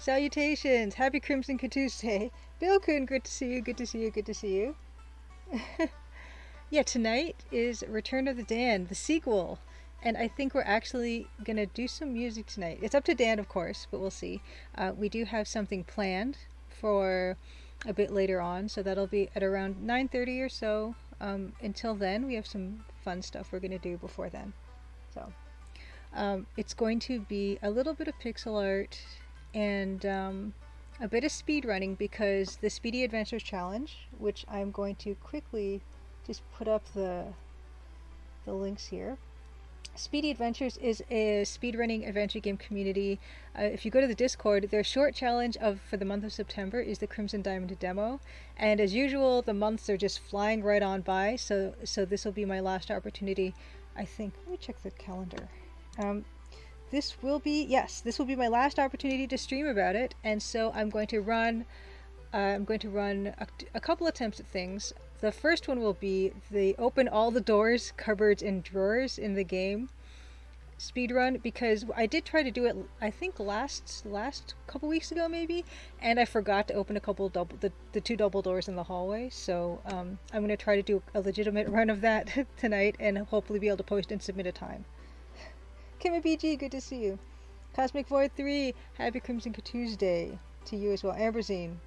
Salutations! Happy Crimson Tuesday. Bilkun, good to see you, good to see you, good to see you. Yeah, tonight is Return of the Dan, the sequel. And I think we're actually going to do some music tonight. It's up to Dan, of course, but we'll see. We do have something planned for a bit later on, so that'll be at around 9:30 or so. Until then, we have some fun stuff we're going to do before then. So it's going to be a little bit of pixel art and a bit of speed running because the Speedy Adventures Challenge, which I'm going to quickly just put up the links here. Speedy Adventures is a speedrunning adventure game community. If you go to the Discord, their short challenge for the month of September is the Crimson Diamond demo, and as usual, the months are just flying right on by. So this will be my last opportunity. I think. Let me check the calendar. This will be my last opportunity to stream about it, and so I'm going to run. A couple attempts at things. The first one will be the open all the doors, cupboards, and drawers in the game speedrun, because I did try to do it, I think last couple weeks ago maybe, and I forgot to open a couple the two double doors in the hallway. So I'm going to try to do a legitimate run of that tonight, and hopefully be able to post and submit a time. Kimmy BG, good to see you. Cosmic Void 3, happy Crimson Tuesday to you as well. Amberzine.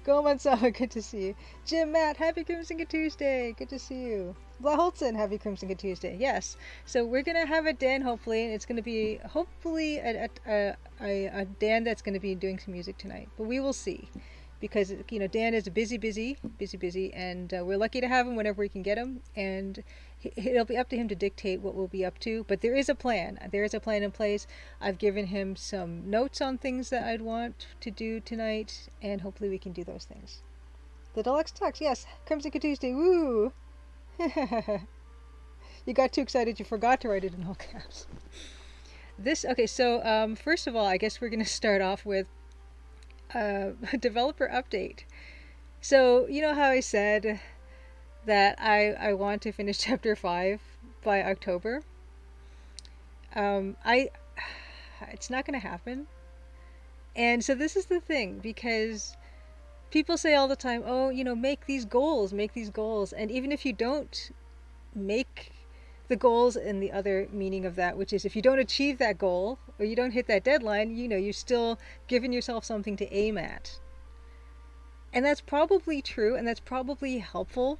Gomansama, good to see you. Jim Matt, happy Crimson Tuesday, good to see you. Blah Holtzen, happy Crimson Tuesday. Yes, so we're gonna have a Dan hopefully, and it's gonna be hopefully a Dan that's gonna be doing some music tonight. But we will see, because Dan is busy, and we're lucky to have him whenever we can get him, and it'll be up to him to dictate what we'll be up to. But there is a plan. There is a plan in place. I've given him some notes on things that I'd want to do tonight, and hopefully we can do those things. The Deluxe Tux, yes. Crimson Tuesday, woo! You got too excited, you forgot to write it in all caps. So first of all, I guess we're going to start off with a developer update. So, you know how I said that I want to finish chapter 5 by October? It's not going to happen. And so this is the thing, because people say all the time, oh, make these goals. And even if you don't make the goals, in the other meaning of that, which is if you don't achieve that goal or you don't hit that deadline, you're still giving yourself something to aim at. And that's probably true, and that's probably helpful,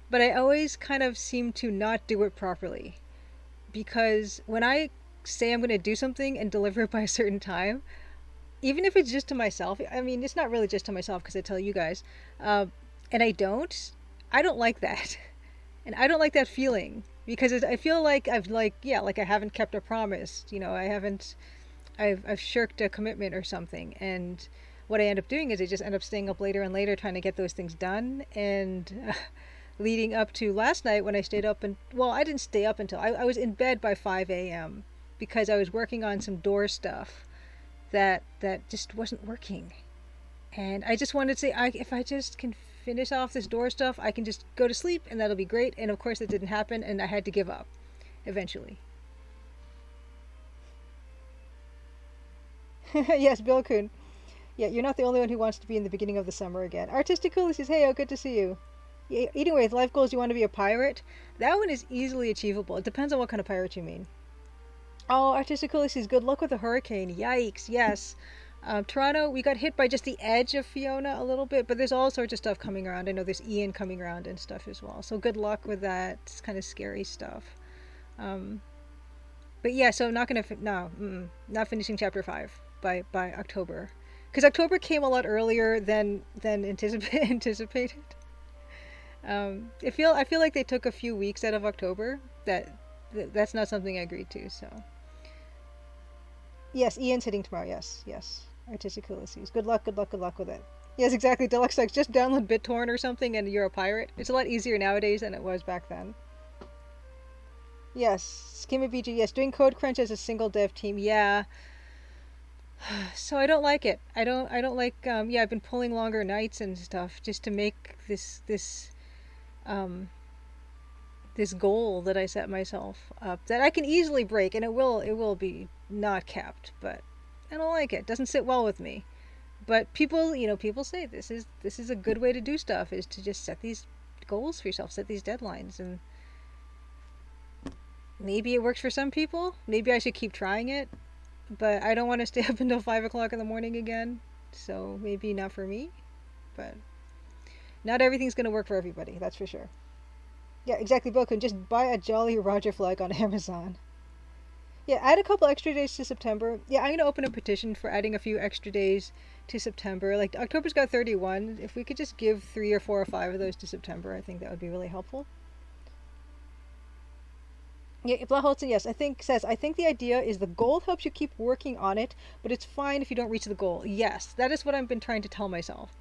but I always kind of seem to not do it properly. Because when I say I'm going to do something and deliver it by a certain time, even if it's just to myself, I mean, it's not really just to myself because I tell you guys, and I don't like that. And I don't like that feeling, because I feel like I haven't kept a promise. I've shirked a commitment or something. And what I end up doing is I just end up staying up later and later trying to get those things done. And leading up to last night when I stayed up, I didn't stay up until, I was in bed by 5 a.m. because I was working on some door stuff that just wasn't working. And I just wanted to say, if I just can finish off this door stuff, I can just go to sleep and that'll be great. And of course it didn't happen, and I had to give up eventually. Yes, Bill Kuhn. Yeah, you're not the only one who wants to be in the beginning of the summer again. Artistic Ulysses, hey, good to see you. Yeah, anyway, life goals, you want to be a pirate? That one is easily achievable. It depends on what kind of pirate you mean. Oh, Artistic Ulysses, good luck with the hurricane. Yikes, yes. Toronto, we got hit by just the edge of Fiona a little bit, but there's all sorts of stuff coming around. I know there's Ian coming around and stuff as well. So good luck with that. It's kind of scary stuff. But yeah, so I'm not gonna not finishing chapter 5 by October, because October came a lot earlier than anticipated. I feel like they took a few weeks out of October. That's not something I agreed to. So yes, Ian's hitting tomorrow. Yes. Artistic Ulysses. Good luck with it. Yes, exactly. Deluxe Text, just download BitTorrent or something and you're a pirate. It's a lot easier nowadays than it was back then. Yes, Schema BG, yes, doing Code Crunch as a single dev team, yeah. So I don't like it. I don't like, I've been pulling longer nights and stuff just to make this goal that I set myself up that I can easily break, and it will be not capped, but I don't like it. Doesn't sit well with me. But people, people say this is a good way to do stuff, is to just set these goals for yourself, set these deadlines, and maybe it works for some people. Maybe I should keep trying it, but I don't want to stay up until 5 o'clock in the morning again. So maybe not for me, but not everything's gonna work for everybody. That's for sure. Yeah, exactly. Bill can just buy a Jolly Roger flag on Amazon. Yeah, add a couple extra days to September. Yeah, I'm gonna open a petition for adding a few extra days to September. Like October's got 31. If we could just give 3 or 4 or 5 of those to September, I think that would be really helpful. Yeah, Blaholzen, yes, I think the idea is the goal helps you keep working on it, but it's fine if you don't reach the goal. Yes, that is what I've been trying to tell myself.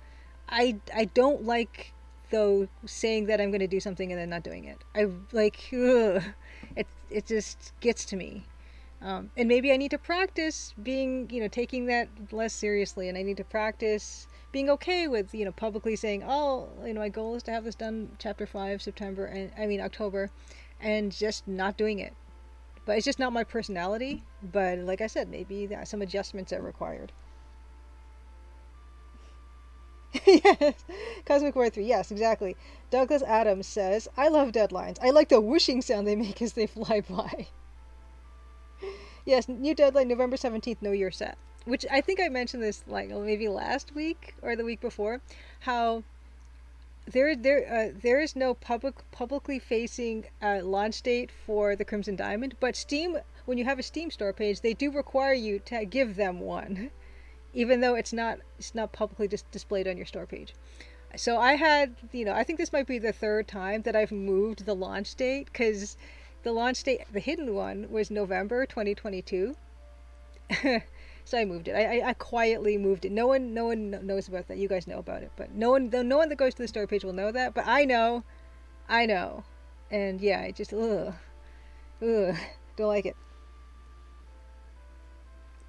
I don't like, though, saying that I'm going to do something and then not doing it. I like, ugh, it just gets to me. And maybe I need to practice being, taking that less seriously, and I need to practice being okay with, publicly saying, oh, my goal is to have this done chapter 5 September, and I mean October, and just not doing it. But it's just not my personality. But like I said, maybe there are some adjustments are required. Yes, Cosmic War 3. Yes, exactly. Douglas Adams says, I love deadlines. I like the whooshing sound they make as they fly by. Yes, new deadline November 17th, no year set. Which I think I mentioned this like maybe last week or the week before, how there is no publicly facing launch date for the Crimson Diamond, but Steam, when you have a Steam store page, they do require you to give them one, even though it's not publicly displayed on your store page. So I had, I think this might be the third time that I've moved the launch date, because the launch date, the hidden one, was November 2022. So I moved it. I quietly moved it. No one knows about that. You guys know about it, but no one that goes to the store page will know that. But I know, and yeah, I just ugh, don't like it.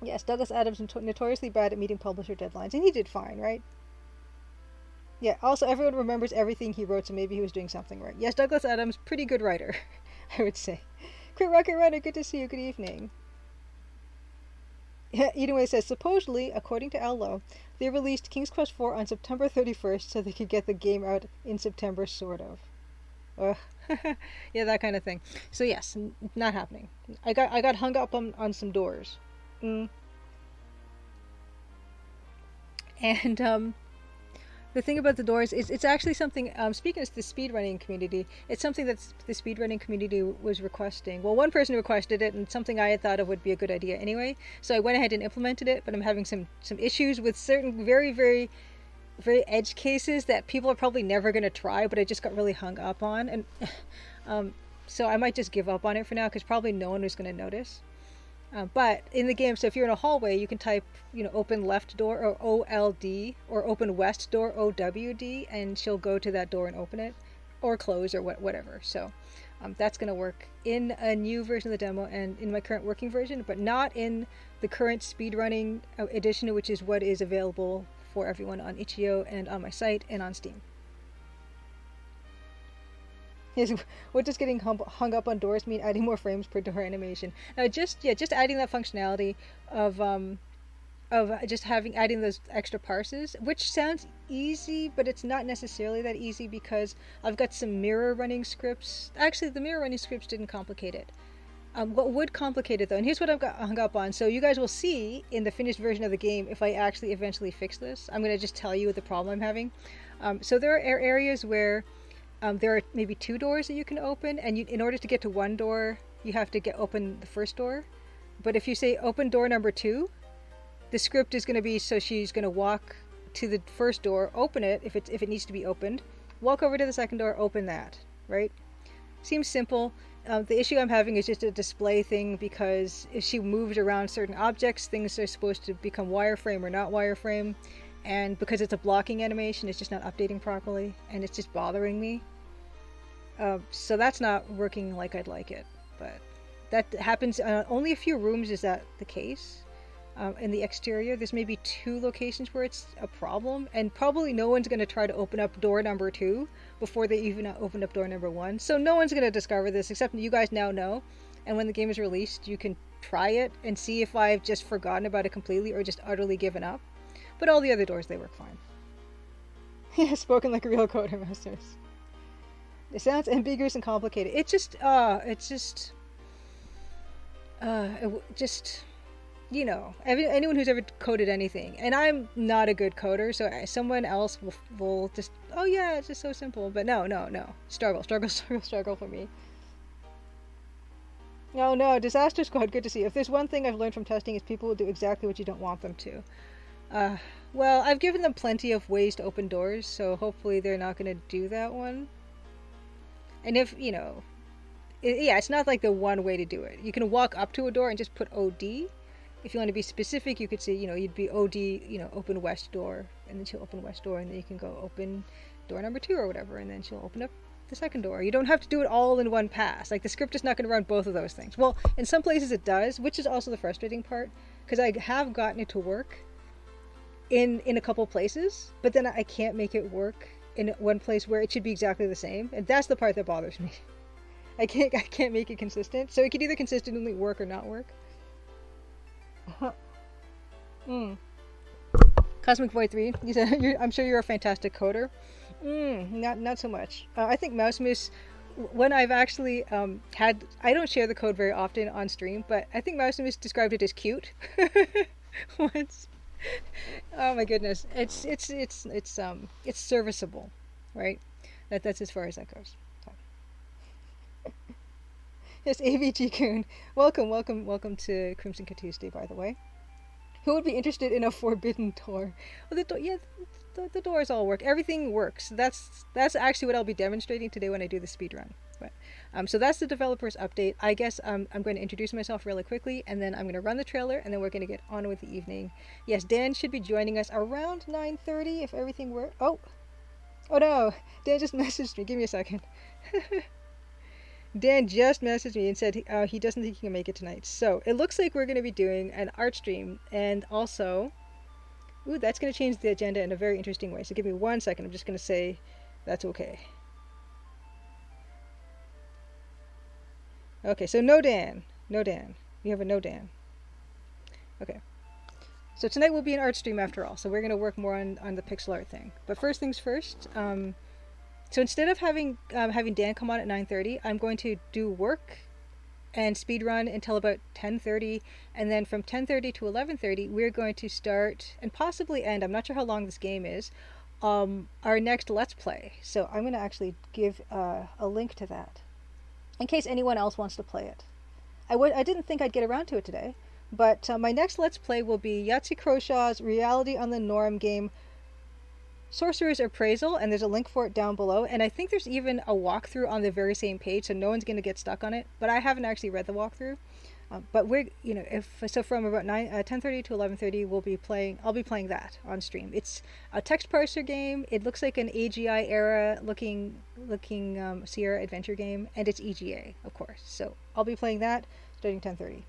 Yes, Douglas Adams is notoriously bad at meeting publisher deadlines, and he did fine, right? Yeah. Also, everyone remembers everything he wrote, so maybe he was doing something right. Yes, Douglas Adams, pretty good writer, I would say. Crit Rocket Runner, good to see you. Good evening. Yeah, Edenway says, supposedly, according to Allo, they released King's Quest IV on September 31st so they could get the game out in September, sort of. Yeah, that kind of thing. So yes, not happening. I got hung up on some doors. Mm. And the thing about the doors is it's actually something, speaking of the speedrunning community, it's something that the speedrunning community was requesting. Well, one person requested it, and something I had thought of would be a good idea anyway, so I went ahead and implemented it, but I'm having some issues with certain very, very, very edge cases that people are probably never going to try, but I just got really hung up on, and so I might just give up on it for now, because probably no one is going to notice. But in the game, so if you're in a hallway, you can type, open left door or OLD, or open west door OWD, and she'll go to that door and open it, or close, or whatever. So that's going to work in a new version of the demo and in my current working version, but not in the current speedrunning edition, which is what is available for everyone on Itch.io and on my site and on Steam. Yes, what does getting hung up on doors mean? Adding more frames per door animation. Just adding that functionality of just adding those extra parses, which sounds easy, but it's not necessarily that easy, because I've got some mirror running scripts. Actually, the mirror running scripts didn't complicate it. What would complicate it, though, and here's what I've got hung up on. So you guys will see in the finished version of the game if I actually eventually fix this. I'm going to just tell you the problem I'm having. So there are areas where there are maybe 2 doors that you can open, and in order to get to one door, you have to open the first door. But if you say open door number 2, the script is going to be, so she's going to walk to the first door, open it if it needs to be opened, walk over to the second door, open that, right? Seems simple. The issue I'm having is just a display thing, because if she moves around certain objects, things are supposed to become wireframe or not wireframe, and because it's a blocking animation, it's just not updating properly, and it's just bothering me. So that's not working like I'd like it, but that happens. Only a few rooms is that the case. In the exterior, there's maybe 2 locations where it's a problem, and probably no one's going to try to open up door number 2 before they even open up door number 1. So no one's going to discover this, except you guys now know and when the game is released, you can try it and see if I've just forgotten about it completely or just utterly given up. But all the other doors, they work fine. Yeah, spoken like a real coder, masters. It sounds ambiguous and complicated. Just anyone who's ever coded anything, and I'm not a good coder, so someone else will just, oh yeah, it's just so simple. But no, struggle for me. No, Disaster Squad, good to see you. If there's one thing I've learned from testing, is people will do exactly what you don't want them to. Well, I've given them plenty of ways to open doors, so hopefully they're not going to do that one. And if, it's not like the one way to do it. You can walk up to a door and just put OD. If you want to be specific, you could say, you'd be OD, open west door, and then she'll open west door, and then you can go open door number 2 or whatever, and then she'll open up the second door. You don't have to do it all in one pass. Like, the script is not going to run both of those things. Well, in some places it does, which is also the frustrating part, because I have gotten it to work in a couple places, but then I can't make it work in one place where it should be exactly the same, and that's the part that bothers me. I can't make it consistent, so it could either consistently work or not work. Cosmic Void 3, you said, I'm sure you're a fantastic coder. Not so much. I think Mouse Moose, when I've actually I don't share the code very often on stream, but I think Mouse Moose described it as cute once. Oh my goodness, it's serviceable, right? That's as far as that goes. Yes, AVG Coon, welcome to Crimson Tuesday, by the way. Who would be interested in a forbidden door? Well, the doors all work. Everything works. That's actually what I'll be demonstrating today when I do the speedrun. But so that's the developer's update. I guess I'm going to introduce myself really quickly, and then I'm going to run the trailer, and then we're going to get on with the evening. Yes, Dan should be joining us around 9:30 if everything works. Oh no, Dan just messaged me. Give me a second. Dan just messaged me and said he doesn't think he can make it tonight. So it looks like we're going to be doing an art stream, and also, that's going to change the agenda in a very interesting way. So give me 1 second. I'm just going to say that's okay. Okay, so no Dan. We have a no Dan. Okay. So tonight will be an art stream after all. So we're going to work more on the pixel art thing. But first things first. So instead of having Dan come on at 9:30, I'm going to do work and speedrun until about 10:30, and then from 10:30 to 11:30, we're going to start and possibly end. I'm not sure how long this game is. Our next Let's Play. So I'm going to actually give a link to that in case anyone else wants to play it. I didn't think I'd get around to it today, but my next Let's Play will be Yahzee Croshaw's Reality on the Norm game, Sorcerer's Appraisal, and there's a link for it down below, and I think there's even a walkthrough on the very same page, so no one's going to get stuck on it, but I haven't actually read the walkthrough. But we're, from about 10:30 to 11:30, I'll be playing that on stream. It's a text parser game. It looks like an AGI era looking Sierra adventure game, and it's EGA, of course. So I'll be playing that starting 10:30.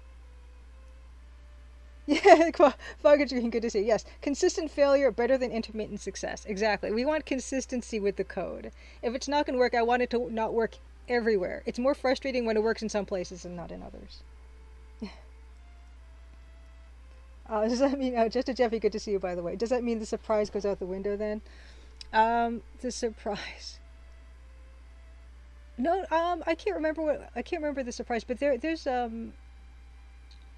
Yeah, Fogger Green, good to see you. Yes, consistent failure better than intermittent success. Exactly. We want consistency with the code. If it's not going to work, I want it to not work everywhere. It's more frustrating when it works in some places and not in others. Does that mean, just a Jeffy, good to see you, by the way. Does that mean the surprise goes out the window then? The surprise. No, I can't remember the surprise, but there's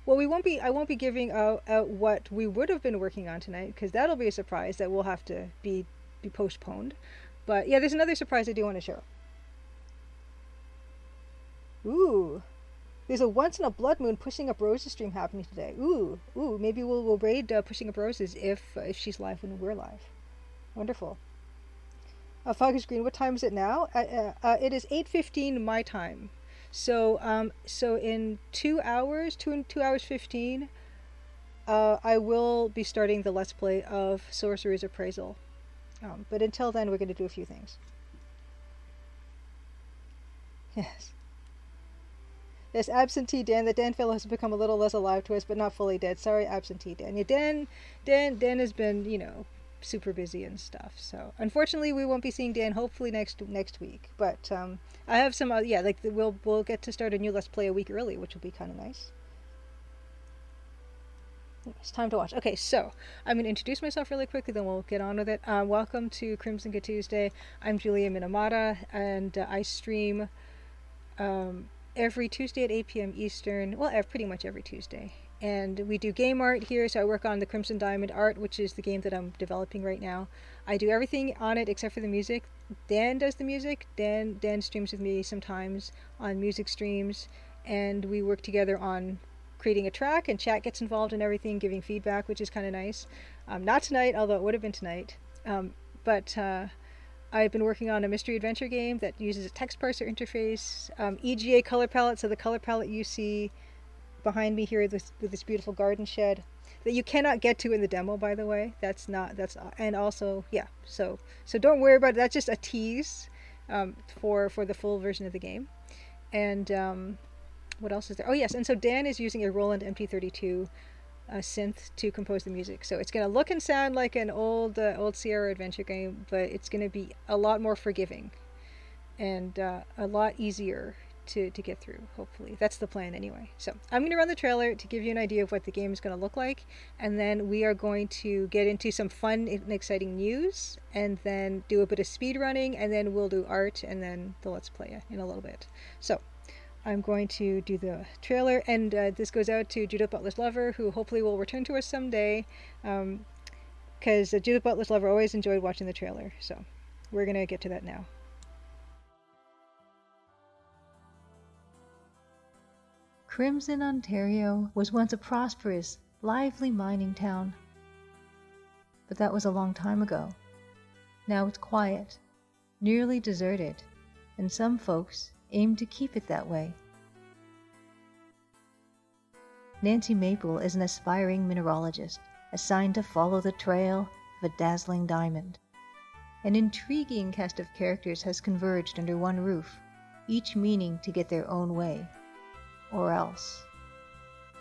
well, I won't be giving out what we would have been working on tonight, because that'll be a surprise that will have to be postponed. But yeah, there's another surprise I do want to show. Ooh, there's a Once in a Blood Moon Pushing Up Roses stream happening today. Ooh, maybe we'll raid Pushing Up Roses if she's live when we're live. Wonderful. Foggish Green, what time is it now? It is 8:15 my time. So in 2 hours, 2 hours 15, I will be starting the Let's Play of Sorcerer's Appraisal. But until then, we're going to do a few things. Yes. Yes, absentee Dan. The Dan fellow has become a little less alive to us, but not fully dead. Sorry, absentee Dan. Yeah, Dan has been, super busy and stuff. So unfortunately, we won't be seeing Dan. Hopefully next week. But I have some yeah, like we'll get to start a new Let's Play a week early, which will be kind of nice. It's time to watch. Okay, so I'm going to introduce myself really quickly, then we'll get on with it. Welcome to Crimson Good Tuesday. I'm Julia Minamata, and I stream every Tuesday at 8 p.m. Eastern. Well, pretty much every Tuesday. And we do game art here, so I work on the Crimson Diamond art, which is the game that I'm developing right now. I do everything on it except for the music. Dan does the music. Dan streams with me sometimes on music streams, and we work together on creating a track, and chat gets involved in everything, giving feedback, which is kind of nice. Not tonight, although it would have been tonight. But I've been working on a mystery adventure game that uses a text parser interface, EGA color palette, so the color palette you see behind me here with this beautiful garden shed that you cannot get to in the demo, by the way. And also, yeah, so don't worry about it. That's just a tease for the full version of the game. And what else is there? Oh yes, and so Dan is using a Roland MT32 synth to compose the music. So it's going to look and sound like an old Sierra adventure game, but it's going to be a lot more forgiving and a lot easier to get through, hopefully. That's the plan anyway. So I'm going to run the trailer to give you an idea of what the game is going to look like, and then we are going to get into some fun and exciting news, and then do a bit of speed running, and then we'll do art, and then the Let's Play in a little bit. So I'm going to do the trailer, and this goes out to Judith Butler's lover, who hopefully will return to us someday, because Judith Butler's lover always enjoyed watching the trailer. So we're going to get to that now. Crimson, Ontario was once a prosperous, lively mining town. But that was a long time ago. Now it's quiet, nearly deserted, and some folks aim to keep it that way. Nancy Maple is an aspiring mineralogist assigned to follow the trail of a dazzling diamond. An intriguing cast of characters has converged under one roof, each meaning to get their own way. Or else.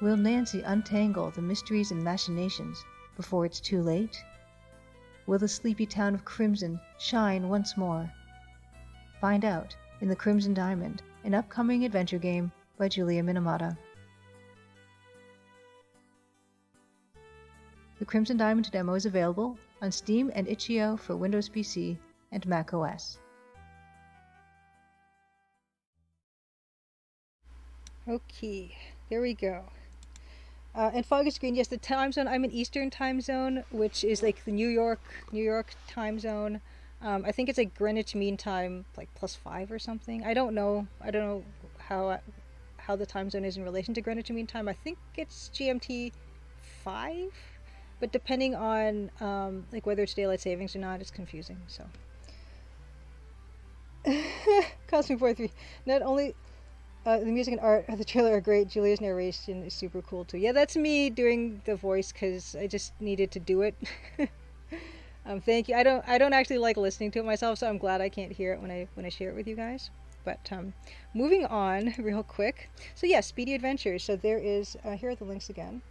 Will Nancy untangle the mysteries and machinations before it's too late? Will the sleepy town of Crimson shine once more? Find out in The Crimson Diamond, an upcoming adventure game by Julia Minamata. The Crimson Diamond demo is available on Steam and itch.io for Windows PC and Mac OS. Okay, there we go. And fog is green. Yes, the time zone. I'm in Eastern time zone, which is like the New York time zone. I think it's like Greenwich Mean Time, like +5 or something. I don't know how the time zone is in relation to Greenwich Mean Time. I think it's GMT 5, but depending on like whether it's daylight savings or not, it's confusing. So, Cosmic Boy 3. Not only. The music and art of the trailer are great. Julia's narration is super cool too. Yeah, that's me doing the voice because I just needed to do it. Thank you. I don't actually like listening to it myself, so I'm glad I can't hear it when I share it with you guys. But moving on real quick. So yeah, Speedy Adventures. So there is here are the links again.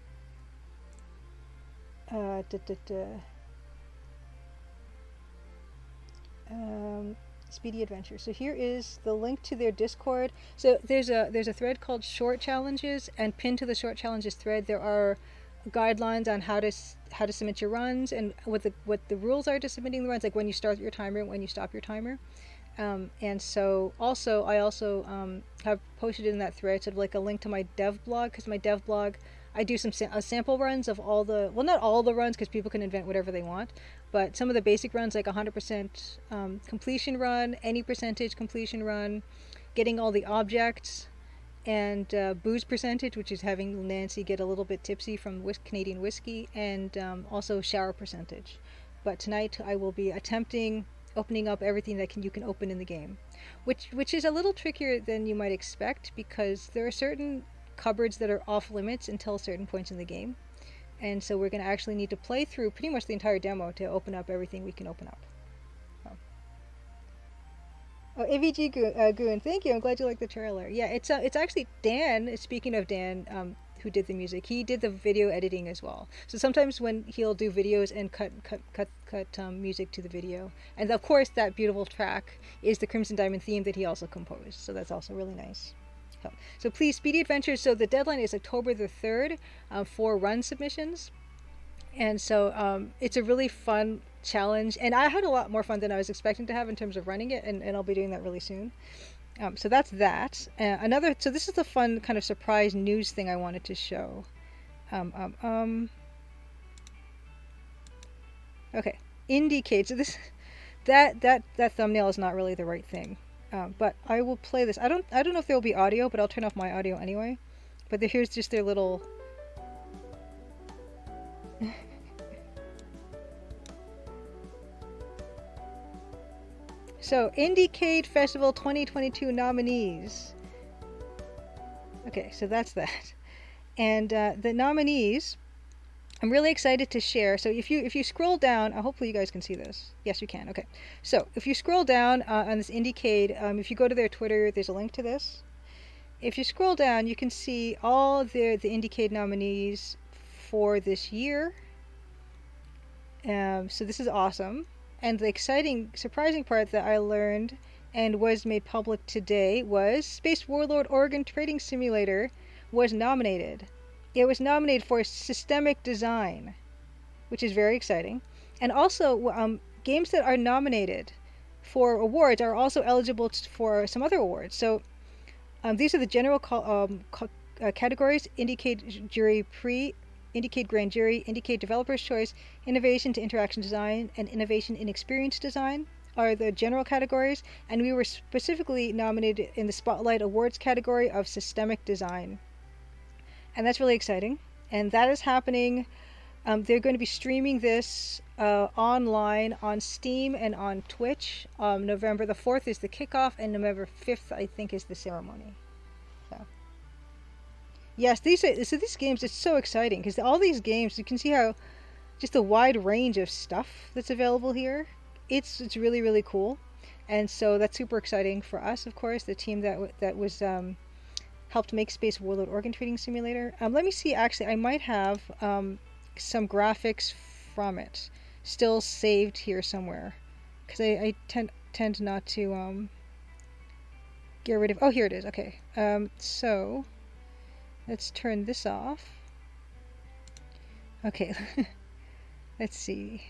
Speedy Adventure. So here is the link to their Discord. So there's a thread called Short Challenges, and pinned to the Short Challenges thread there are guidelines on how to submit your runs and what the rules are to submitting the runs, like when you start your timer and when you stop your timer. And so I also have posted in that thread sort of like a link to my dev blog, because my dev blog I do some sample runs of all the, well, not all the runs because people can invent whatever they want, but some of the basic runs, like 100% completion run, any percentage completion run, getting all the objects, and booze percentage, which is having Nancy get a little bit tipsy from Canadian whiskey, and also shower percentage. But tonight I will be attempting opening up everything that you can open in the game, which is a little trickier than you might expect, because there are certain cupboards that are off limits until certain points in the game, and so we're going to actually need to play through pretty much the entire demo to open up everything we can open up. Oh, AVG Goon, thank you. I'm glad you like the trailer. Yeah, it's actually Dan. Speaking of Dan, who did the music. He did the video editing as well. So sometimes when he'll do videos and cut music to the video, and of course that beautiful track is the Crimson Diamond theme that he also composed. So that's also really nice. So please, Speedy Adventures. So the deadline is October the 3rd for run submissions. And so it's a really fun challenge. And I had a lot more fun than I was expecting to have in terms of running it. And I'll be doing that really soon. So that's that. So this is the fun kind of surprise news thing I wanted to show. Okay. Indicate. So that thumbnail is not really the right thing. But I will play this. I don't know if there will be audio, but I'll turn off my audio anyway. But here's just their little. So, Indiecade Festival 2022 nominees. Okay, so that's that. And the nominees, I'm really excited to share. So if you scroll down, hopefully you guys can see this. Yes, you can. Okay. So if you scroll down on this Indiecade, if you go to their Twitter, there's a link to this. If you scroll down, you can see all the Indiecade nominees for this year. So this is awesome. And the exciting, surprising part that I learned and was made public today was Space Warlord Organ Trading Simulator was nominated. It was nominated for Systemic Design, which is very exciting. And also, games that are nominated for awards are also eligible for some other awards. So these are the general categories: Indiecade Jury Prix, Indiecade Grand Jury, Indiecade Developer's Choice, Innovation to Interaction Design, and Innovation in Experience Design are the general categories, and we were specifically nominated in the Spotlight Awards category of Systemic Design. And that's really exciting. And that is happening. They're going to be streaming this online on Steam and on Twitch. November the 4th is the kickoff, and November 5th, I think, is the ceremony. So. Yes, these games, it's so exciting because all these games, you can see how just a wide range of stuff that's available here. It's really, really cool. And so that's super exciting for us, of course, the team that was helped make Space Warlord Organ Trading Simulator. Let me see, actually, I might have some graphics from it still saved here somewhere, because I tend not to get rid of. Oh, here it is. Okay. So let's turn this off. Okay. Let's see.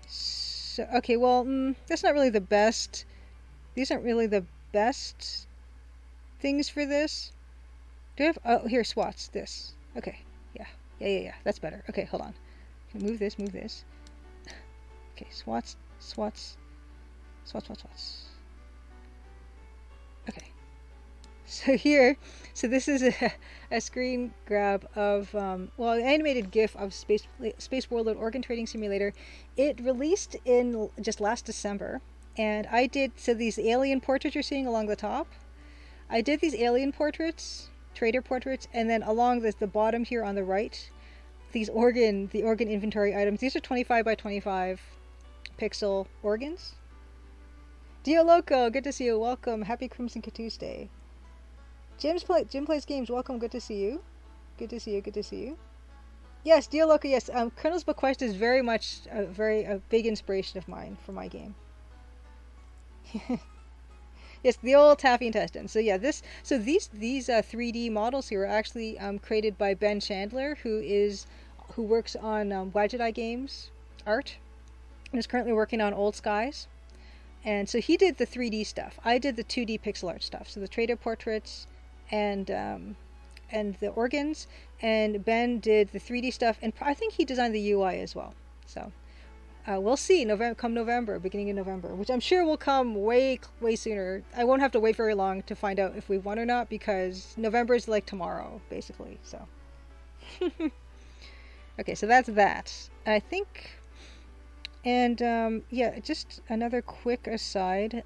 So, okay, well, that's not really the best. These aren't really the best things for this. Do I have? Oh, here, swats. This. Okay. Yeah. That's better. Okay, hold on. Okay, move this. Okay, swats. Okay. So here, this is a screen grab of, an animated GIF of Space Warlord Organ Trading Simulator. It released in just last December, and I did, so these alien portraits you're seeing along the top, I did these alien portraits, trader portraits, and then along the bottom here on the right, the organ inventory items. These are 25 by 25 pixel organs. Dio Loco, good to see you. Welcome. Happy Crimson Tuesday. Jim plays games. Welcome. Good to see you. Good to see you. Yes, Dio Loco. Yes. Colonel's Bequest is very much a big inspiration of mine for my game. Yes, the old Taffy and Teston. So yeah, these 3D models here are actually created by Ben Chandler, who works on Wadjet Eye Games art, and is currently working on Old Skies. And so he did the 3D stuff. I did the 2D pixel art stuff. So the trader portraits and the organs, and Ben did the 3D stuff, and I think he designed the UI as well. So we'll see. Beginning of November, which I'm sure will come way sooner. I won't have to wait very long to find out if we've won or not, because November is like tomorrow, basically. So okay, so that's that. I think. And yeah, just another quick aside.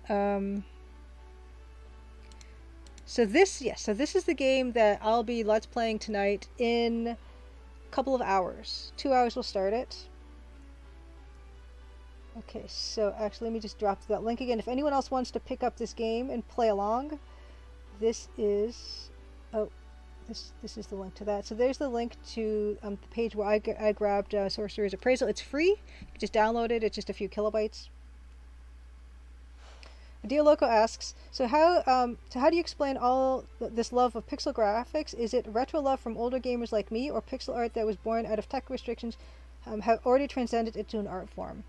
So this is the game that I'll be let's playing tonight in a couple of hours. 2 hours we'll start it. Okay, so actually, let me just drop that link again. If anyone else wants to pick up this game and play along, this is oh, this is the link to that. So there's the link to the page where I grabbed Sorcerer's Appraisal. It's free. You can just download it. It's just a few kilobytes. Dioloco asks, so how do you explain this love of pixel graphics? Is it retro love from older gamers like me, or pixel art that was born out of tech restrictions, have already transcended into an art form?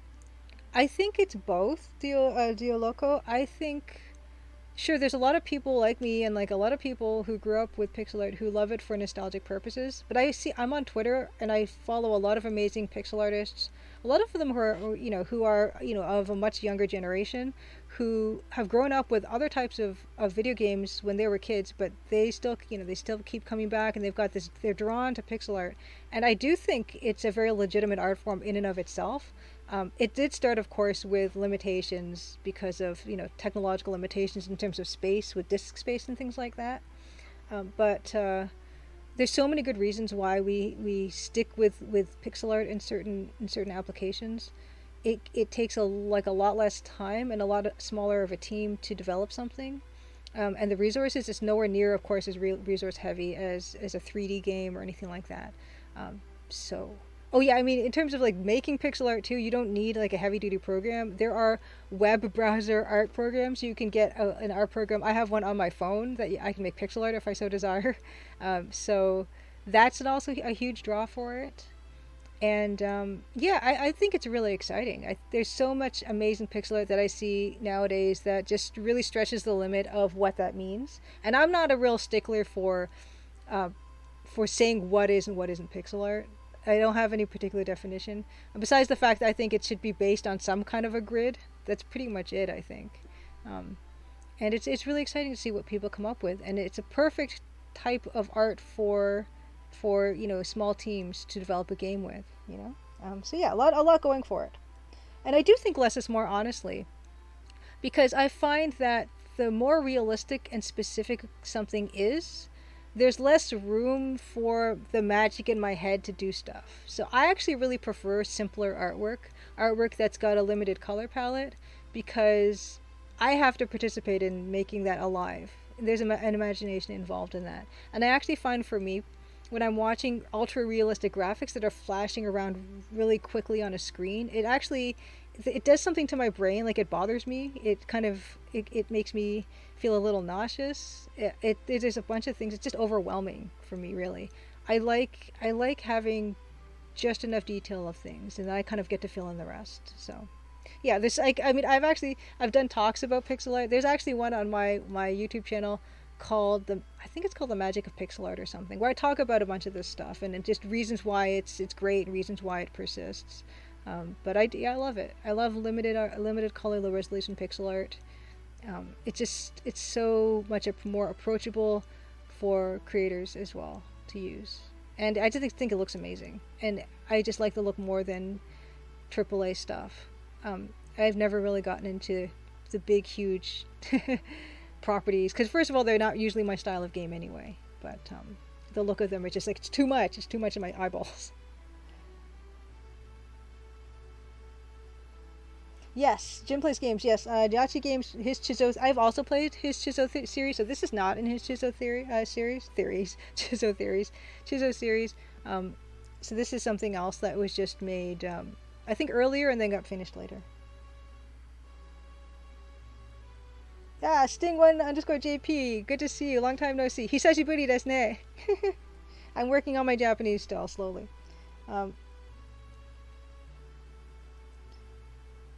I think it's both, Dioloco. I think sure, there's a lot of people like me and like a lot of people who grew up with pixel art who love it for nostalgic purposes. But I'm on Twitter and I follow a lot of amazing pixel artists. A lot of them who are of a much younger generation, who have grown up with other types of video games when they were kids, but they still keep coming back and they've got this. They're drawn to pixel art, and I do think it's a very legitimate art form in and of itself. It did start, of course, with limitations because of technological limitations in terms of space, with disk space and things like that. But there's so many good reasons why we stick with pixel art in certain applications. It takes a lot less time and a lot smaller of a team to develop something. And the resources is nowhere near, of course, as resource heavy as a 3D game or anything like that. So Oh yeah, I mean, in terms of like making pixel art too, you don't need like a heavy duty program. There are web browser art programs. You can get an art program. I have one on my phone that I can make pixel art if I so desire. So that's also a huge draw for it. And yeah, I think it's really exciting. There's so much amazing pixel art that I see nowadays that just really stretches the limit of what that means. And I'm not a real stickler uh, for saying what is and what isn't pixel art. I don't have any particular definition. Besides the fact that I think it should be based on some kind of a grid. That's pretty much it, I think. Um, and it's really exciting to see what people come up with. And it's a perfect type of art for small teams to develop a game with. So yeah, a lot going for it. And I do think less is more, honestly, because I find that the more realistic and specific something is, there's less room for the magic in my head to do stuff. So I actually really prefer simpler artwork that's got a limited color palette, because I have to participate in making that alive. There's an imagination involved in that. And I actually find for me, when I'm watching ultra realistic graphics that are flashing around really quickly on a screen, it does something to my brain. Like, it bothers me. It makes me feel a little nauseous. There's a bunch of things. It's just overwhelming for me, really. I like having just enough detail of things, and I kind of get to fill in the rest. So yeah, this like I mean I've done talks about pixel art. There's actually one on my YouTube channel called I think it's called the Magic of Pixel Art or something, where I talk about a bunch of this stuff and just reasons why it's great and reasons why it persists. But I love it. I love limited color, low resolution pixel art. It's so much more approachable for creators as well to use, and I just think it looks amazing. And I just like the look more than AAA stuff. I've never really gotten into the big, huge properties, because first of all, they're not usually my style of game anyway. But the look of them is just like it's too much. It's too much in my eyeballs. Yes, Jim plays games. Yes, Yahzee games. His Chizo. I've also played his series, so this is not in his Chizo Chizo series. Um, so this is something else that was just made, I think, earlier and then got finished later. Yeah, Sting1_JP. Good to see you. Long time no see. Hisashiburi desu ne. I'm working on my Japanese still, slowly. Um,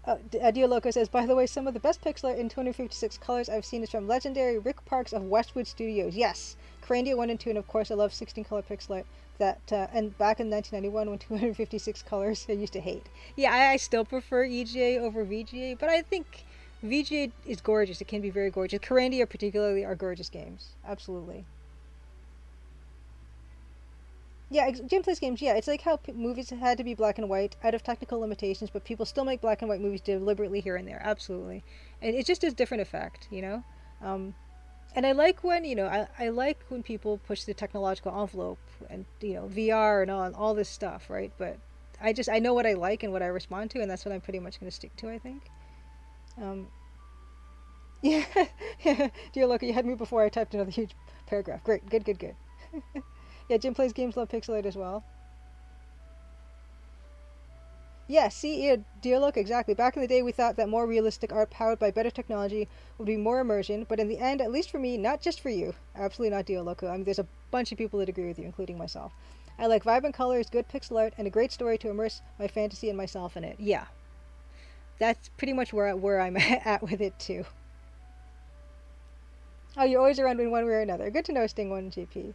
Dioloco says, by the way, some of the best pixel art in 256 colors I've seen is from legendary Rick Parks of Westwood Studios. Yes, Carandia 1 and 2, and of course I love 16 color pixel art. And back in 1991 when 256 colors I used to hate. Yeah, I still prefer EGA over VGA, but I think VGA is gorgeous. It can be very gorgeous. Carandia particularly are gorgeous games. Absolutely. Yeah, Jim plays games. Yeah, it's like how movies had to be black and white out of technical limitations, but people still make black and white movies deliberately here and there. Absolutely, and it just has different effect. Um, and I like when I like when people push the technological envelope and VR and all this stuff, right? But I know what I like and what I respond to, and that's what I'm pretty much going to stick to, I think. Um, yeah, yeah. Dear Loki, you had me before I typed another huge paragraph. Great, good, good, good. Yeah, Jim plays games, love pixel art as well. Yeah, see, yeah, dear look, exactly. Back in the day, we thought that more realistic art powered by better technology would be more immersion, but in the end, at least for me, not just for you, absolutely not dear loco. I mean, there's a bunch of people that agree with you, including myself. I like vibrant colors, good pixel art, and a great story to immerse my fantasy and myself in it. Yeah, that's pretty much where I'm at with it too. Oh, you're always around in one way or another. Good to know, Sting One GP.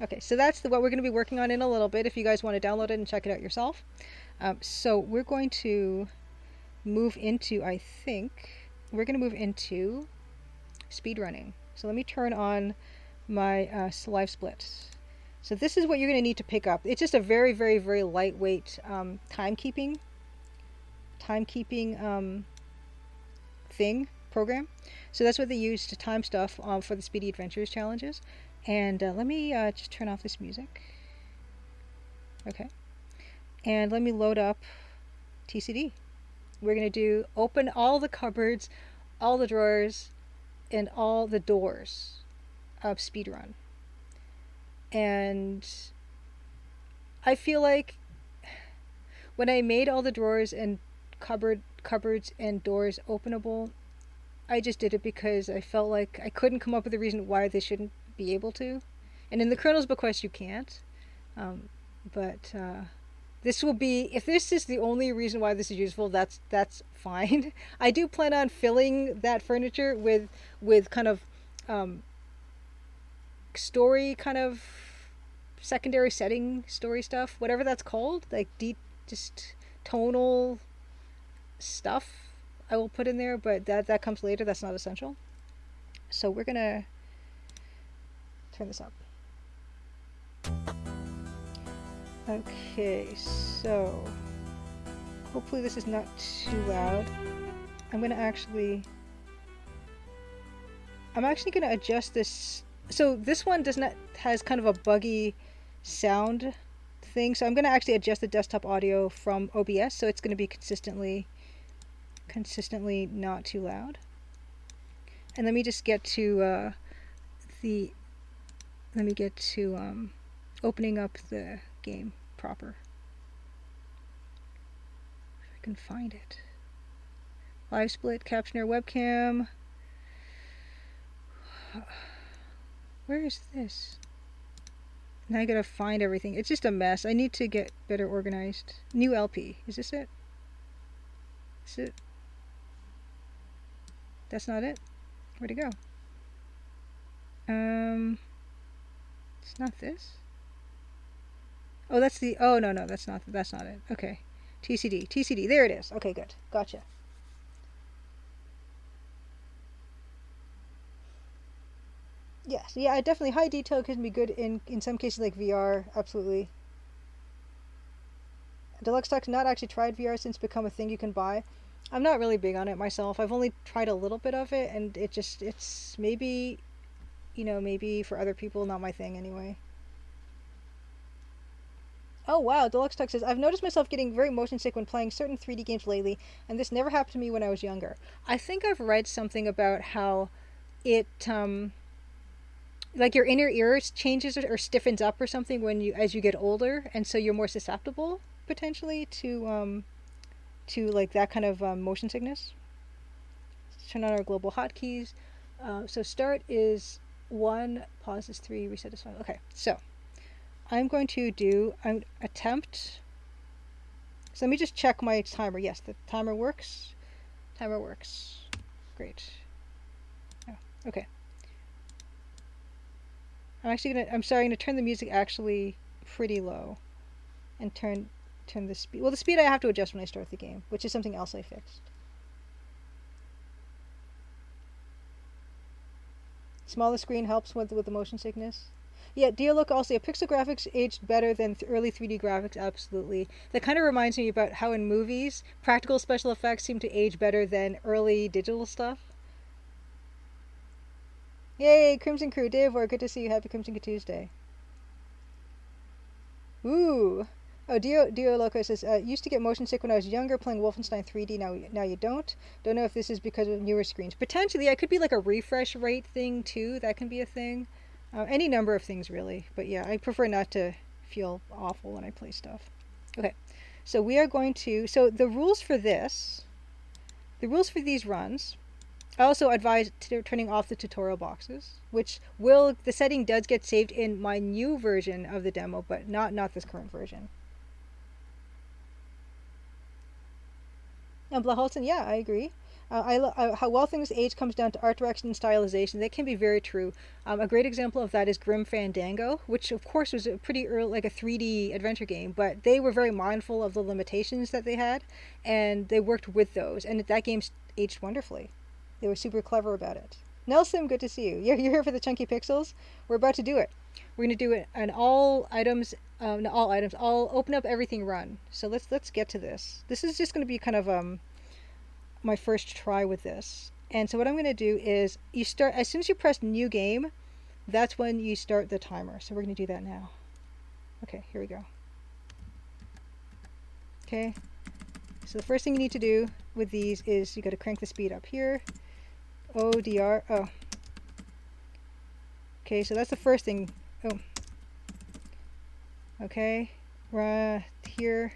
Okay, so that's what we're going to be working on in a little bit. If you guys want to download it and check it out yourself. So we're going to move into, I think, we're going to move into speedrunning. So let me turn on my live split. So this is what you're going to need to pick up. It's just a very, very, very lightweight timekeeping thing program. So that's what they use to time stuff for the Speedy Adventures challenges. And let me just turn off this music. Okay. And let me load up TCD. We're going to do open all the cupboards, all the drawers, and all the doors of speedrun. And I feel like when I made all the drawers and cupboards and doors openable, I just did it because I felt like I couldn't come up with a reason why they shouldn't be able to. And in the kernel's bequest, you can't. But this will be, if this is the only reason why this is useful, that's fine. I do plan on filling that furniture with kind of story, kind of secondary setting story stuff, whatever that's called, like deep, just tonal stuff. I will put in there, but that comes later. That's not essential. So we're gonna turn this up. Okay, so hopefully this is not too loud. I'm actually gonna adjust this. So this one has kind of a buggy sound thing. So I'm gonna actually adjust the desktop audio from OBS, so it's gonna be consistently not too loud. And let me just get to opening up the game proper. If I can find it. Live split, captioner, webcam. Where is this? Now I gotta find everything. It's just a mess. I need to get better organized. New LP. Is this it? Is it? That's not it? Where'd it go? It's not this. Oh, that's the. Oh no, that's not it. Okay, TCD. There it is. Okay, good. Gotcha. Yes, yeah, definitely high detail can be good in some cases like VR. Absolutely. Deluxe Talk's not actually tried VR since it's become a thing you can buy. I'm not really big on it myself. I've only tried a little bit of it, and it's maybe, maybe for other people, not my thing anyway. Oh wow, Deluxe Tux says, I've noticed myself getting very motion sick when playing certain 3D games lately, and this never happened to me when I was younger. I think I've read something about how it, like your inner ear changes or stiffens up or something as you get older, and so you're more susceptible potentially to like that kind of motion sickness. Let's turn on our global hotkeys. So start is 1, pause is 3, reset is 5. Okay, so I'm going to do attempt. So let me just check my timer. Yes, the timer works. Timer works. Great. Oh, okay. I'm sorry, I'm gonna turn the music actually pretty low, and turn the speed. Well, the speed I have to adjust when I start the game, which is something else I fixed. Smaller screen helps with the motion sickness. Yeah, dear look, also, pixel graphics aged better than early 3D graphics, absolutely. That kind of reminds me about how in movies, practical special effects seem to age better than early digital stuff. Yay, Crimson Crew, Dave, good to see you. Happy Crimson Tuesday. Ooh. Oh, Dio Loco says, used to get motion sick when I was younger playing Wolfenstein 3D. Now you don't. Don't know if this is because of newer screens. Potentially, it could be like a refresh rate thing too. That can be a thing. Any number of things really. But yeah, I prefer not to feel awful when I play stuff. Okay, so we are going to. So the rules for this, the rules for these runs. I also advise turning off the tutorial boxes, which will the setting does get saved in my new version of the demo, but not this current version. And Blaholson, yeah, I agree. How well things age comes down to art direction and stylization. That can be very true. A great example of that is Grim Fandango, which of course was a pretty early, like a 3D adventure game, but they were very mindful of the limitations that they had, and they worked with those. And that game aged wonderfully. They were super clever about it. Nelson, good to see you. You're here for the chunky pixels. We're about to do it. We're gonna do it an all items, not all items, all open up everything run. So let's get to this. This is just gonna be kind of my first try with this. And so what I'm gonna do is you start as soon as you press new game, that's when you start the timer. So we're gonna do that now. Okay, here we go. Okay. So the first thing you need to do with these is you got to crank the speed up here. ODR. Oh. Okay, so that's the first thing. Oh. Okay. Here.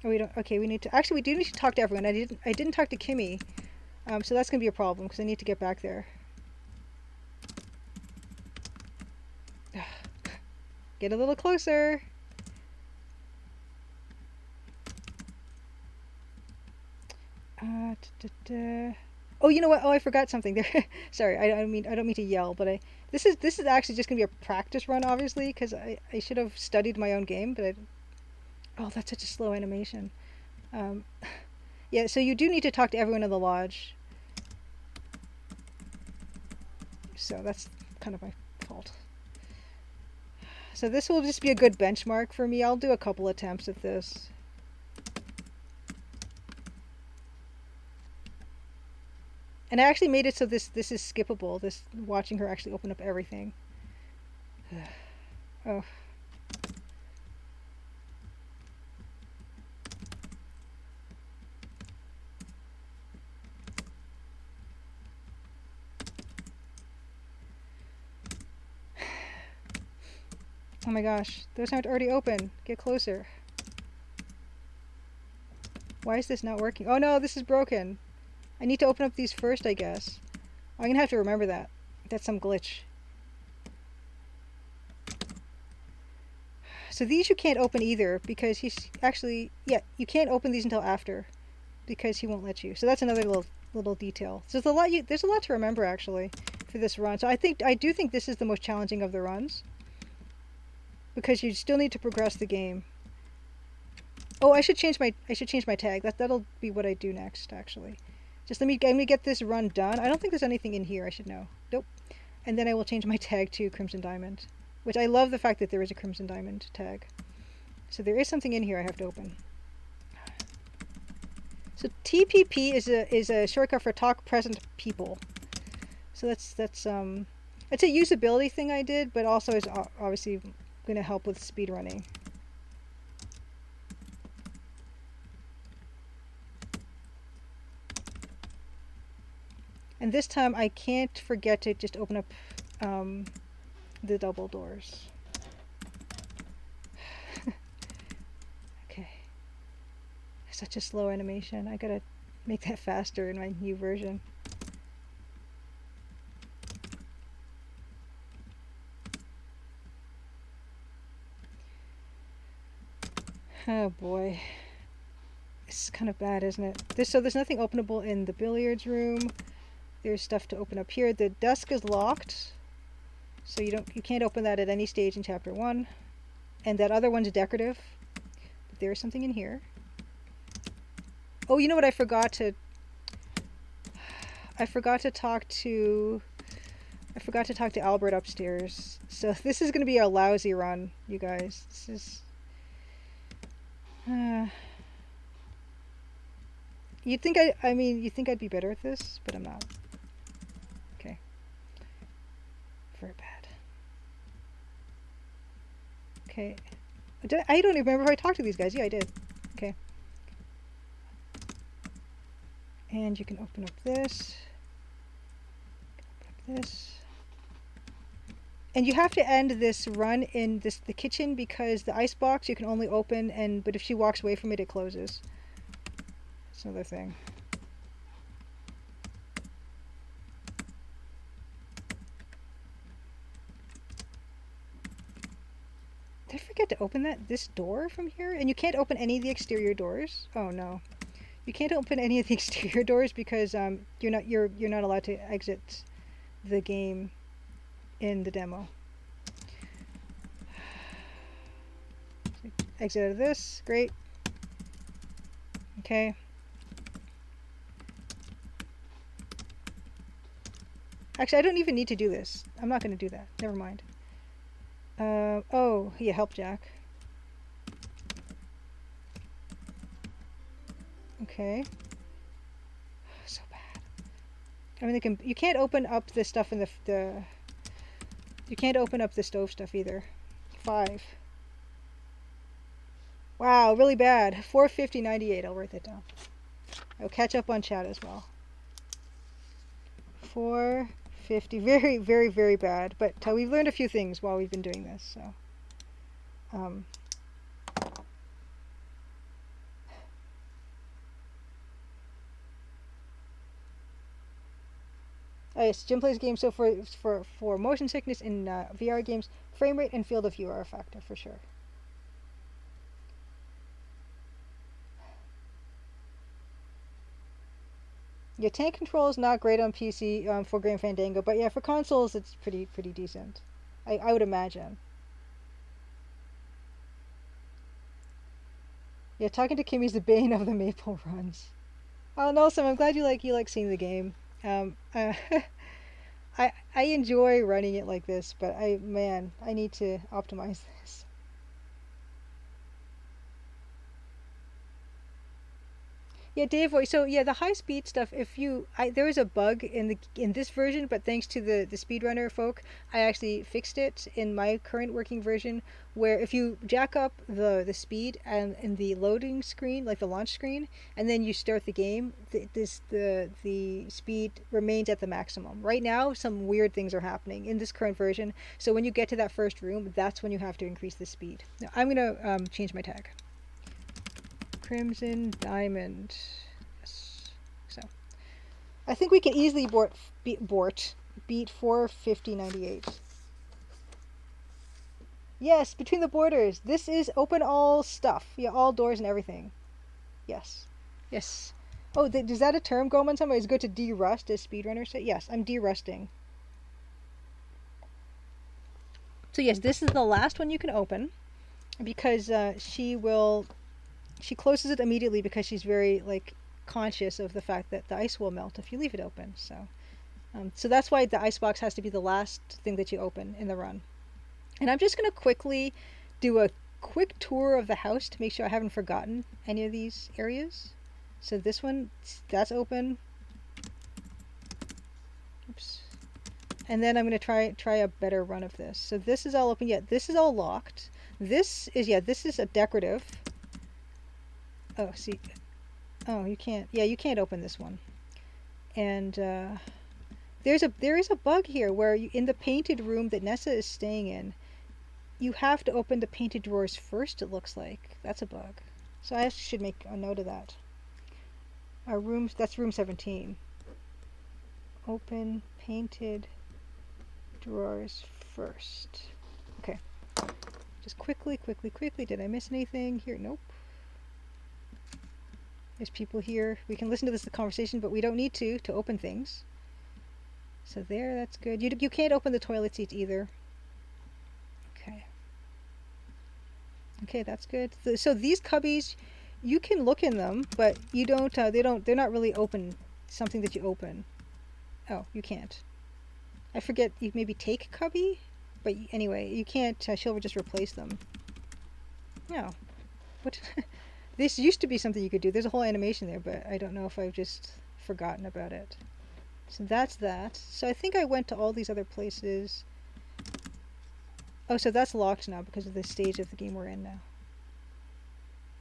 Oh, we don't. Okay, we need to. Actually, we do need to talk to everyone. I didn't talk to Kimmy, so that's gonna be a problem because I need to get back there. Get a little closer. Oh, you know what? Oh, I forgot something there. Sorry, I don't mean to yell, but this is actually just gonna be a practice run, obviously, because I should have studied my own game, but oh, that's such a slow animation. Um, yeah, so you do need to talk to everyone in the lodge. So that's kind of my fault. So this will just be a good benchmark for me. I'll do a couple attempts at this. And I actually made it so this is skippable. This watching her actually open up everything. Oh. Oh my gosh, those aren't already open. Get closer. Why is this not working? Oh no, this is broken. I need to open up these first, I guess. I'm gonna have to remember that. That's some glitch. So these you can't open either because he's actually, yeah, you can't open these until after because he won't let you. So that's another little detail. So there's a lot to remember actually for this run. So I do think this is the most challenging of the runs because you still need to progress the game. Oh, I should change my tag. That'll be what I do next actually. Just let me get this run done. I don't think there's anything in here I should know. Nope. And then I will change my tag to Crimson Diamond, which I love the fact that there is a Crimson Diamond tag. So there is something in here I have to open. So TPP is a shortcut for talk present people. So that's it's a usability thing I did, but also is obviously going to help with speedrunning. And this time I can't forget to just open up the double doors. Okay. Such a slow animation. I gotta make that faster in my new version. Oh boy. This is kind of bad, isn't it? So there's nothing openable in the billiards room. There's stuff to open up here. The desk is locked, so you can't open that at any stage in chapter 1. And that other one's decorative. But there is something in here. Oh, you know what I forgot to talk to Albert upstairs. So this is going to be a lousy run, you guys. This is you'd think you'd think I'd be better at this, but I'm not. Okay. Very bad. Okay. I don't even remember if I talked to these guys. Yeah, I did. Okay. And you can open up this. This. And you have to end this run in the kitchen because the icebox you can only open, but if she walks away from it, it closes. That's another thing. Did I forget to open this door from here? And you can't open any of the exterior doors. Oh no, you can't open any of the exterior doors because you're not allowed to exit the game in the demo. Exit out of this. Great. Okay. Actually, I don't even need to do this. I'm not going to do that. Never mind. Oh, yeah, help Jack. Okay. So bad. I mean, you can't open up the stuff in the you can't open up the stove stuff either. 5. Wow, really bad. 450.98. I'll write that down. I'll catch up on chat as well. 450. Very, very, very bad. But we've learned a few things while we've been doing this. So, oh yes, Jim plays games. So for motion sickness in VR games, frame rate and field of view are a factor for sure. Yeah, tank control is not great on PC for Grim Fandango, but yeah, for consoles it's pretty decent. I would imagine. Yeah, talking to Kimmy's the bane of the Maple runs. Oh, no, Sam, I'm glad you like seeing the game. I enjoy running it like this, but I need to optimize this. Yeah, Dave. So yeah, the high speed stuff. There was a bug in this version, but thanks to the speedrunner folk, I actually fixed it in my current working version. Where if you jack up the speed and in the loading screen, like the launch screen, and then you start the game, the speed remains at the maximum. Right now, some weird things are happening in this current version. So when you get to that first room, that's when you have to increase the speed. Now I'm gonna change my tag. Crimson Diamond. Yes. So I think we can easily beat 450.98. Yes, between the borders. This is open all stuff. Yeah, all doors and everything. Yes. Yes. Oh, is that a term, Goman? Somebody's good to de-rust, as speedrunners say? Yes, I'm de-rusting. So yes, this is the last one you can open because she closes it immediately because she's very conscious of the fact that the ice will melt if you leave it open. So that's why the icebox has to be the last thing that you open in the run. And I'm just going to quickly do a quick tour of the house to make sure I haven't forgotten any of these areas. So this one, that's open. Oops. And then I'm going to try a better run of this. So this is all open. Yeah, this is all locked. This is a decorative. Oh, see. Oh, you can't. Yeah, you can't open this one. And there is a bug here where in the painted room that Nessa is staying in, you have to open the painted drawers first. It looks like that's a bug. So I should make a note of that. Our rooms. That's room 17. Open painted drawers first. Okay. Just quickly. Did I miss anything here? Nope. There's people here. We can listen to this conversation, but we don't need to open things. So that's good. You can't open the toilet seats either. Okay. Okay, that's good. So these cubbies, you can look in them, but you don't. They're not really open. Something that you open. Oh, you can't. I forget. You maybe take cubby, but anyway, you can't. She'll just replace them. No. What? This used to be something you could do. There's a whole animation there, but I don't know if I've just forgotten about it. So that's that. So I think I went to all these other places. Oh, so that's locked now because of the stage of the game we're in now.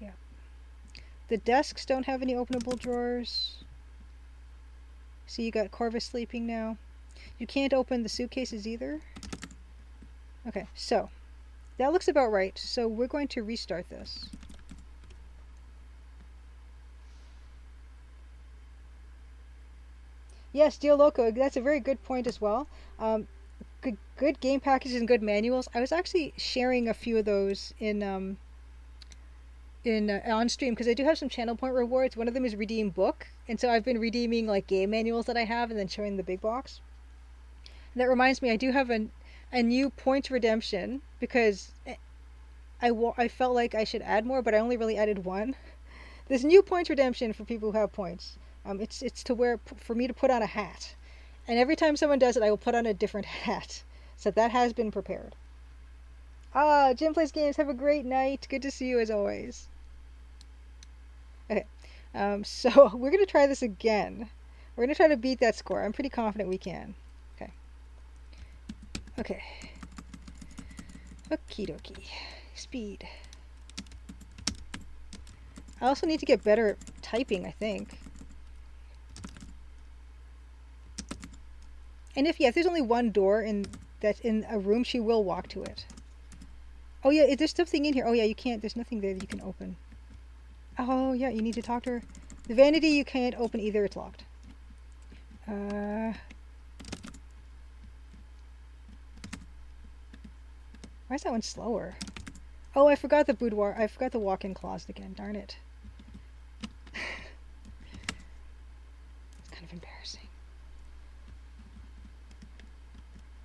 Yeah. The desks don't have any openable drawers. So you got Corvus sleeping now. You can't open the suitcases either. Okay, so that looks about right. So we're going to restart this. Yes, Deal Loco, that's a very good point as well. Good game packages and good manuals. I was actually sharing a few of those in on stream because I do have some channel point rewards. One of them is redeem book, and so I've been redeeming like game manuals that I have and then showing the big box. And that reminds me, I do have a new point redemption because I felt like I should add more, but I only really added one. This new point redemption for people who have points. It's to wear for me to put on a hat, and every time someone does it, I will put on a different hat. So that has been prepared. Ah, Jim Plays Games. Have a great night. Good to see you as always. Okay, so we're gonna try this again. We're gonna try to beat that score. I'm pretty confident we can. Okay. Okay. Okie dokie. Speed. I also need to get better at typing, I think. And if there's only one door that's in a room, she will walk to it. Oh yeah, there's something in here. Oh yeah, you can't. There's nothing there that you can open. Oh yeah, you need to talk to her. The vanity you can't open either. It's locked. Why is that one slower? Oh, I forgot the boudoir. I forgot the walk-in closet again. Darn it. It's kind of embarrassing.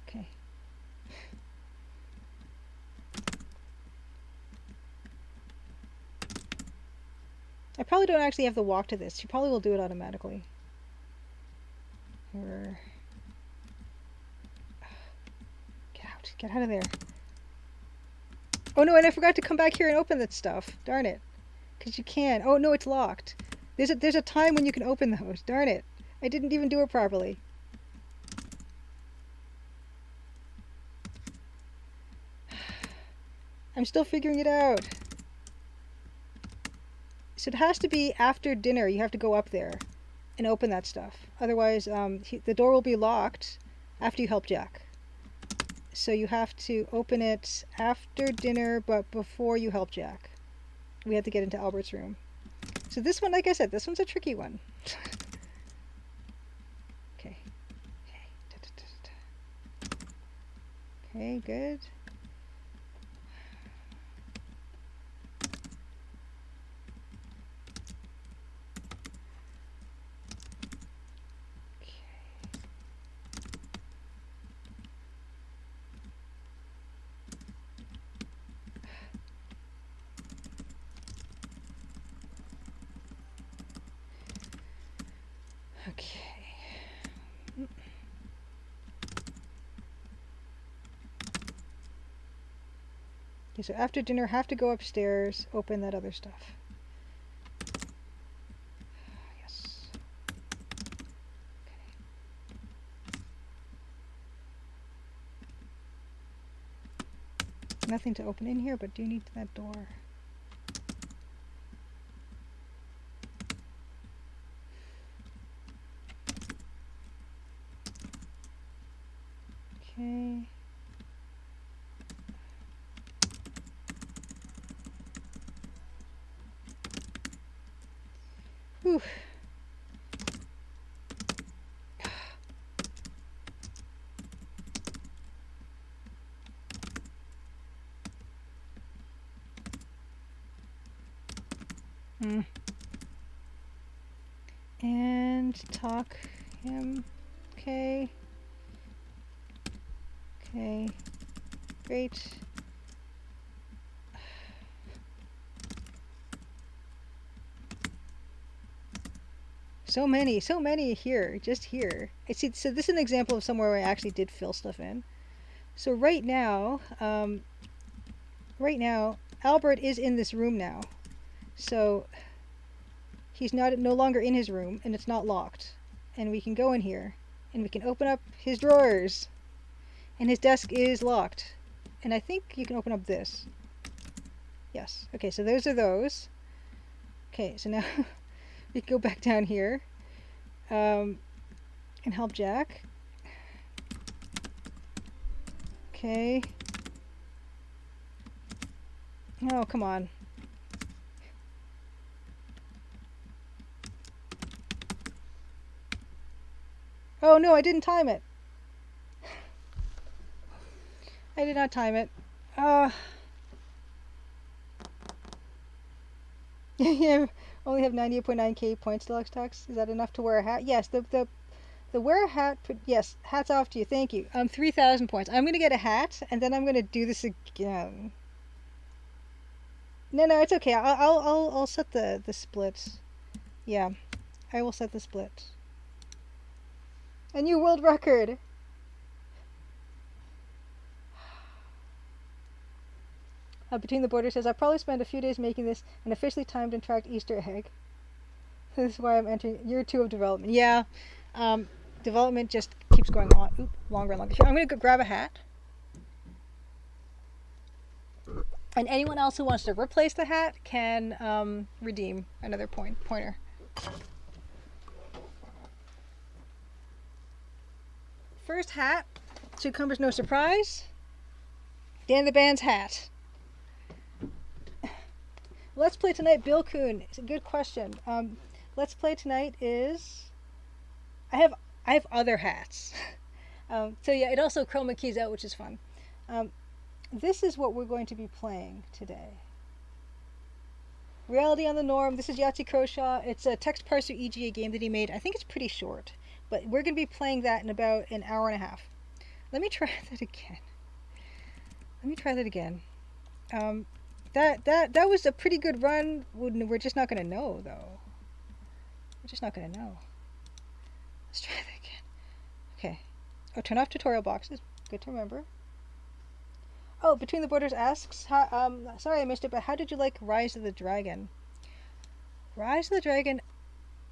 Okay. I probably don't actually have to walk to this. She probably will do it automatically. Or... Get out. Get out of there. Oh no, and I forgot to come back here and open that stuff. Darn it. Because you can. Oh no, it's locked. There's a time when you can open those. Darn it. I didn't even do it properly. I'm still figuring it out. So it has to be after dinner. You have to go up there and open that stuff. Otherwise, the door will be locked after you help Jack. So you have to open it after dinner, but before you help Jack. We have to get into Albert's room. So this one, like I said, this one's a tricky one. Okay. Okay, good. Okay. Okay, so after dinner, have to go upstairs, open that other stuff. Yes. Okay. Nothing to open in here, but do need that door. Okay. Whew. And talk him. Okay. Okay. Great. So many here, just here. I see. So this is an example of somewhere where I actually did fill stuff in. So right now, Albert is in this room now. So he's no longer in his room, and it's not locked. And we can go in here, and we can open up his drawers, and his desk is locked. And I think you can open up this. Yes. Okay, so those are those. Okay, so now we can go back down here and help Jack. Okay. Oh, come on. Oh no, I didn't time it. I did not time it. Yeah, only have 98.9k points deluxe tax. Is that enough to wear a hat? Yes, the wear a hat. Yes, hats off to you. Thank you. 3,000 points. I'm gonna get a hat, and then I'm gonna do this again. No, no, it's okay. I'll set the splits. Yeah, I will set the split. A new world record. Between the Borders says, I probably spent a few days making this an officially timed and tracked Easter egg. This is why I'm entering year 2 of development. Yeah, development just keeps going on. Oop, longer and longer. Here, I'm going to go grab a hat. And anyone else who wants to replace the hat can redeem another pointer. First hat should come as no surprise. Dan the Band's hat. Let's play tonight, Bill Kuhn. It's a good question. Let's play tonight is I have other hats. So yeah, it also chroma keys out, which is fun. This is what we're going to be playing today. Reality on the Norm. This is Yahzee Croshaw. It's a text parser EGA game that he made. I think it's pretty short, but we're going to be playing that in about an hour and a half. Let me try that again. That was a pretty good run. We're just not going to know, though. We're just not going to know. Let's try that again. Okay. Oh, turn off tutorial boxes. Good to remember. Oh, Between the Borders asks, sorry I missed it, but how did you like Rise of the Dragon? Rise of the Dragon,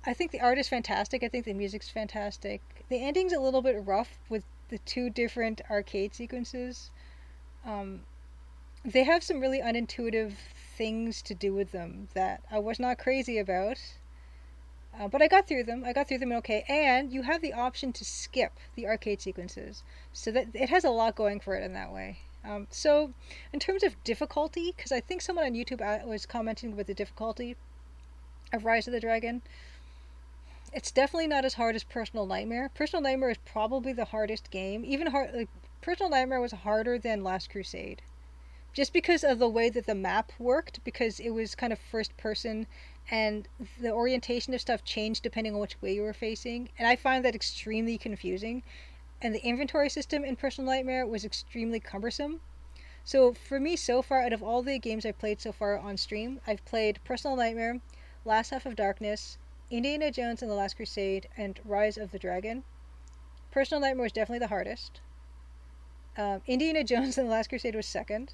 I think the art is fantastic. I think the music's fantastic. The ending's a little bit rough with the 2 different arcade sequences. They have some really unintuitive things to do with them that I was not crazy about. But I got through them. Okay. And you have the option to skip the arcade sequences. So that it has a lot going for it in that way. So in terms of difficulty, because I think someone on YouTube was commenting about the difficulty of Rise of the Dragon, it's definitely not as hard as Personal Nightmare. Personal Nightmare is probably the hardest game. Personal Nightmare was harder than Last Crusade. Just because of the way that the map worked, because it was kind of first person and the orientation of stuff changed depending on which way you were facing. And I find that extremely confusing. And the inventory system in Personal Nightmare was extremely cumbersome. So for me, so far, out of all the games I've played so far on stream, I've played Personal Nightmare, Last Half of Darkness, Indiana Jones and the Last Crusade, and Rise of the Dragon. Personal Nightmare was definitely the hardest. Indiana Jones and the Last Crusade was second.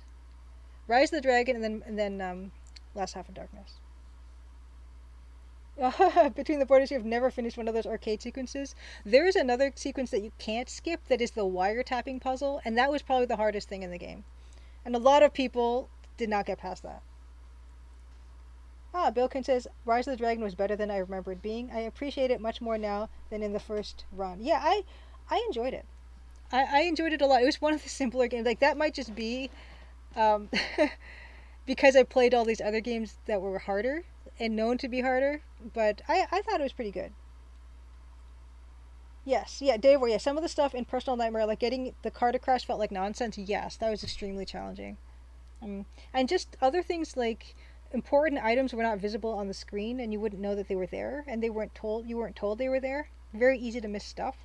Rise of the Dragon, and then Last Half of Darkness. Between the Borders, you have never finished one of those arcade sequences. There is another sequence that you can't skip that is the wiretapping puzzle, and that was probably the hardest thing in the game. And a lot of people did not get past that. Bilkin says, Rise of the Dragon was better than I remember it being. I appreciate it much more now than in the first run. Yeah, I enjoyed it. I enjoyed it a lot. It was one of the simpler games. Like, that might just be because I played all these other games that were harder and known to be harder, but I thought it was pretty good. Yes, yeah, Dave, yeah, some of the stuff in Personal Nightmare, like getting the car to crash felt like nonsense. Yes, that was extremely challenging. And just other things like important items were not visible on the screen and you wouldn't know that they were there, and you weren't told they were there. Very easy to miss stuff.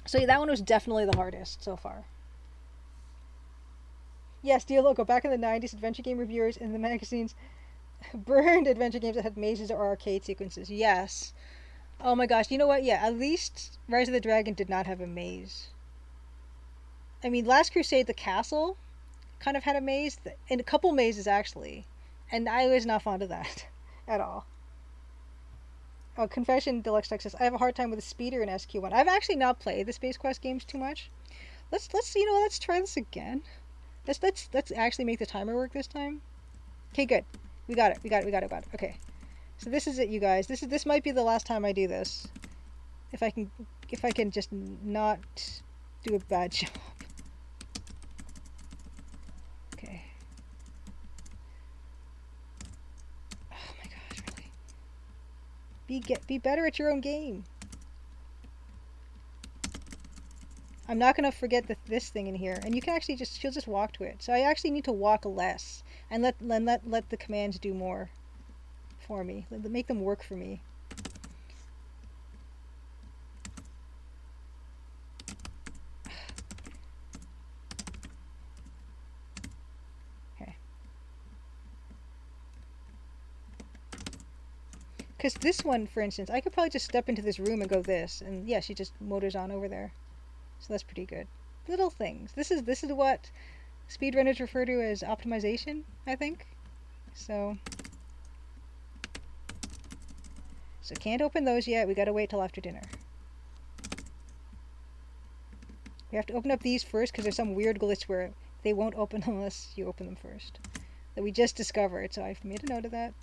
So yeah, that one was definitely the hardest so far. Yes, Dialogo, back in the 90s, adventure game reviewers in the magazines burned adventure games that had mazes or arcade sequences. Yes. Oh my gosh, you know what? Yeah, at least Rise of the Dragon did not have a maze. I mean, Last Crusade, the castle kind of had a maze, and a couple mazes actually, and I was not fond of that at all. Oh, Confession Deluxe Texas. I have a hard time with the speeder in SQ1. I've actually not played the Space Quest games too much, let's try this again. Let's actually make the timer work this time. Okay, good. We got it. We got it. We got it. We got it. Okay. So this is it, you guys. This might be the last time I do this. If I can just not do a bad job. Okay. Oh my gosh, really. Be better at your own game. I'm not gonna forget this thing in here, and you can actually she'll just walk to it. So I actually need to walk less and let the commands do more for me. Make them work for me. Okay. Because this one, for instance, I could probably just step into this room and go this, and yeah, she just motors on over there. So that's pretty good. Little things. This is what speedrunners refer to as optimization, I think. So can't open those yet. We gotta wait till after dinner. We have to open up these first because there's some weird glitch where they won't open unless you open them first. That we just discovered, so I've made a note of that.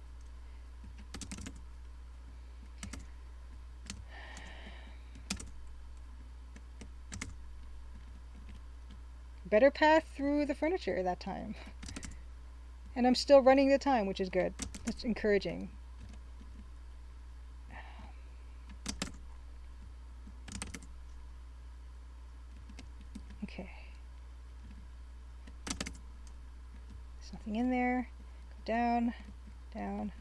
Better path through the furniture that time. And I'm still running the time, which is good. That's encouraging. Okay. There's nothing in there. Go down, down.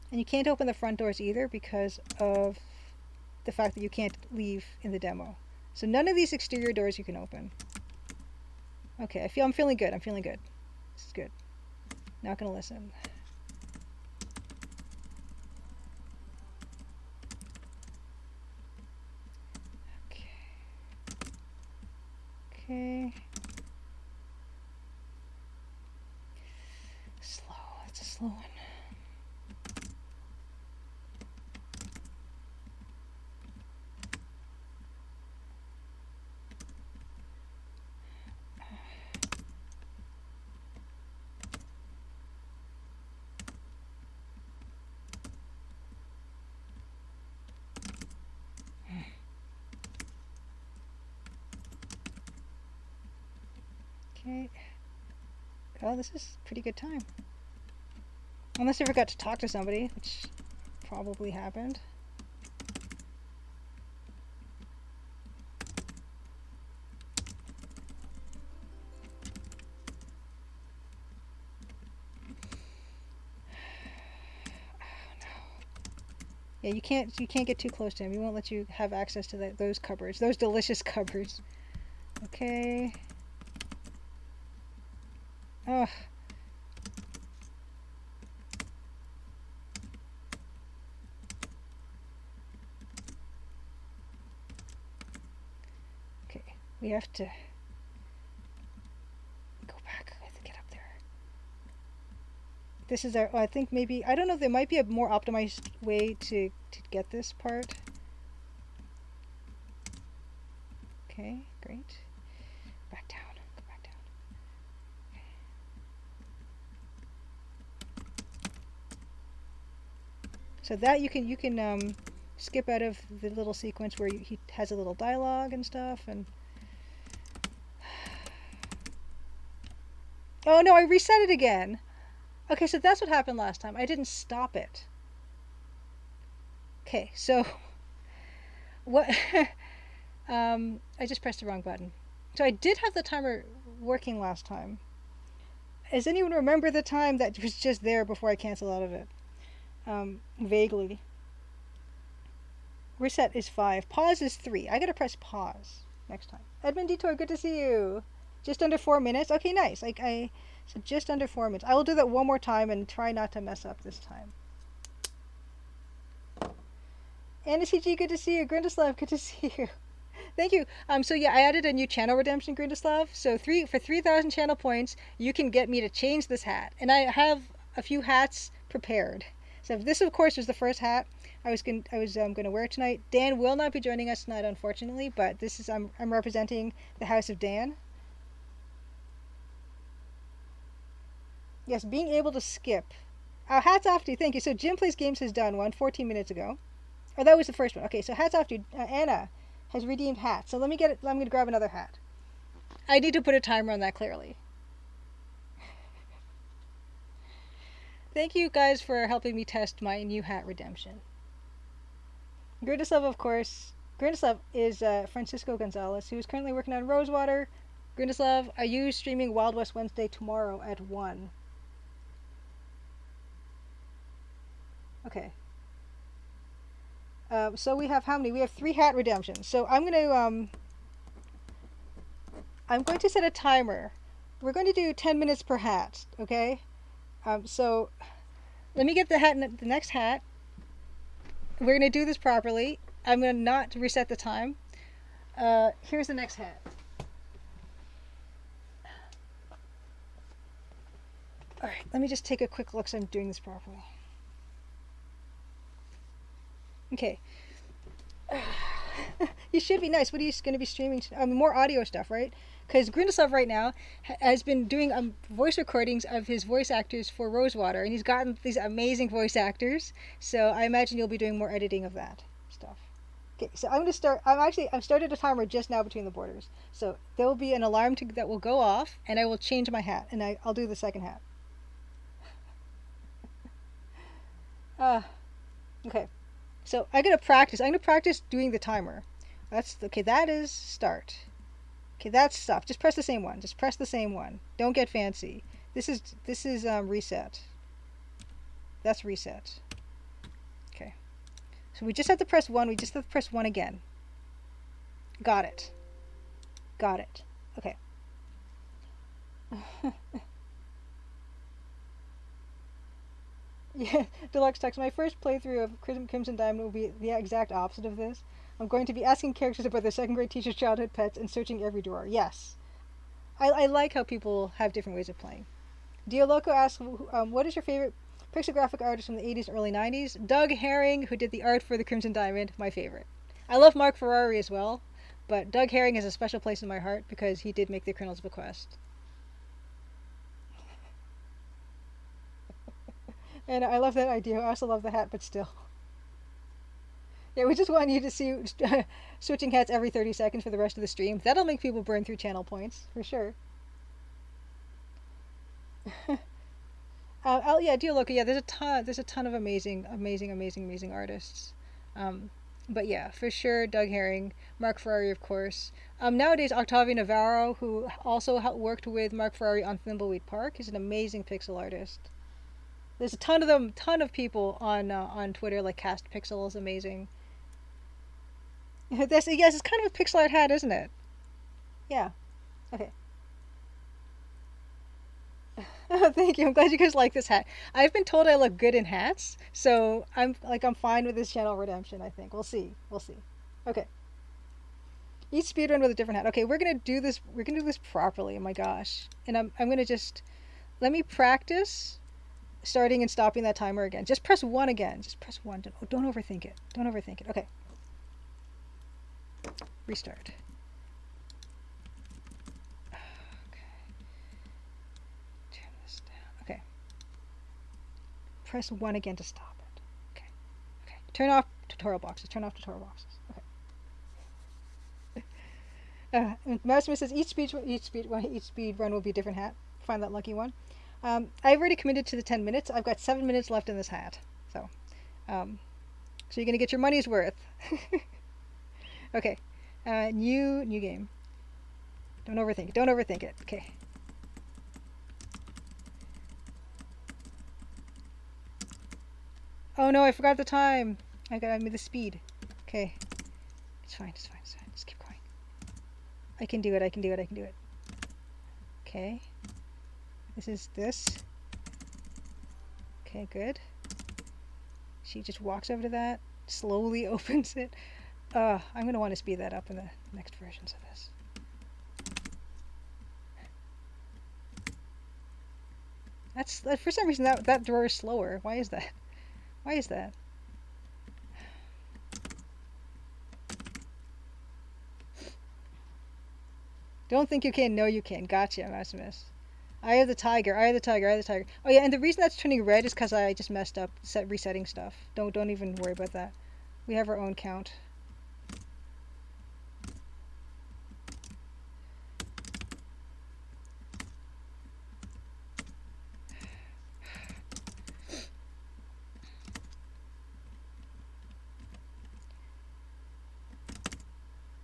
And you can't open the front doors either because of the fact that you can't leave in the demo. So none of these exterior doors you can open. Okay, I'm feeling good. I'm feeling good. This is good. Not gonna listen. Okay. Okay. Slow. That's a slow one. Okay. Oh, this is a pretty good time. Unless I forgot to talk to somebody, which probably happened. Yeah, you can't get too close to him. He won't let you have access to those cupboards, those delicious cupboards. Okay. Ugh. Okay, we have to go back. We have to get up there. This is our. I think maybe I don't know. There might be a more optimized way to get this part. Okay, great. Back down. Go back down. Okay. So that you can skip out of the little sequence where he has a little dialogue and stuff and. Oh no! I reset it again. Okay, so that's what happened last time. I didn't stop it. Okay, so what? I just pressed the wrong button. So I did have the timer working last time. Does anyone remember the time that was just there before I cancel out of it? Vaguely. Reset is 5. Pause is 3. I gotta press pause next time. Edmund Detour, good to see you. Just under 4 minutes. Okay, nice. So just under 4 minutes. I will do that one more time and try not to mess up this time. Anna CG, good to see you. Grindaslav, good to see you. Thank you. So yeah, I added a new channel redemption, Grindaslav. So for 3,000 channel points, you can get me to change this hat. And I have a few hats prepared. So this, of course, was the first hat. going to wear it tonight. Dan will not be joining us tonight, unfortunately, but this is I'm representing the house of Dan. Yes, being able to skip. Hats off to you. Thank you. So Jim Plays Games has done one 14 minutes ago. Oh, that was the first one. Okay, so hats off to you. Anna has redeemed hats. So let me get it. I'm going to grab another hat. I need to put a timer on that clearly. Thank you guys for helping me test my new hat redemption. Grindislav, of course. Grindislav is Francisco Gonzalez, who is currently working on Rosewater. Grindislav, are you streaming Wild West Wednesday tomorrow at 1? Okay. So we have how many? We have 3 hat redemptions. So I'm going to set a timer. We're going to do 10 minutes per hat, okay? So let me get the next hat. We're going to do this properly. I'm going to not reset the time. Here's the next hat. All right, let me just take a quick look so I'm doing this properly. Okay. You should be nice. What are you going to be streaming? More audio stuff, right? Because Grindislav right now has been doing voice recordings of his voice actors for Rosewater, and he's gotten these amazing voice actors. So I imagine you'll be doing more editing of that stuff. Okay, so I'm going to start. I've started a timer just now between the borders. So there will be an alarm that will go off, and I will change my hat, and I'll do the second hat. Okay. So I'm going to practice. I'm going to practice doing the timer. That's okay. That is start. Okay, that's stop. Just press the same one. Just press the same one. Don't get fancy. This is reset. That's reset. Okay. So we just have to press 1. We just have to press 1 again. Got it. Got it. Okay. Yeah, Deluxe text. My first playthrough of Crimson Diamond will be the exact opposite of this. I'm going to be asking characters about their second grade teacher's childhood pets and searching every drawer. Yes. I like how people have different ways of playing. Dio Loco asks, what is your favorite pixelgraphic artist from the 80s and early 90s? Doug Herring, who did the art for the Crimson Diamond, my favorite. I love Mark Ferrari as well, but Doug Herring has a special place in my heart because he did make the Colonel's Bequest. And I love that idea. I also love the hat, but still. Yeah, we just want you to see switching hats every 30 seconds for the rest of the stream. That'll make people burn through channel points, for sure. Yeah, Dio Loco. Yeah, there's a ton of amazing artists. But yeah, for sure, Doug Herring, Mark Ferrari, of course. Nowadays, Octavio Navarro, who also worked with Mark Ferrari on Thimbleweed Park, is an amazing pixel artist. There's a ton of people on Twitter, like Cast Pixel is amazing. Yes, it's kind of a pixel art hat, isn't it? Yeah. Okay. Thank you. I'm glad you guys like this hat. I've been told I look good in hats, so I'm fine with this channel redemption. I think we'll see. Okay. Each speedrun with a different hat. Okay, we're gonna do this. We're gonna do this properly. Oh my gosh! And I'm gonna just let me practice starting and stopping that timer again. Just press 1 again. Just press 1. Don't overthink it. Don't overthink it. Okay. Restart. Okay. Turn this down. Okay. Press 1 again to stop it. Okay. Okay. Turn off tutorial boxes. Okay. Massimo says each speed run will be a different hat. Find that lucky one. I've already committed to the 10 minutes. I've got 7 minutes left in this hat. So you're going to get your money's worth. Okay. New game. Don't overthink it. Okay. Oh no, I forgot the time. I made the speed. Okay. It's fine. Just keep going. I can do it. Okay. This is this. Okay, good. She just walks over to that, slowly opens it. I'm going to want to speed that up in the next versions of this. That's for some reason that drawer is slower. Why is that? Don't think you can. No, you can. Gotcha, Maximus. Eye of the tiger. Eye of the tiger. Eye of the tiger. Oh yeah, and the reason that's turning red is because I just messed up resetting stuff. Don't even worry about that. We have our own count.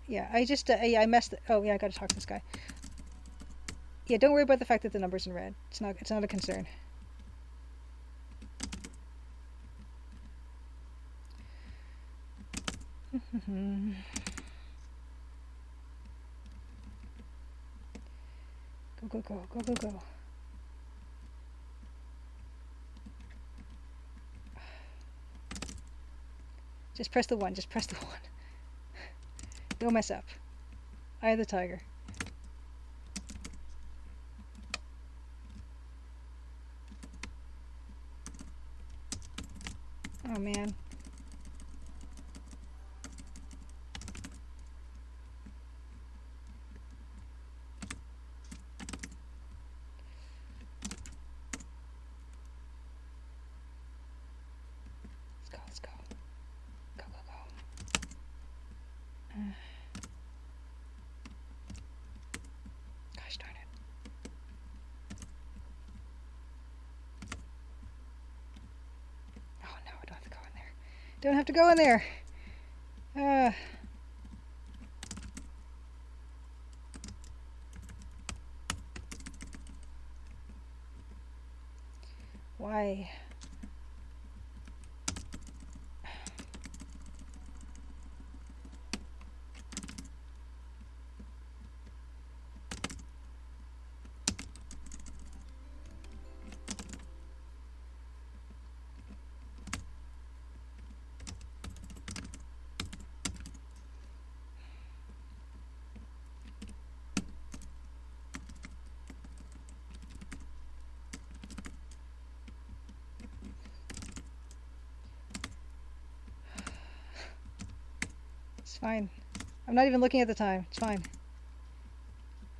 Yeah, I just yeah, I messed. Oh yeah, I gotta talk to this guy. Yeah, don't worry about the fact that the number's in red. It's not a concern. Go go go go go go. Just press the one. Just press the one. Don't mess up. Eye of the tiger. Oh man. Let's go. Let's go. Go go go. Gosh darn it. Oh no, I don't have to go in there. Don't have to go in there. Why? It's fine. I'm not even looking at the time. It's fine.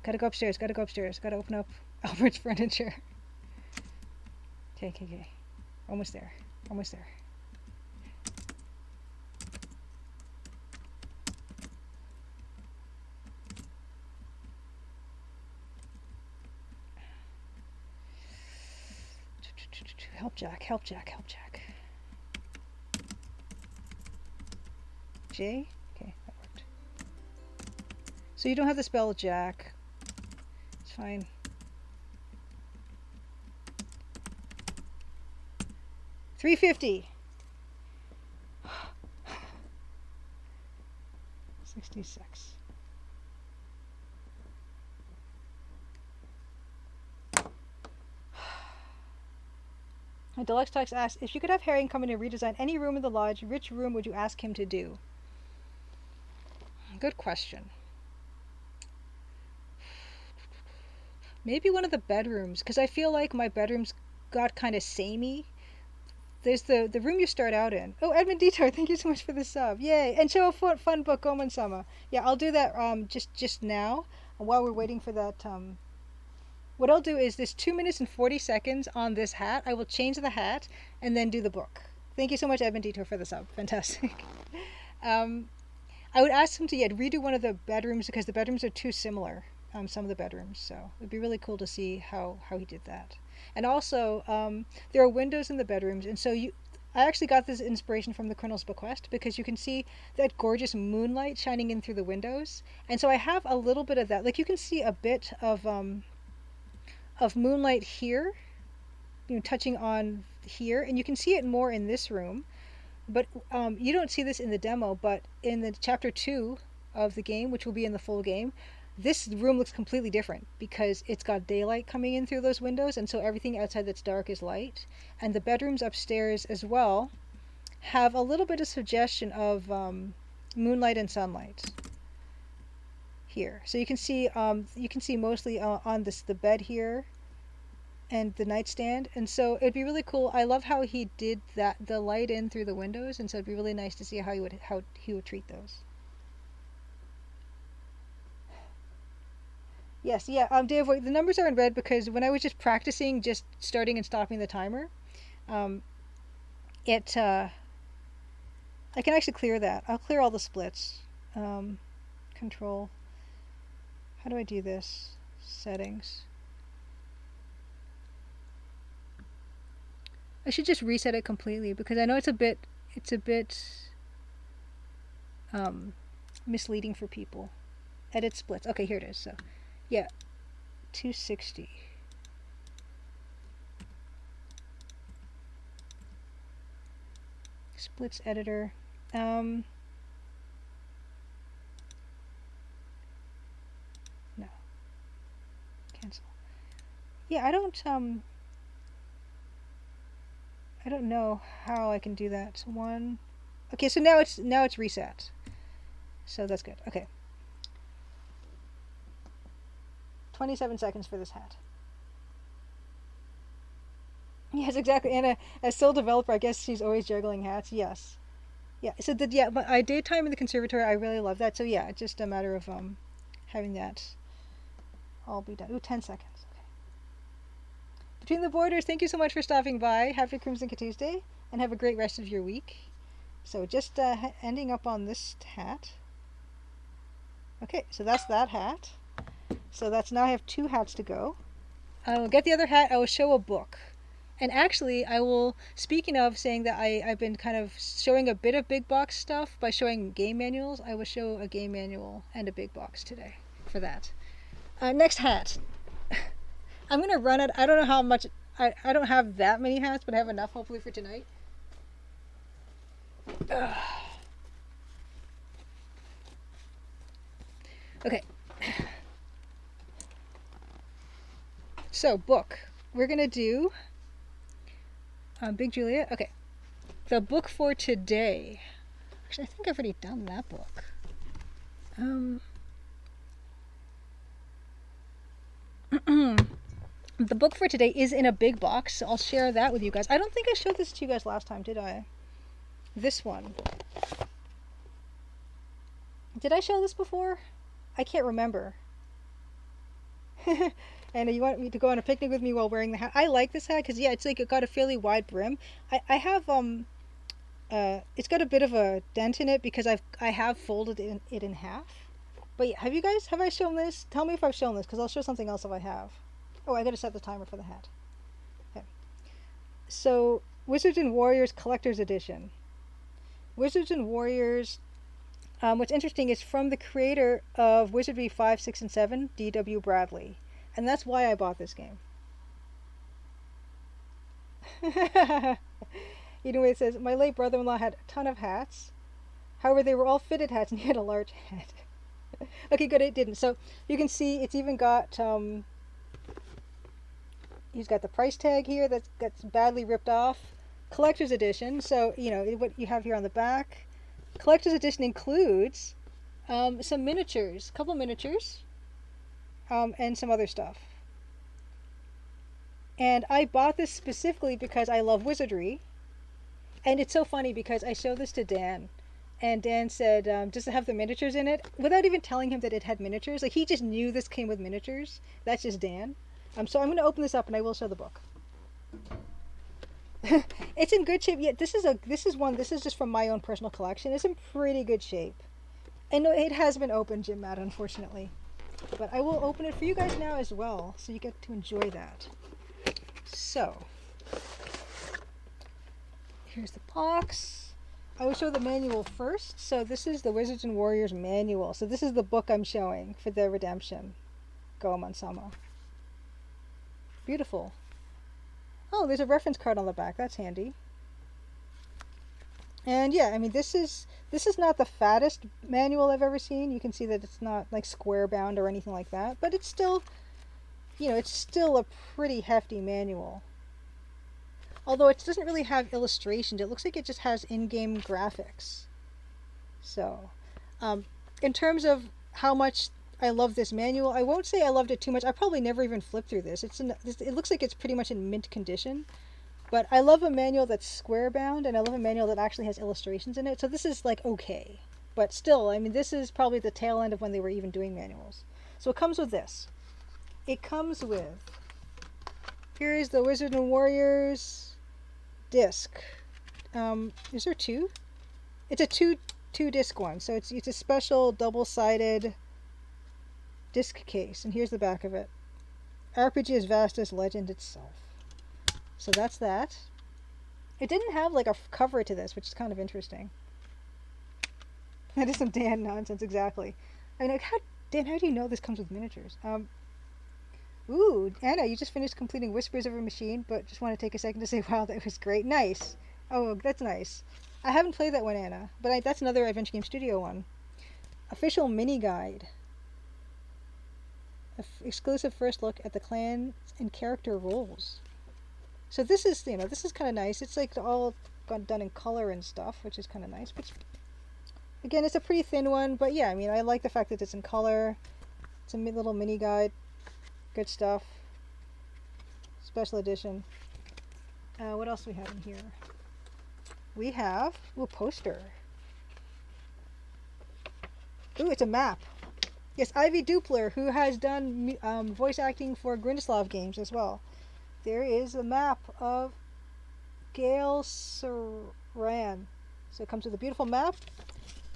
Gotta go upstairs. Gotta go upstairs. Gotta open up Albert's furniture. Okay, okay, okay. Almost there. Almost there. Help Jack. Help Jack. Help Jack. J? Okay, that worked. So you don't have the spell Jack. It's fine. $3.50. 66. Deluxe Talks asks, if you could have Harry come in and redesign any room in the lodge, which room would you ask him to do? Good question. Maybe one of the bedrooms, because I feel like my bedrooms got kind of samey. There's the room you start out in. Oh, Edmund Detour, thank you so much for the sub. Yay. And show a fun book, Goman Sama. Yeah, I'll do that just now while we're waiting for that. What I'll do is this 2 minutes and 40 seconds on this hat. I will change the hat and then do the book. Thank you so much, Edmund Detour, for the sub. Fantastic. I would ask him to redo one of the bedrooms because the bedrooms are too similar. Some of the bedrooms, so it'd be really cool to see how he did that. And also, there are windows in the bedrooms, and so I actually got this inspiration from the Colonel's Bequest because you can see that gorgeous moonlight shining in through the windows, and so I have a little bit of that. Like you can see a bit of moonlight here, touching on here, and you can see it more in this room. But you don't see this in the demo, but in the chapter 2 of the game, which will be in the full game, this room looks completely different because it's got daylight coming in through those windows, and so everything outside that's dark is light. And the bedrooms upstairs as well have a little bit of suggestion of moonlight and sunlight here. So you can see mostly on the bed here and the nightstand, and so it'd be really cool. I love how he did that, the light in through the windows, and so it'd be really nice to see how he would treat those. Yes, yeah. Dave, wait, the numbers are in red because when I was just practicing, just starting and stopping the timer, um, it I can actually clear that. I'll clear all the splits. Um, control. How do I do this? Settings. I should just reset it completely because I know it's a bit um, misleading for people. Edit splits. Okay, here it is. So, yeah, 260. Splits editor. Um, no, cancel. Yeah, I don't know how I can do that. One. Okay, so now it's reset. So that's good. Okay. 27 seconds for this hat. Yes, exactly. And as sole developer, I guess she's always juggling hats. Yes. Yeah. So but I daytime in the conservatory. I really love that. So yeah, it's just a matter of having that all be done. Ooh, 10 seconds. Okay. Between the borders, thank you so much for stopping by. Happy Crimson Tuesday, and have a great rest of your week. So just ending up on this hat. Okay, so that's that hat. So that's now I have two hats to go. I will get the other hat. I will show a book. And actually, I will, speaking of saying that I've been kind of showing a bit of big box stuff by showing game manuals, I will show a game manual and a big box today for that. Next hat. I'm going to run it. I don't know how much, I don't have that many hats, but I have enough hopefully for tonight. Ugh. Okay. So, book. We're going to do Big Juliet. Okay. The book for today. Actually, I think I've already done that book. The book for today is in a big box, so I'll share that with you guys. I don't think I showed this to you guys last time, did I? This one. Did I show this before? I can't remember. And you want me to go on a picnic with me while wearing the hat? I like this hat because yeah, it's like it got a fairly wide brim. I have it's got a bit of a dent in it because I have folded it in half. But yeah, have I shown this? Tell me if I've shown this because I'll show something else if I have. Oh, I gotta set the timer for the hat. Okay. So Wizards and Warriors Collector's Edition. Wizards and Warriors. What's interesting is from the creator of Wizardry 5, 6, and 7, D.W. Bradley. And that's why I bought this game. You know what it says? My late brother-in-law had a ton of hats. However, they were all fitted hats and he had a large head. Okay, good, it didn't. So you can see it's even got, he's got the price tag here that's badly ripped off. Collector's edition, so, you know, what you have here on the back. Collector's edition includes some miniatures, a couple miniatures, and some other stuff. And I bought this specifically because I love wizardry. And it's so funny because I showed this to Dan. And Dan said, does it have the miniatures in it? Without even telling him that it had miniatures. Like, he just knew this came with miniatures. That's just Dan. So I'm going to open this up and I will show the book. It's in good shape. Yeah, this is just from my own personal collection. It's in pretty good shape. I know it has been opened, Jim Matt, unfortunately. But I will open it for you guys now as well, so you get to enjoy that. So, here's the box. I will show the manual first. So this is the Wizards and Warriors manual. So this is the book I'm showing for the redemption. Go Mansama. Beautiful. Oh, there's a reference card on the back. That's handy. And yeah, I mean this is not the fattest manual I've ever seen. You can see that it's not like square bound or anything like that, but it's still, you know, it's still a pretty hefty manual. Although it doesn't really have illustrations. It looks like it just has in-game graphics. So, in terms of how much I love this manual, I won't say I loved it too much. I probably never even flipped through this. It looks like it's pretty much in mint condition. But I love a manual that's square bound, and I love a manual that actually has illustrations in it. So this is like okay. But still, I mean, this is probably the tail end of when they were even doing manuals. So it comes with this. it comes with, here is the Wizard and Warriors disc. Is there two? It's a two disc one, so it's a special double-sided disc case, and here's the back of it. RPG as vast as legend itself. So that's that. It didn't have like a cover to this, which is kind of interesting. That is some Dan nonsense, exactly. I mean, like, Dan, how do you know this comes with miniatures? Ooh, Anna, you just finished completing Whispers of a Machine, but just want to take a second to say, wow, that was great. Nice. Oh, that's nice. I haven't played that one, Anna, but that's another Adventure Game Studio one. Official mini guide. Exclusive first look at the clans and character roles. So this is, this is kind of nice. It's like all done in color and stuff, which is kind of nice. But again, it's a pretty thin one, but yeah, I mean, I like the fact that it's in color. It's a little mini guide. Good stuff. Special edition. What else do we have in here? We have a poster. Ooh, it's a map. Yes, Ivy Dupler, who has done voice acting for Grindeslav games as well. There is a map of Gale Saran. So it comes with a beautiful map.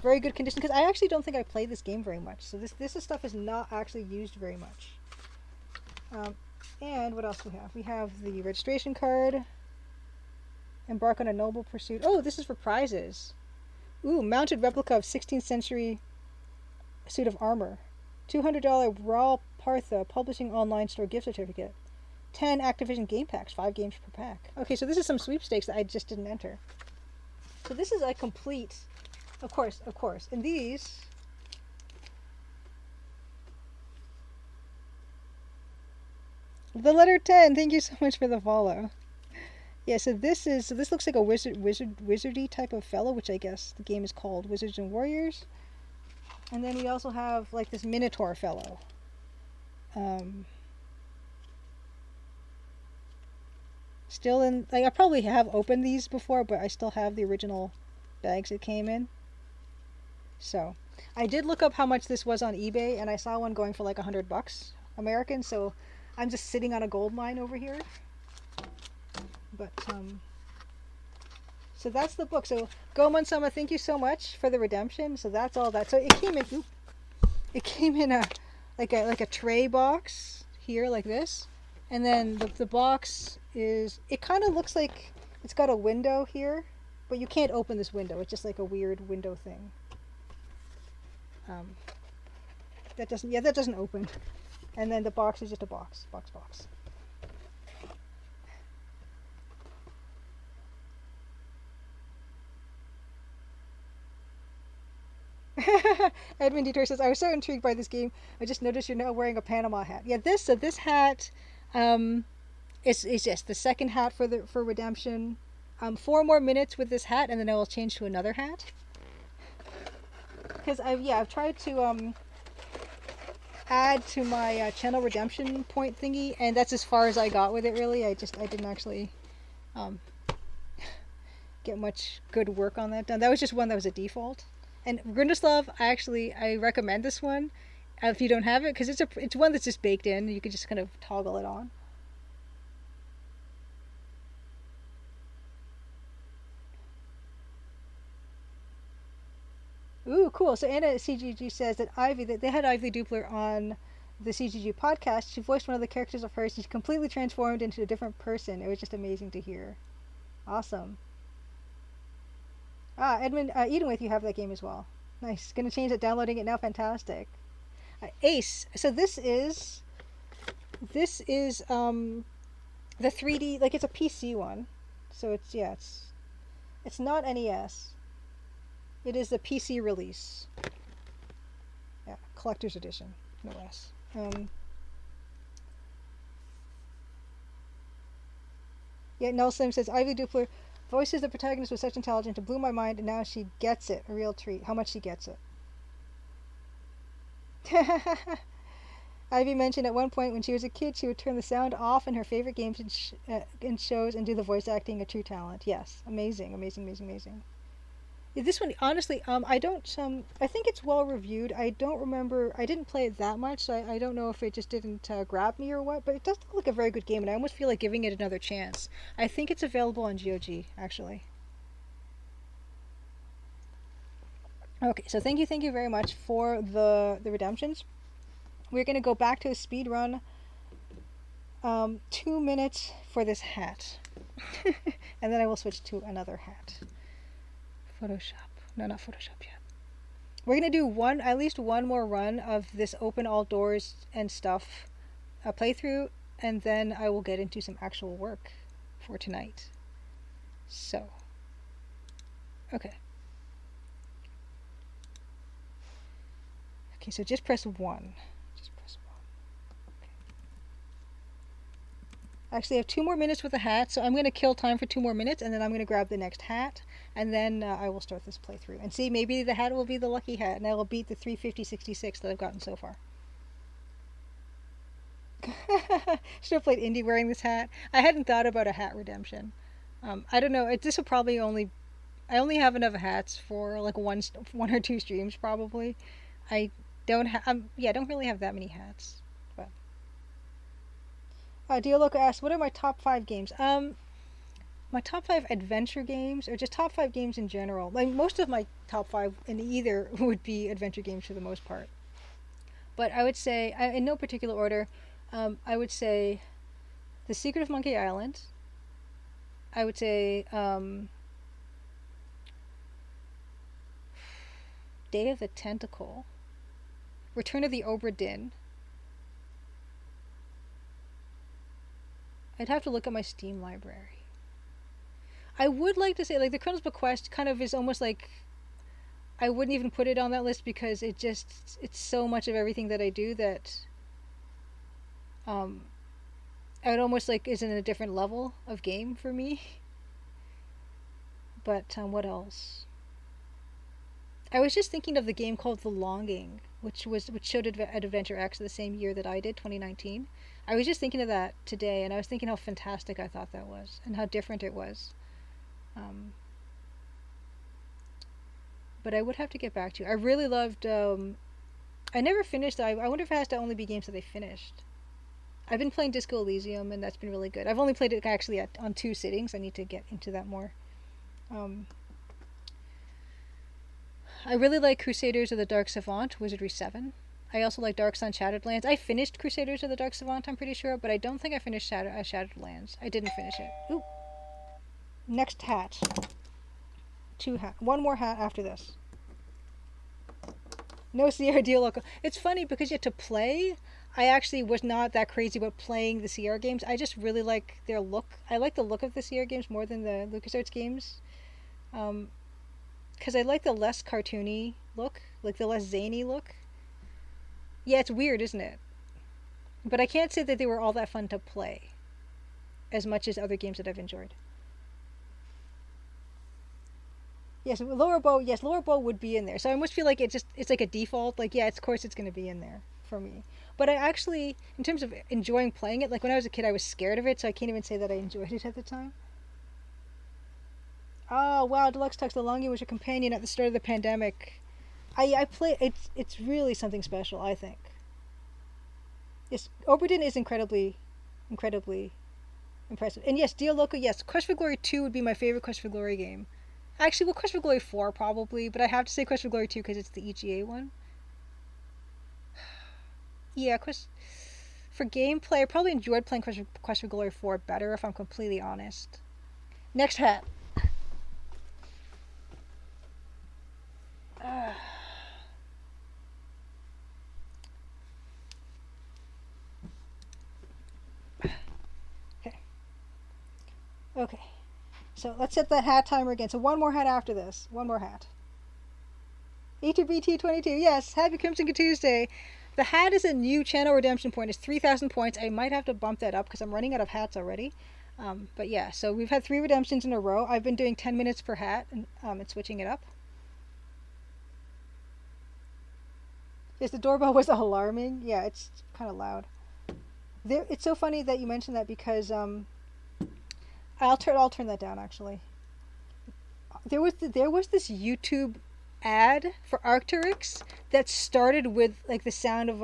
Very good condition, because I actually don't think I played this game very much. So this stuff is not actually used very much. And what else do we have? We have the registration card. Embark on a noble pursuit. Oh, this is for prizes. Ooh, mounted replica of 16th century suit of armor. $200 Raw Partha Publishing Online Store gift certificate. 10 Activision game packs, 5 games per pack. Okay, so this is some sweepstakes that I just didn't enter. So this is a complete, of course. And these, the letter 10. Thank you so much for the follow. Yeah, so this looks like a wizardy type of fellow, which I guess the game is called Wizards and Warriors. And then we also have like this Minotaur fellow. Still in, like, I probably have opened these before, but I still have the original bags it came in. So I did look up how much this was on eBay, and I saw one going for like $100 American. So I'm just sitting on a gold mine over here. But so that's the book. So Gomon-sama, thank you so much for the redemption. So that's all that. So it came in. It came in a like a tray box here, like this, and then the box is. It kind of looks like it's got a window here, but you can't open this window. It's just like a weird window thing. That doesn't open. And then the box is just a box. Edmund Detour says, I was so intrigued by this game. I just noticed you're now wearing a Panama hat. Yeah, this hat is just the second hat for redemption. 4 more minutes with this hat, and then I will change to another hat. Because I've tried to add to my channel redemption point thingy, and that's as far as I got with it, really. I didn't actually get much good work on that done. That was just one that was a default. And Grindeslav, I recommend this one if you don't have it, because it's one that's just baked in. You can just kind of toggle it on. Ooh, cool. So Anna at CGG says that they had Ivy Dupler on the CGG podcast. She voiced one of the characters of hers, and she completely transformed into a different person. It was just amazing to hear. Awesome. Edmund, Edenwith, you have that game as well. Nice. Gonna change it, downloading it now. Fantastic. Ace. So this is the 3D, like, it's a PC one. So it's not NES. It is the PC release. Yeah, collector's edition, no less. Yeah, Nelson says Ivy Dupler voices the protagonist with such intelligence, it blew my mind, and now she gets it. A real treat. How much she gets it. Ivy mentioned at one point when she was a kid, she would turn the sound off in her favorite games and shows and do the voice acting. A true talent. Yes. Amazing. This one, honestly, I don't. I think it's well reviewed. I don't remember. I didn't play it that much, so I don't know if it just didn't grab me or what. But it does look like a very good game, and I almost feel like giving it another chance. I think it's available on GOG, actually. Okay, so thank you very much for the redemptions. We're gonna go back to the speed run. 2 minutes for this hat, and then I will switch to another hat. Photoshop. No, not Photoshop yet. We're gonna do at least one more run of this open all doors and stuff playthrough, and then I will get into some actual work for tonight. So, okay. Okay, so just press 1. Just press 1. Okay. Actually, I have 2 more minutes with the hat, so I'm going to kill time for 2 more minutes, and then I'm going to grab the next hat, and then I will start this playthrough. And see, maybe the hat will be the lucky hat, and I will beat the 350.66 that I've gotten so far. Should have played indie wearing this hat. I hadn't thought about a hat redemption. I don't know. This will probably only. I only have enough hats for like one or two streams probably. I don't have. Yeah, I don't really have that many hats. But Dioloco asks, "What are my top 5 games?" My top 5 adventure games, or just top 5 games in general. Like most of my top 5 in either would be adventure games for the most part. But I would say, in no particular order, I would say The Secret of Monkey Island. I would say Day of the Tentacle, Return of the Obra Dinn. I'd have to look at my Steam library. I would like to say, like, the Colonel's Bequest kind of is almost like I wouldn't even put it on that list because it's so much of everything that I do that um I would almost like is in a different level of game for me. But what else? I was just thinking of the game called The Longing, which showed at Adventure X the same year that I did, 2019. I was just thinking of that today, and I was thinking how fantastic I thought that was, and how different it was. Um, but I would have to get back to you. I really loved. I never finished. I wonder if it has to only be games that I finished. I've been playing Disco Elysium, and that's been really good. I've only played it actually on 2 sittings. I need to get into that more. Um, I really like Crusaders of the Dark Savant, Wizardry 7. I also like Dark Sun Shattered Lands. I finished Crusaders of the Dark Savant, I'm pretty sure, but I don't think I finished Shattered Lands. I didn't finish it. Ooh. Next hat. 2 hat. One more hat after this. No Sierra Deal local. It's funny because you have to play. I actually was not that crazy about playing the Sierra games. I just really like their look. I like the look of the Sierra games more than the LucasArts games. Because I like the less cartoony look, like the less zany look. Yeah, it's weird, isn't it? But I can't say that they were all that fun to play as much as other games that I've enjoyed. Yes, lower bow. Yes, lower bow would be in there. So I almost feel like it's like a default. Like yeah, of course it's going to be in there for me. But I actually, in terms of enjoying playing it, like when I was a kid, I was scared of it, so I can't even say that I enjoyed it at the time. Oh wow, Deluxe Tux the Longy was your companion at the start of the pandemic. I play it's really something special. I think. Yes, Oberdin is incredibly impressive. And yes, Dio Loco. Yes, Quest for Glory 2 would be my favorite Quest for Glory game. Actually, well, Quest for Glory 4 probably, but I have to say Quest for Glory 2 because it's the EGA one. Yeah, Quest for gameplay, I probably enjoyed playing Quest for Glory 4 better if I'm completely honest. Next hat. Okay. Okay. So let's set that hat timer again. So one more hat after this. One more hat. E2BT22. Yes, happy Crimson Tuesday. The hat is a new channel redemption point. It's 3,000 points. I might have to bump that up because I'm running out of hats already. But yeah, so we've had 3 redemptions in a row. I've been doing 10 minutes per hat and switching it up. Yes, the doorbell was alarming. Yeah, it's kind of loud. It's so funny that you mentioned that because I'll turn that down actually. there was this YouTube ad for Arcturix that started with like the sound of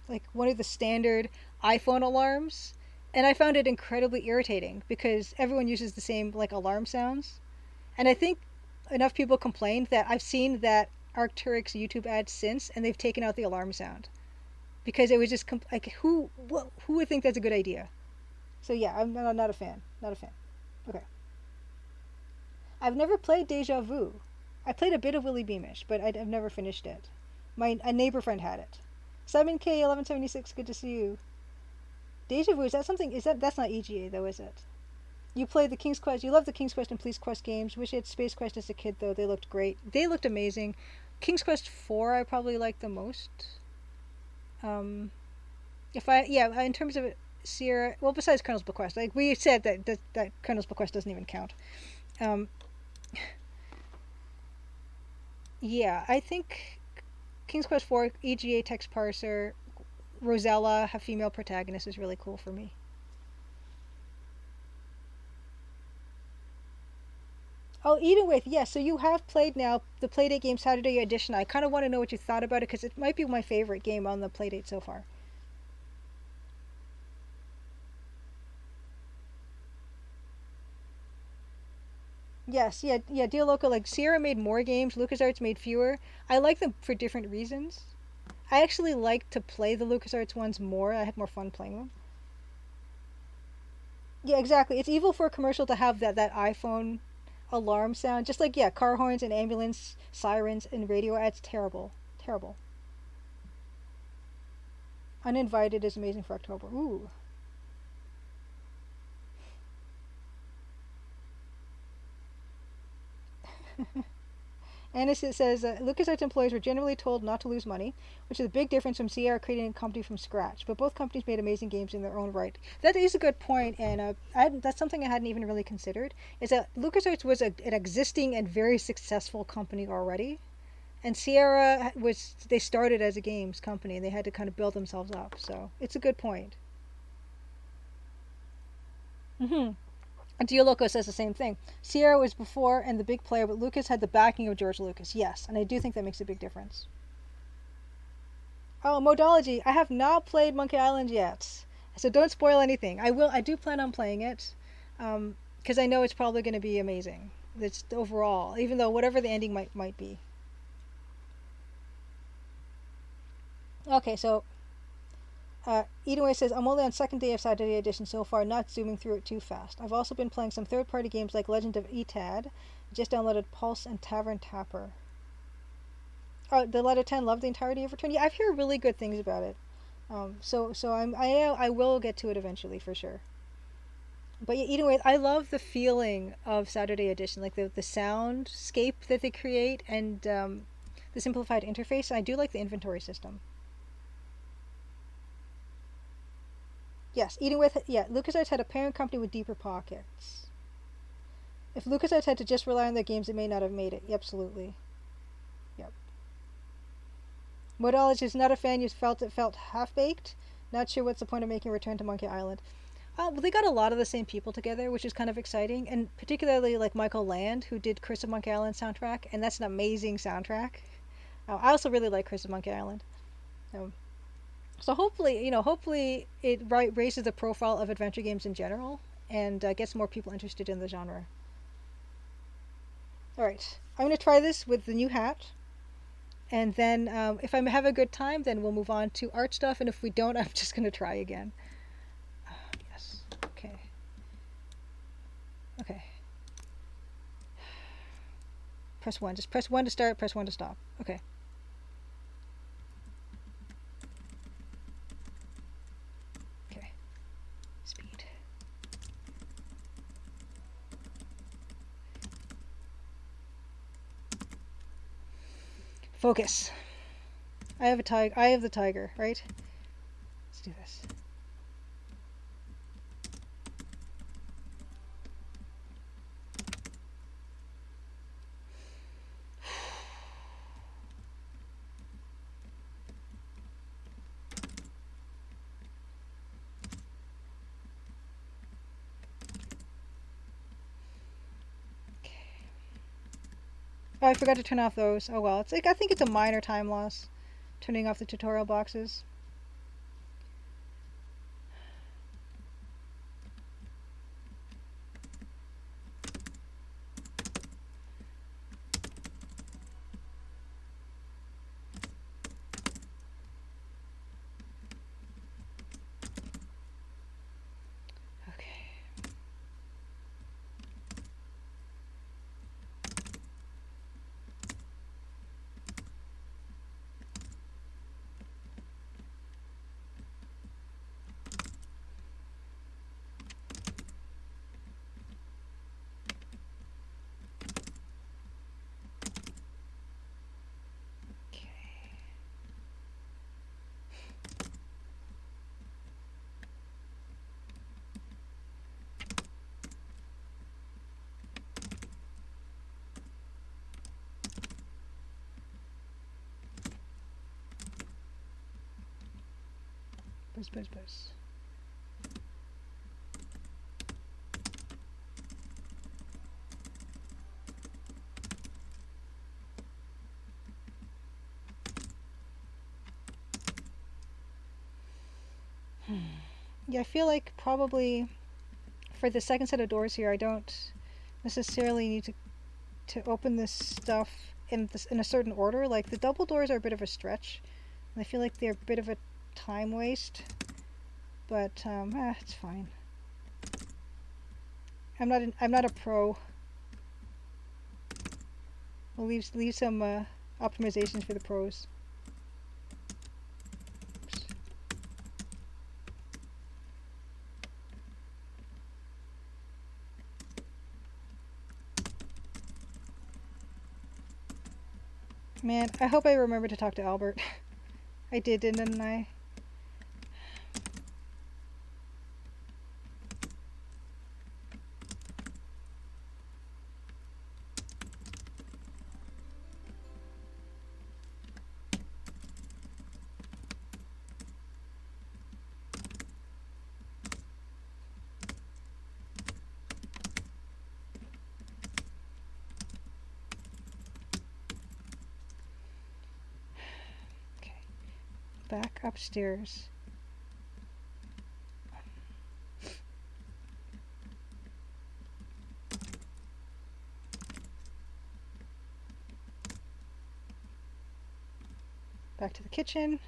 like one of the standard iPhone alarms, and I found it incredibly irritating because everyone uses the same like alarm sounds, and I think enough people complained that I've seen that Arcturix YouTube ad since, and they've taken out the alarm sound because it was just like who would think that's a good idea? So yeah, I'm not a fan. Not a fan. Okay. I've never played Deja Vu. I played a bit of Willy Beamish, but I've never finished it. A neighbor friend had it. 7K1176, good to see you. Deja Vu, is that something? That's not EGA though, is it? You played the King's Quest. You loved the King's Quest and Police Quest games. Wish you had Space Quest as a kid though. They looked great. They looked amazing. King's Quest 4 I probably liked the most. Um, if I yeah, in terms of Sierra, well besides Colonel's Bequest, like we said that Colonel's Bequest doesn't even count. Um, yeah, I think King's Quest 4 EGA text parser, Rosella, have female protagonists is really cool for me. Oh, Eden With, yes. So you have played now the Playdate game Saturday edition. I kind of want to know what you thought about it because it might be my favorite game on the Playdate so far. Yes, yeah, yeah. Deal Loco, like Sierra made more games, LucasArts made fewer. I like them for different reasons. I actually like to play the LucasArts ones more. I had more fun playing them. Yeah, exactly. It's evil for a commercial to have that iPhone alarm sound. Just like yeah, car horns and ambulance sirens and radio ads. Terrible, terrible. Uninvited is amazing for October. Ooh. Annis says LucasArts employees were generally told not to lose money, which is a big difference from Sierra creating a company from scratch. But both companies made amazing games in their own right. That is a good point, and that's something I hadn't even really considered. Is that LucasArts was an existing and very successful company already, and Sierra was they started as a games company and they had to kind of build themselves up. So it's a good point. Mm-hmm. Dio Loco says the same thing. Sierra was before and the big player, but Lucas had the backing of George Lucas. Yes, and I do think that makes a big difference. Oh, Modology. I have not played Monkey Island yet, so don't spoil anything. I will. I do plan on playing it, because I know it's probably going to be amazing. It's overall, even though whatever the ending might be. Okay, so Edenway says, I'm only on second day of Saturday Edition so far, not zooming through it too fast. I've also been playing some third-party games like Legend of Etad. Just downloaded Pulse and Tavern Tapper. Oh, the letter 10 loved the entirety of Return. Yeah, I've heard really good things about it. So I will get to it eventually for sure. But yeah, either way, I love the feeling of Saturday Edition, like the soundscape that they create and the simplified interface. And I do like the inventory system. Yes, eating with yeah. LucasArts had a parent company with deeper pockets. If LucasArts had to just rely on their games, it may not have made it. Absolutely. Yep. Modology is not a fan. You felt it felt half baked. Not sure what's the point of making Return to Monkey Island. Well, they got a lot of the same people together, which is kind of exciting, and particularly like Michael Land, who did Curse of Monkey Island soundtrack, and that's an amazing soundtrack. I also really like Curse of Monkey Island. Um, so hopefully, hopefully it raises the profile of adventure games in general and gets more people interested in the genre. All right, I'm gonna try this with the new hat, and then if I have a good time, then we'll move on to art stuff, and if we don't, I'm just gonna try again. Yes. Okay. Okay. Press 1. Just press 1 to start, press 1 to stop. Okay. Okay. Speed. Focus. I have a tiger. I have the tiger, right? Let's do this. Oh, I forgot to turn off those. Oh well, it's like I think it's a minor time loss, turning off the tutorial boxes. Okay. Okay. Buzz, buzz, buzz. Yeah, I feel like probably for the second set of doors here, I don't necessarily need to open this stuff in a certain order. Like the double doors are a bit of a stretch, and I feel like they're a bit of a time waste. But it's fine. I'm not a pro. We'll leave some optimizations for the pros. Oops. Man, I hope I remember to talk to Albert. I did, didn't I? 'Kay. Back upstairs. Back to the kitchen.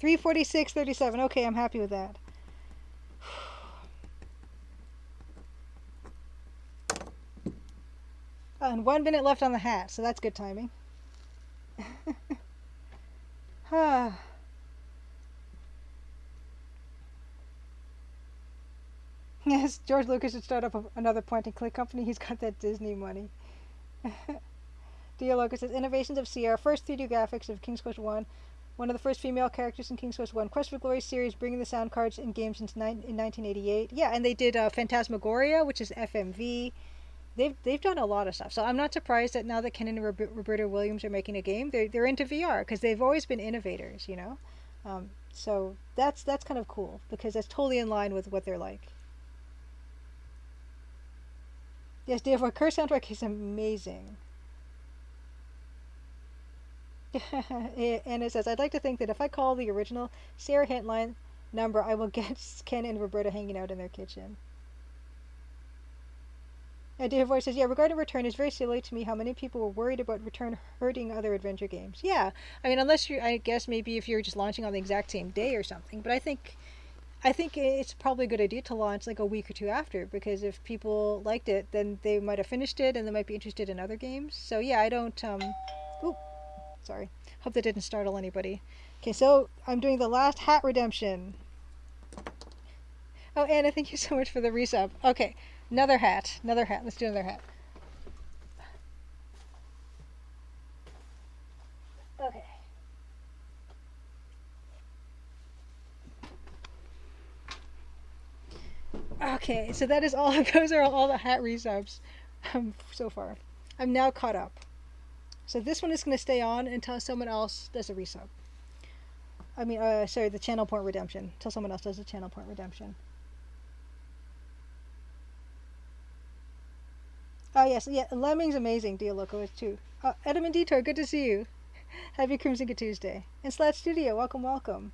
3:46:37. Okay, I'm happy with that. And 1 minute left on the hat, so that's good timing. Yes, George Lucas should start up another point and click company. He's got that Disney money. Dear Lucas says innovations of Sierra, first 3D graphics of King's Quest 1, one of the first female characters in King's Quest 1, Quest for Glory series, bringing the sound cards in games since in 1988. Yeah, and they did Phantasmagoria, which is FMV. They've done a lot of stuff. So I'm not surprised that now that Ken and Roberta Williams are making a game, they're into VR because they've always been innovators, you know. So that's kind of cool because that's totally in line with what they're like. Yes, Dave, our curse soundtrack is amazing. And it says, I'd like to think that if I call the original Sarah Hintline number, I will get Ken and Roberta hanging out in their kitchen. Dave Voice says, yeah, regarding Return, it's very silly to me how many people were worried about Return hurting other adventure games. Yeah, I mean, unless you, I guess maybe if you're just launching on the exact same day or something. But I think it's probably a good idea to launch like a week or two after because if people liked it, then they might have finished it and they might be interested in other games. So yeah, I don't. Ooh, sorry. Hope that didn't startle anybody. Okay, so I'm doing the last hat redemption. Oh, Anna, thank you so much for the resub. Okay, another hat. Another hat. Let's do another hat. Okay. Okay, so that is all. Those are all the hat resubs so far. I'm now caught up. So this one is going to stay on until someone else does a resub. I mean, sorry, the channel point redemption. Until someone else does the channel point redemption. Oh yes, yeah. Lemming's amazing. Dialoco is too. Edmund Detour, good to see you. Happy Crimson Tuesday. And Slat Studio, welcome, welcome.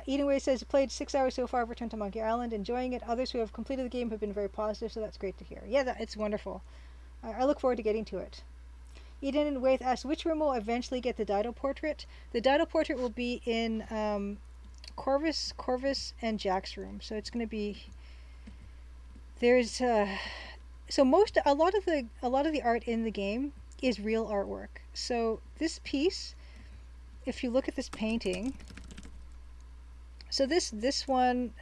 Eating Way says played 6 hours so far. Returned to Monkey Island, enjoying it. Others who have completed the game have been very positive, so that's great to hear. Yeah, it's wonderful. I look forward to getting to it. Eden and Waith asks which room will eventually get the Dido portrait. The Dido portrait will be in Corvus, and Jack's room. So it's going to be there's a lot of the art in the game is real artwork. So this piece, if you look at this painting, so this one.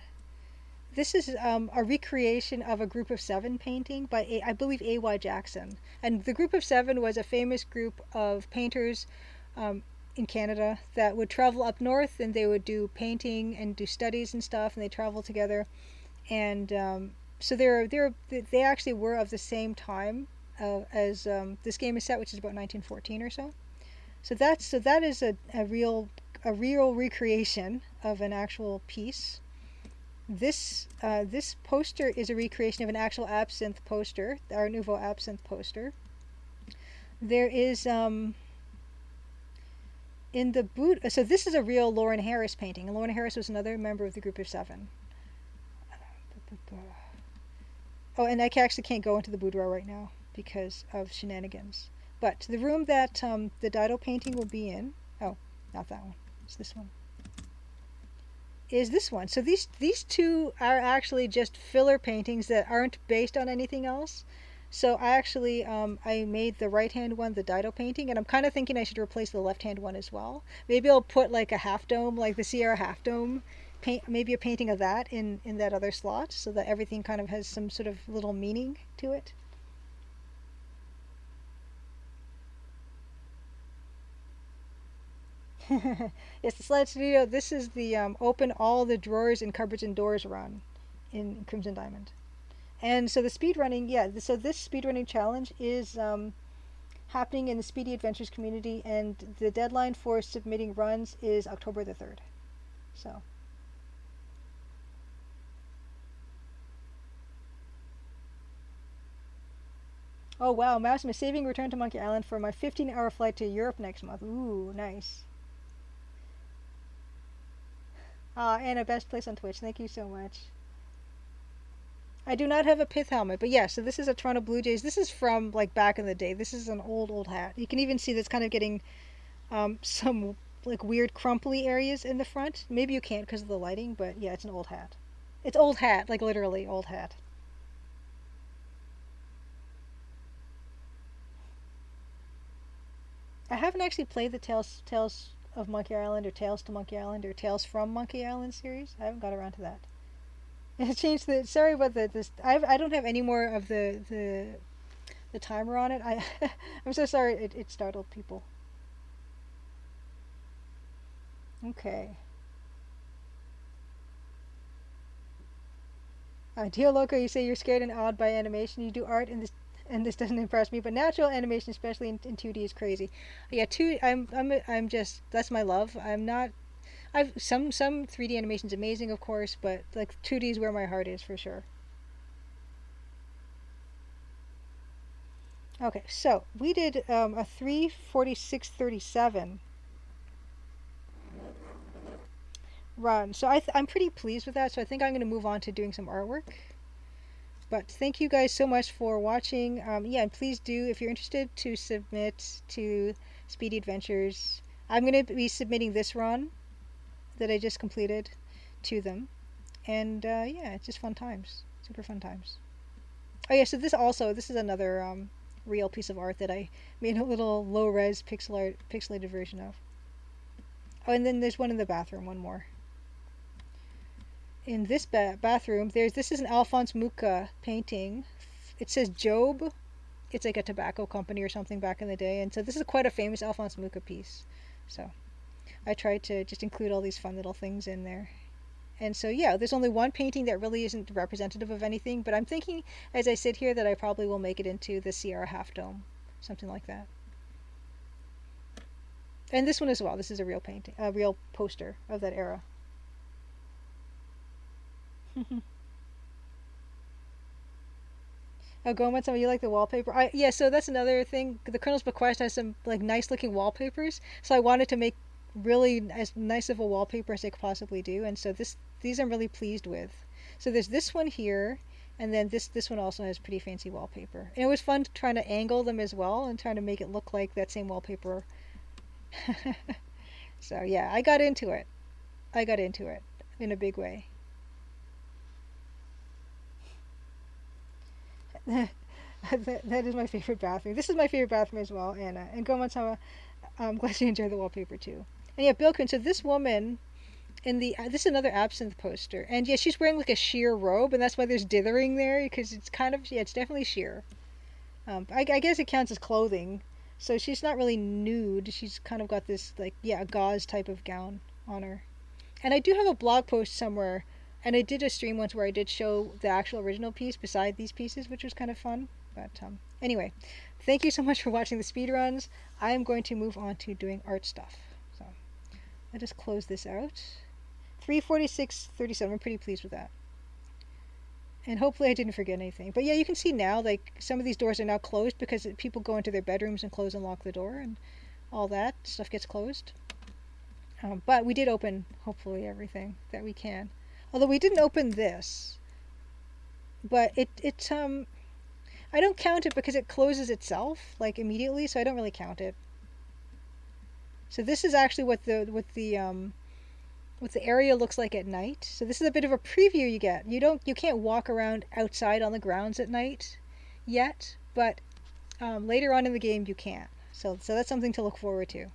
This is a recreation of a Group of Seven painting by, I believe, A.Y. Jackson. And the Group of Seven was a famous group of painters in Canada that would travel up north and they would do painting and do studies and stuff, and they travel together. And so they actually were of the same time as this game is set, which is about 1914 or so. So that is a real recreation of an actual piece. This poster is a recreation of an actual Absinthe poster, the Art Nouveau Absinthe poster. There is in the boot. So this is a real Lauren Harris painting, and Lauren Harris was another member of the Group of Seven. Oh, and I actually can't go into the boudoir right now because of shenanigans. But the room that the Dido painting will be in. Oh, not that one. It's this one. Is this one. So these two are actually just filler paintings that aren't based on anything else. So I actually I made the right hand one the Dido painting, and I'm kind of thinking I should replace the left hand one as well. Maybe I'll put like a half dome, like the Sierra half dome, maybe a painting of that in that other slot, so that everything kind of has some sort of little meaning to it. Yes, the Sled Studio. This is the open all the drawers and cupboards and doors run in Crimson Diamond. And so the speedrunning, yeah, so this speedrunning challenge is happening in the Speedy Adventures community, and the deadline for submitting runs is October the 3rd. So. Oh wow, Mouse, I'm saving return to Monkey Island for my 15-hour flight to Europe next month. Ooh, nice. Anna, best place on Twitch. Thank you so much. I do not have a pith helmet, but yeah, so this is a Toronto Blue Jays. This is from like back in the day. This is an old hat. You can even see that's kind of getting some like weird crumply areas in the front. Maybe you can't because of the lighting, but yeah, it's an old hat. It's old hat, like literally old hat. I haven't actually played the Tales of Monkey Island or Tales to Monkey Island or Tales from Monkey Island series. I haven't got around to that. It changed the. Sorry about this. I don't have any more of the timer on it. I'm so sorry. It startled people. Okay. Dear Loco, you say you're scared and awed by animation. You do art and this doesn't impress me. But natural animation, especially in 2D, is crazy. Yeah, I'm just that's my love. I'm not. I've some 3D animation's amazing, of course, but like 2D is where my heart is for sure. Okay, so we did a 3:46:37 run. So I'm pretty pleased with that. So I think I'm going to move on to doing some artwork. But thank you guys so much for watching. Yeah, and please do, if you're interested, to submit to Speedy Adventures. I'm going to be submitting this run that I just completed to them. And yeah, it's just fun times. Super fun times. Oh yeah, so this is another real piece of art that I made a little low-res pixelated version of. Oh, and then there's one in the bathroom, one more. In this bathroom, this is an Alphonse Mucha painting. It says Job. It's like a tobacco company or something back in the day, and so this is quite a famous Alphonse Mucha piece. So I tried to just include all these fun little things in there. And so, yeah, there's only one painting that really isn't representative of anything, but I'm thinking as I sit here that I probably will make it into the Sierra Half Dome, something like that. And this one as well. This is a real painting, a real poster of that era. Oh, Gomez, some of you like the wallpaper? Yeah, so that's another thing. The Colonel's Bequest has some like nice looking wallpapers, so I wanted to make really as nice of a wallpaper as I could possibly do, and so these I'm really pleased with. So there's this one here, and then this one also has pretty fancy wallpaper. And it was fun trying to angle them as well and trying to make it look like that same wallpaper. So yeah, I got into it. I got into it in a big way. That is my favorite bathroom. This is my favorite bathroom as well, Anna. And Gomez-sama, I'm glad you enjoy the wallpaper too. And yeah, Bilkin. So this woman in the this is another absinthe poster, and yeah, she's wearing like a sheer robe, and that's why there's dithering there because it's kind of yeah, it's definitely sheer. I guess it counts as clothing, so she's not really nude. She's kind of got this like yeah, a gauze type of gown on her. And I do have a blog post somewhere, and I did a stream once where I did show the actual original piece beside these pieces, which was kind of fun. But anyway, thank you so much for watching the speed runs. I am going to move on to doing art stuff. So let us close this out. 346.37. I'm pretty pleased with that. And hopefully I didn't forget anything. But yeah, you can see now, like, some of these doors are now closed because people go into their bedrooms and close and lock the door, and all that stuff gets closed. But we did open, hopefully, everything that we can. Although we didn't open this. But I don't count it because it closes itself, like, immediately, so I don't really count it. So this is actually what the area looks like at night. So this is a bit of a preview you get. You can't walk around outside on the grounds at night yet, but later on in the game you can. So that's something to look forward to.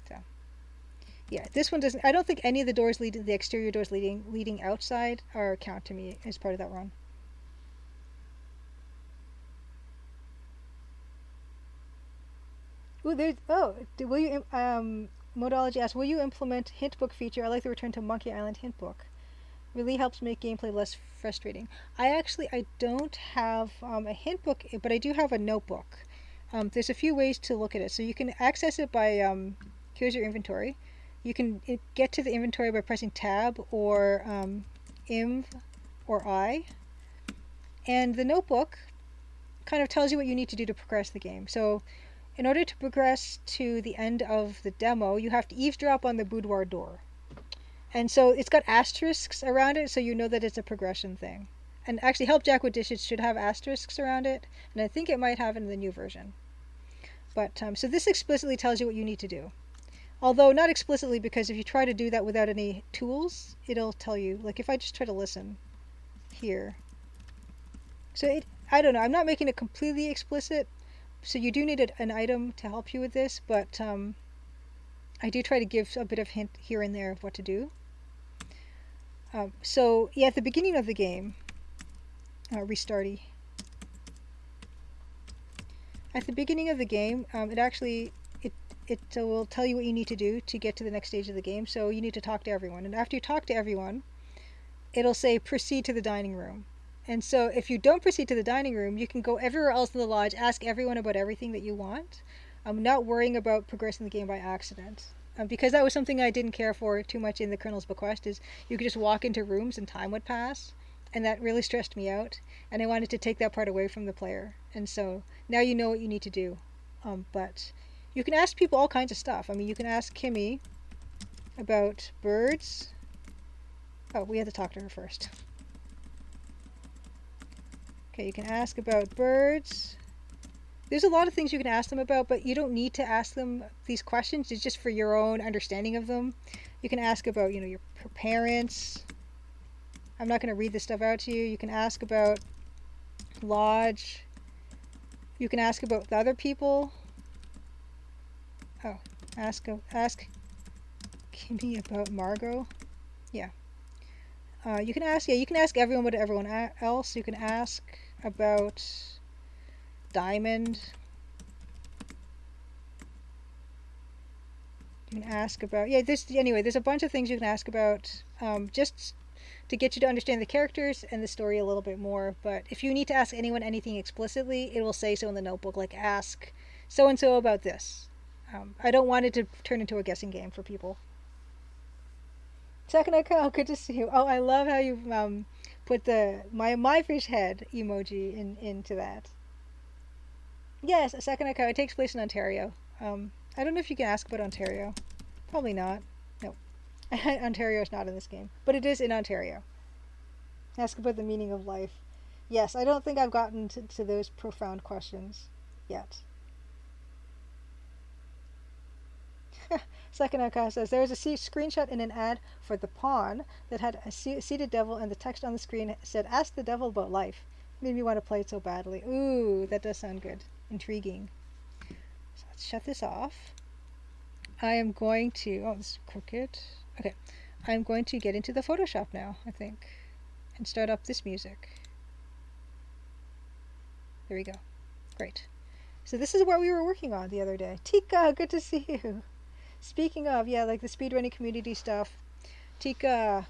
So yeah, this one doesn't. I don't think any of the doors leading, the exterior doors leading outside, are count to me as part of that run. Ooh, there's will you Modology asks, will you implement hint book feature? I like the return to Monkey Island hint book. Really helps make gameplay less frustrating. I don't have a hint book, but I do have a notebook. There's a few ways to look at it. So you can access it by here's your inventory. You can get to the inventory by pressing tab or inv or I. And the notebook kind of tells you what you need to do to progress the game. So in order to progress to the end of the demo, you have to eavesdrop on the boudoir door. And so it's got asterisks around it, so you know that it's a progression thing. And actually, Help Jack with Dishes should have asterisks around it, and I think it might have it in the new version. But so this explicitly tells you what you need to do. Although not explicitly, because if you try to do that without any tools, it'll tell you. Like if I just try to listen here. So I don't know. I'm not making it completely explicit. So you do need an item to help you with this, but I do try to give a bit of hint here and there of what to do. So yeah, at the beginning of the game, restarty. At the beginning of the game, it will tell you what you need to do to get to the next stage of the game. So you need to talk to everyone, and after you talk to everyone, it'll say proceed to the dining room. And so if you don't proceed to the dining room, you can go everywhere else in the lodge, ask everyone about everything that you want. Not worrying about progressing the game by accident. Because that was something I didn't care for too much in the Colonel's Bequest, is you could just walk into rooms and time would pass. And that really stressed me out. And I wanted to take that part away from the player. And so now you know what you need to do. But you can ask people all kinds of stuff. I mean, you can ask Kimmy about birds. Oh, we had to talk to her first. Okay, you can ask about birds. There's a lot of things you can ask them about, but you don't need to ask them these questions. It's just for your own understanding of them. You can ask about, your parents. I'm not going to read this stuff out to you. You can ask about lodge. You can ask about the other people. Oh, ask Kimmy about Margot. Yeah. You can ask everyone about everyone else. You can ask about Diamond. You can ask about, yeah, there's a bunch of things you can ask about, just to get you to understand the characters and the story a little bit more. But if you need to ask anyone anything explicitly, it will say so in the notebook, like ask so and so about this. I don't want it to turn into a guessing game for people. Second account, good to see you. Oh, I love how you put the my fish head emoji into that. Yes, a second account. It takes place in Ontario. I don't know if you can ask about Ontario. Probably not. No, Ontario is not in this game, but it is in Ontario. Ask about the meaning of life. Yes, I don't think I've gotten to those profound questions yet. Second account says there was a screenshot in an ad for the pawn that had a seated devil, and the text on the screen said, "Ask the devil about life." Made me want to play it so badly. Ooh, that does sound good. Intriguing. So let's shut this off. I am going to. Oh, this is crooked. Okay. I'm going to get into the Photoshop now, I think, and start up this music. There we go. Great. So this is what we were working on the other day. Tika, good to see you. Speaking of, yeah, like the speedrunning community stuff. Tika.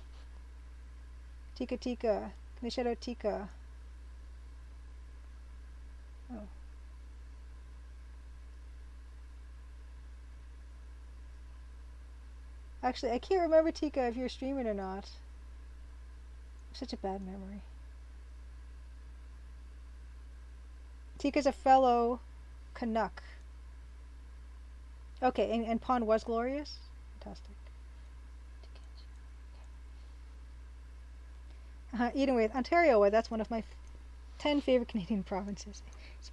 Tika. Can I shout out Tika? Oh. Actually, I can't remember, Tika, if you're streaming or not. Such a bad memory. Tika's a fellow Canuck. Okay, and Pawn was glorious? Fantastic. Anyway, Ontario, that's one of my 10 favorite Canadian provinces.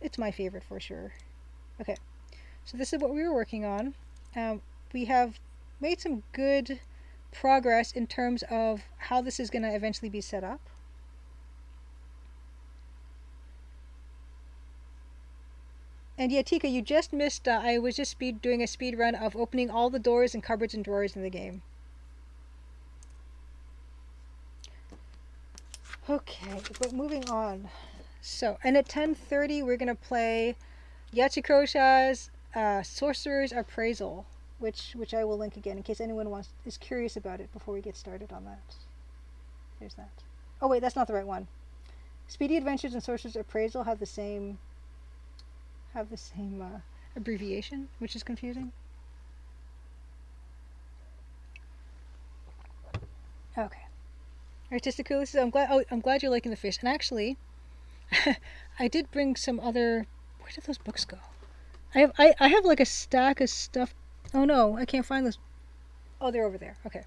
It's my favorite for sure. Okay, so this is what we were working on. We have made some good progress in terms of how this is going to eventually be set up. And yeah, Tika, you just missed. I was just doing a speed run of opening all the doors and cupboards and drawers in the game. Okay, but moving on. So, and at 10:30 we're gonna play Yahzee Crowshaw's Sorcerer's Appraisal, which I will link again in case anyone is curious about it before we get started on that. There's that. Oh wait, that's not the right one. Speedy Adventures and Sorcerer's Appraisal have the same abbreviation, which is confusing. Okay. Artistically, so I'm glad you're liking the fish. And actually, I did bring some other. Where did those books go? I have like a stack of stuff. Oh no, I can't find those. Oh, they're over there. Okay,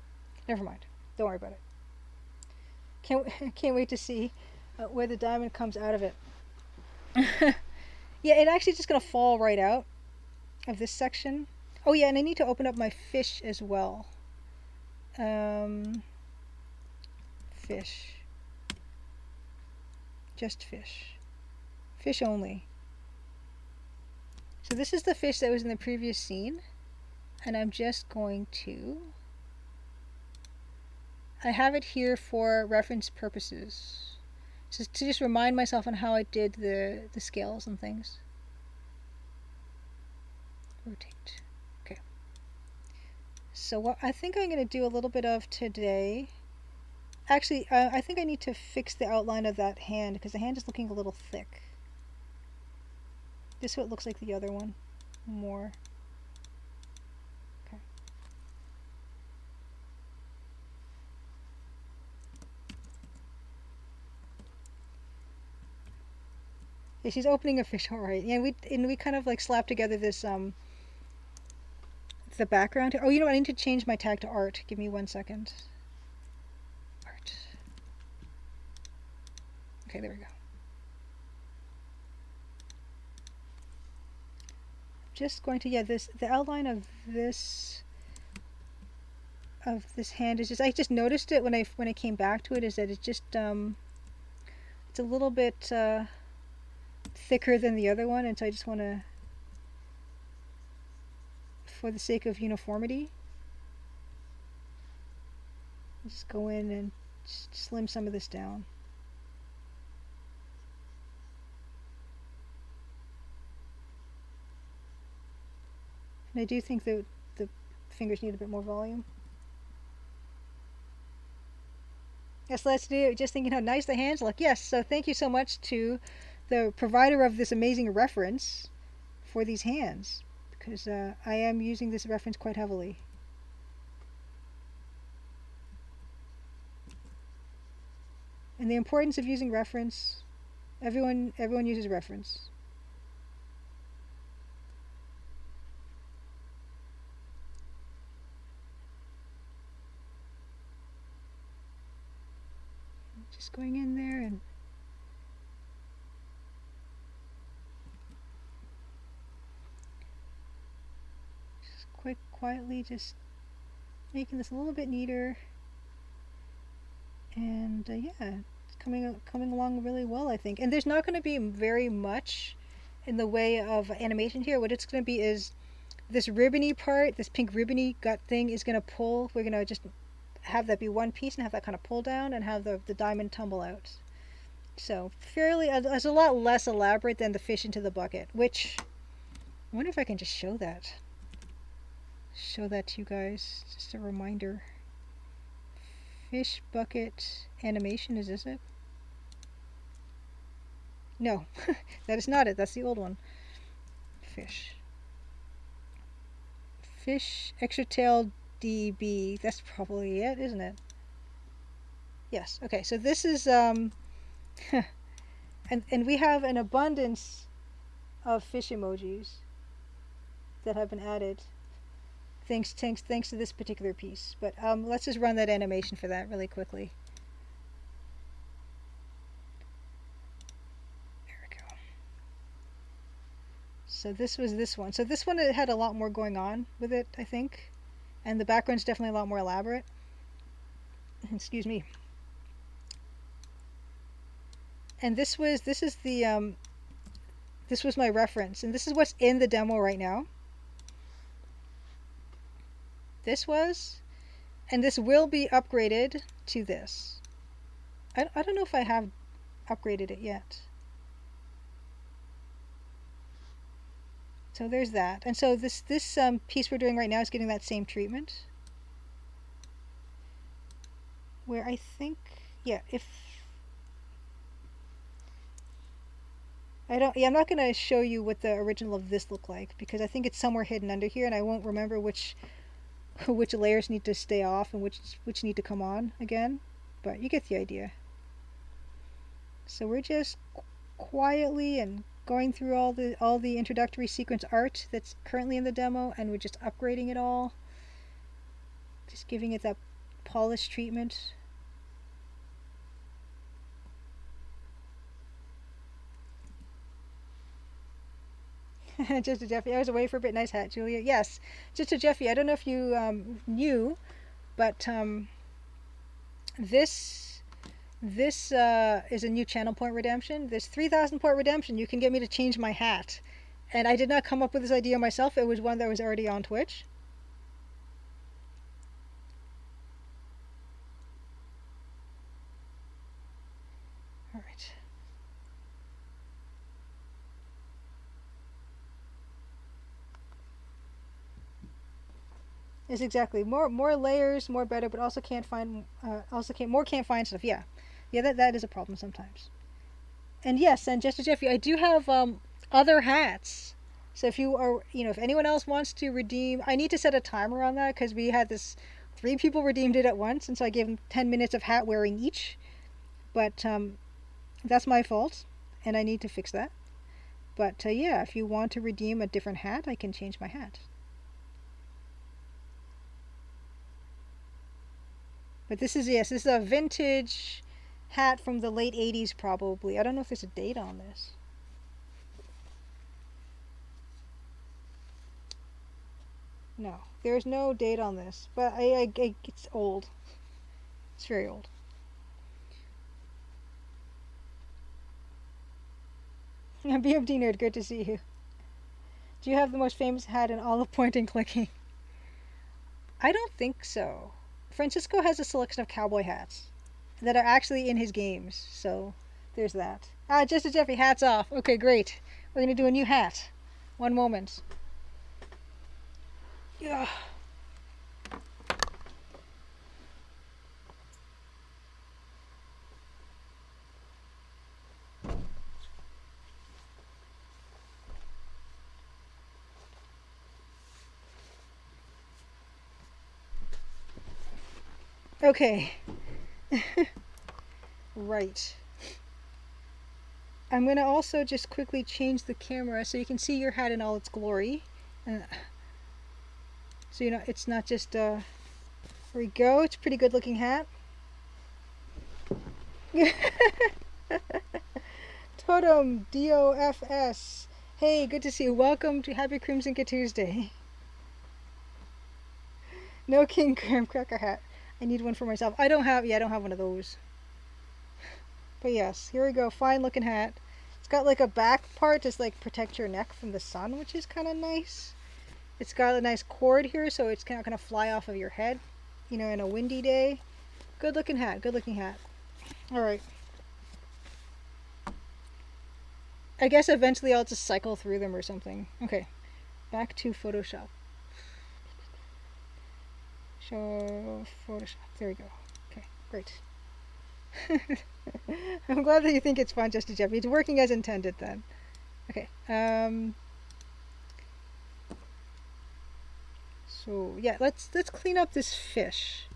never mind. Don't worry about it. Can't wait to see where the diamond comes out of it. Yeah, it actually just gonna fall right out of this section. Oh yeah, and I need to open up my fish as well. Fish. Just fish. Fish only. So this is the fish that was in the previous scene, and I'm just going to. I have it here for reference purposes, to just remind myself on how I did the scales and things. Rotate. Okay. So what I think I'm going to do a little bit of today. Actually, I think I need to fix the outline of that hand because the hand is looking a little thick. This is what it looks like the other one more. Okay. Yeah, she's opening a fish, all right. Yeah, we kind of like slapped together this the background. Oh, you know what? I need to change my tag to art. Give me 1 second. Art. Okay, there we go. Just going to the outline of this hand is just I just noticed it when I came back to it is that it's just it's a little bit thicker than the other one, and so I just want to, for the sake of uniformity, just go in and slim some of this down. And I do think that the fingers need a bit more volume. Yes, let's do. Just thinking how nice the hands look. Yes, so thank you so much to the provider of this amazing reference for these hands, because I am using this reference quite heavily. And the importance of using reference. Everyone uses reference. Just going in there and just quietly just making this a little bit neater. And yeah, it's coming along really well, I think. And there's not going to be very much in the way of animation here. What it's going to be is this ribbony part, this pink ribbony gut thing is going to pull. We're going to just have that be one piece and have that kind of pull down and have the diamond tumble out. So fairly, it's a lot less elaborate than the fish into the bucket, which I wonder if I can just show that. Show that to you guys. Just a reminder. Fish bucket animation, is this it? No, that is not it. That's the old one. Fish. Fish extra tail DB. That's probably it, isn't it? Yes. Okay, so this is and we have an abundance of fish emojis that have been added thanks to this particular piece. But let's just run that animation for that really quickly. There we go. So this was this one. So this one had a lot more going on with it, I think, and the background's definitely a lot more elaborate. Excuse me. And this was my reference, and this is what's in the demo right now. This was, and this will be upgraded to this. I don't know if I have upgraded it yet. So there's that. And so this piece we're doing right now is getting that same treatment. Where I think, yeah, I'm not going to show you what the original of this looked like, because I think it's somewhere hidden under here, and I won't remember which layers need to stay off and which need to come on again, but you get the idea. So we're just quietly and going through all the introductory sequence art that's currently in the demo, and we're just upgrading it all, just giving it that polished treatment. Just a Jeffy. I was away for a bit. Nice hat, Julia. Yes, just a Jeffy. I don't know if you knew, but this is a new channel point redemption. This 3,000 point redemption. You can get me to change my hat, and I did not come up with this idea myself. It was one that was already on Twitch. All right. Yes, exactly. More layers, more better, but also can't find stuff. Yeah, that is a problem sometimes. And yes, and just to Jeffy, I do have other hats. So if you are, if anyone else wants to redeem, I need to set a timer on that, because we had this 3 people redeemed it at once, and so I gave them 10 minutes of hat wearing each. But that's my fault, and I need to fix that. But yeah, if you want to redeem a different hat, I can change my hat. But this is a vintage hat from the late 80s probably. I don't know if there's a date on this. No, there's no date on this, but it's old. It's very old. BMD nerd, good to see you. Do you have the most famous hat in all of point and clicking? I don't think so. Francisco has a selection of cowboy hats that are actually in his games, so there's that. Just a Jeffy, hats off. Okay, great. We're gonna do a new hat. One moment. Yeah. Okay. Right. I'm gonna also just quickly change the camera so you can see your hat in all its glory. And so you know it's not just there we go. It's a pretty good looking hat. Totem DOFS. Hey, good to see you. Welcome to Happy Crimson Tuesday. No King Graham Cracker hat. I need one for myself. I don't have one of those. But yes, here we go. Fine looking hat. It's got like a back part to like protect your neck from the sun, which is kind of nice. It's got a nice cord here, so it's not gonna fly off of your head, you know, in a windy day. Good looking hat. Good looking hat. All right. I guess eventually I'll just cycle through them or something. Okay. Back to Photoshop. Show Photoshop. There we go. Okay, great. I'm glad that you think it's fun, Just a Jeff. It's working as intended then. Okay. So yeah, let's clean up this fish.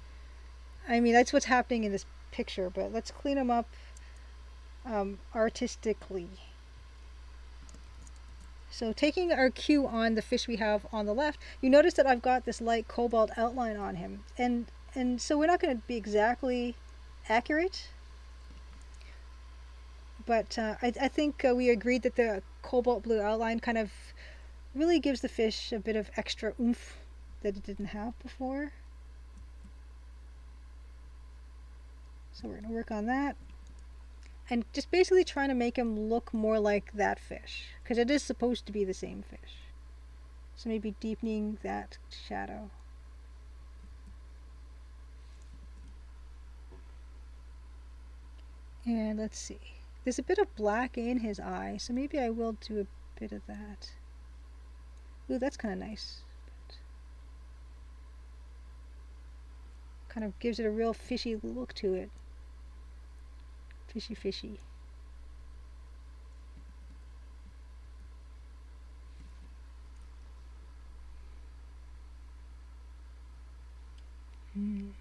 I mean, that's what's happening in this picture, but let's clean them up artistically. So taking our cue on the fish we have on the left, you notice that I've got this light cobalt outline on him, and so we're not going to be exactly accurate, but I think we agreed that the cobalt blue outline kind of really gives the fish a bit of extra oomph that it didn't have before. So we're going to work on that. And just basically trying to make him look more like that fish, because it is supposed to be the same fish. So maybe deepening that shadow. And let's see. There's a bit of black in his eye, so maybe I will do a bit of that. Ooh, that's kind of nice. But kind of gives it a real fishy look to it. Fishy, fishy. And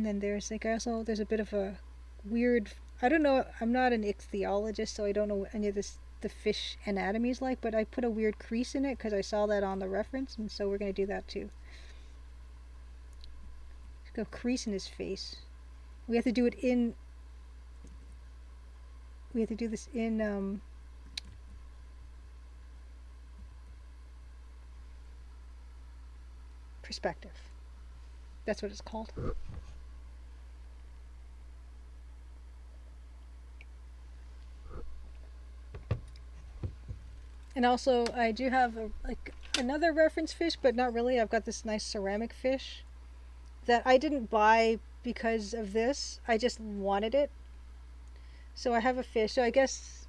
then there's like also there's a bit of a weird, I don't know, I'm not an ichthyologist, so I don't know what any of this the fish anatomy is like, but I put a weird crease in it because I saw that on the reference, and so we're going to do that too. There's a crease in his face. We have to do it in, we have to do this in perspective. That's what it's called. And also, I do have like another reference fish, but not really. I've got this nice ceramic fish that I didn't buy because of this. I just wanted it. So I have a fish. So I guess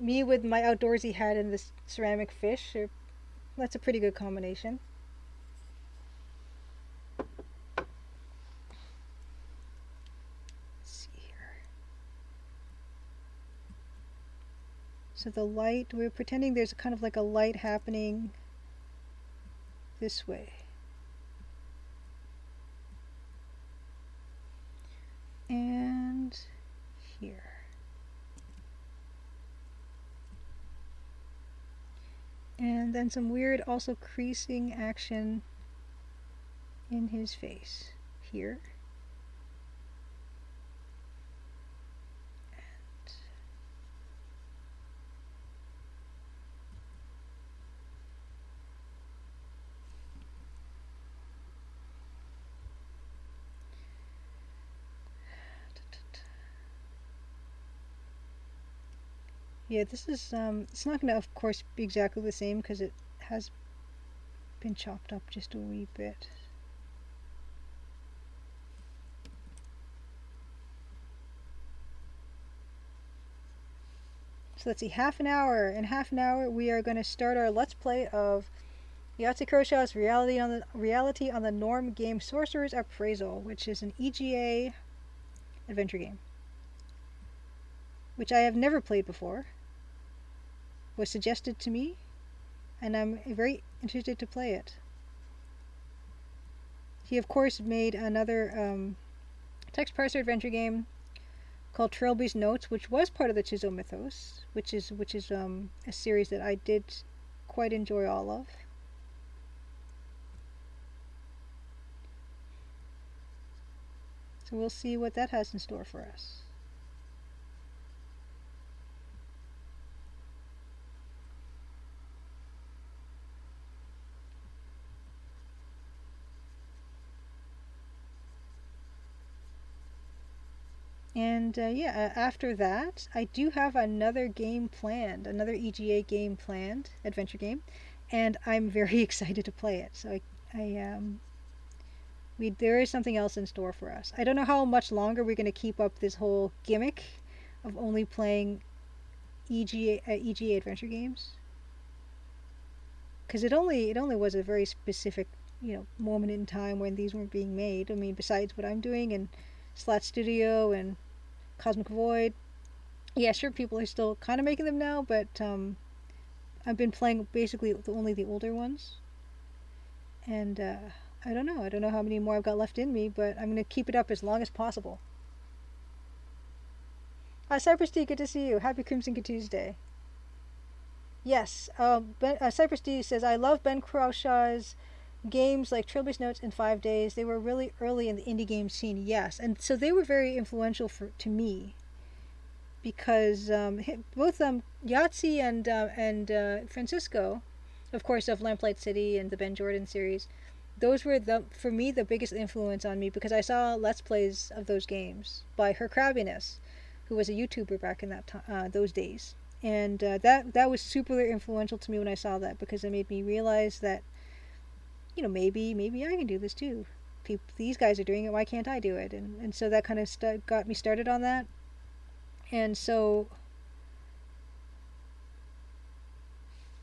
me with my outdoorsy hat and this ceramic fish, that's a pretty good combination. So the light, we're pretending there's kind of like a light happening this way. And here. And then some weird also creasing action in his face here. Yeah, this is, it's not going to, of course, be exactly the same because it has been chopped up just a wee bit. So let's see, half an hour. In half an hour, we are going to start our Let's Play of Yahzee Croshaw's Reality on the Norm game Sorcerer's Appraisal, which is an EGA adventure game, which I have never played before. Was suggested to me, and I'm very interested to play it. He of course made another text parser adventure game called Trilby's Notes, which was part of the Chizo mythos, which is a series that I did quite enjoy all of. So we'll see what that has in store for us. And yeah, after that, I do have another game planned, another EGA game planned, adventure game, and I'm very excited to play it. So there is something else in store for us. I don't know how much longer we're going to keep up this whole gimmick of only playing EGA adventure games, because it only was a very specific moment in time when these weren't being made. I mean, besides what I'm doing and Slat Studio and Cosmic Void, yeah, sure, people are still kind of making them now, but I've been playing basically only the older ones, and I don't know. I don't know how many more I've got left in me, but I'm gonna keep it up as long as possible. Cypress D, good to see you. Happy Crimson Tuesday. Yes, Cypress D says, I love Ben Crawshaw's games like Trilby's Notes in 5 Days. They were really early in the indie game scene, yes. And so they were very influential to me because both Yahzee and Francisco, of course, of Lamplight City and the Ben Jordan series, those were, for me, the biggest influence on me because I saw Let's Plays of those games by Her Crabbiness, who was a YouTuber back in those days. And that was super influential to me when I saw that because it made me realize that maybe I can do this too. These guys are doing it. Why can't I do it? And so that kind of got me started on that. And so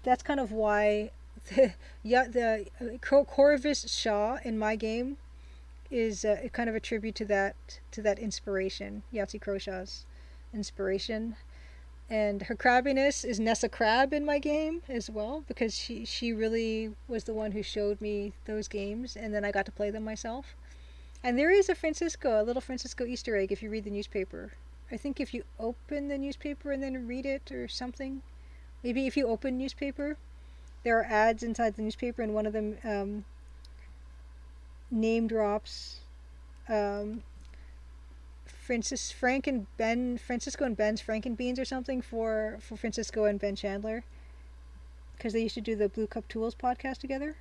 that's kind of why the Corvus Shaw in my game is kind of a tribute to that inspiration, Yahtzee Croshaw's inspiration. And Her Crabbiness is Nessa Crab in my game as well because she really was the one who showed me those games, and then I got to play them myself. And there is a little Francisco Easter egg if you read the newspaper. I think if you open the newspaper and then read it or something. Maybe if you open newspaper, there are ads inside the newspaper, and one of them name drops Francisco and Ben's Frankenbeans or something for Francisco and Ben Chandler, because they used to do the Blue Cup Tools podcast together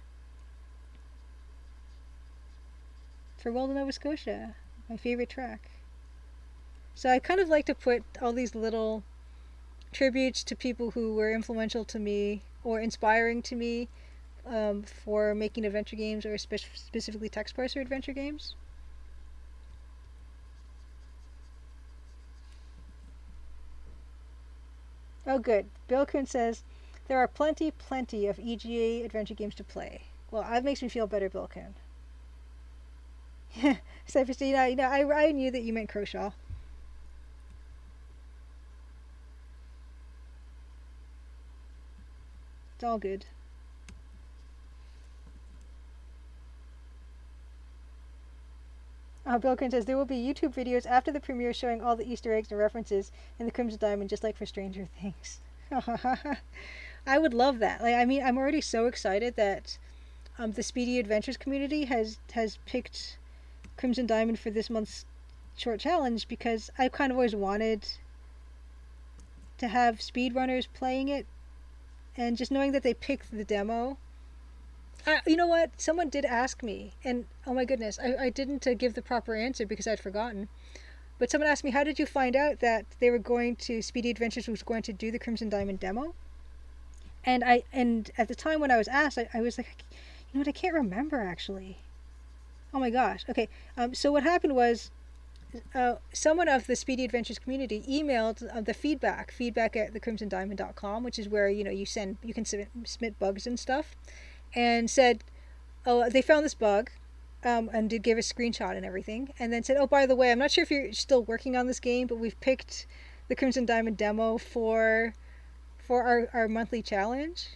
for World of Nova Scotia, my favorite track. So I kind of like to put all these little tributes to people who were influential to me or inspiring to me for making adventure games or specifically text parser adventure games. Oh, good. Bill Kuhn says, there are plenty of EGA adventure games to play. Well, that makes me feel better, Bill Kuhn. Cypress, I knew that you meant Croshaw. It's all good. Bill Kuhn says, there will be YouTube videos after the premiere showing all the Easter eggs and references in the Crimson Diamond, just like for Stranger Things. I would love that. I'm already so excited that the Speedy Adventures community has picked Crimson Diamond for this month's short challenge because I've kind of always wanted to have speedrunners playing it, and just knowing that they picked the demo. You know what? Someone did ask me, and oh my goodness, I didn't give the proper answer because I'd forgotten. But someone asked me, how did you find out that Speedy Adventures was going to do the Crimson Diamond demo? And at the time when I was asked, I was like, you know what? I can't remember actually. Oh my gosh. Okay. So what happened was, someone of the Speedy Adventures community emailed the feedback at thecrimsondiamond.com, which is where you can submit bugs and stuff, and said, oh, they found this bug, and did give a screenshot and everything, and then said, oh, by the way, I'm not sure if you're still working on this game, but we've picked the Crimson Diamond demo for our monthly challenge.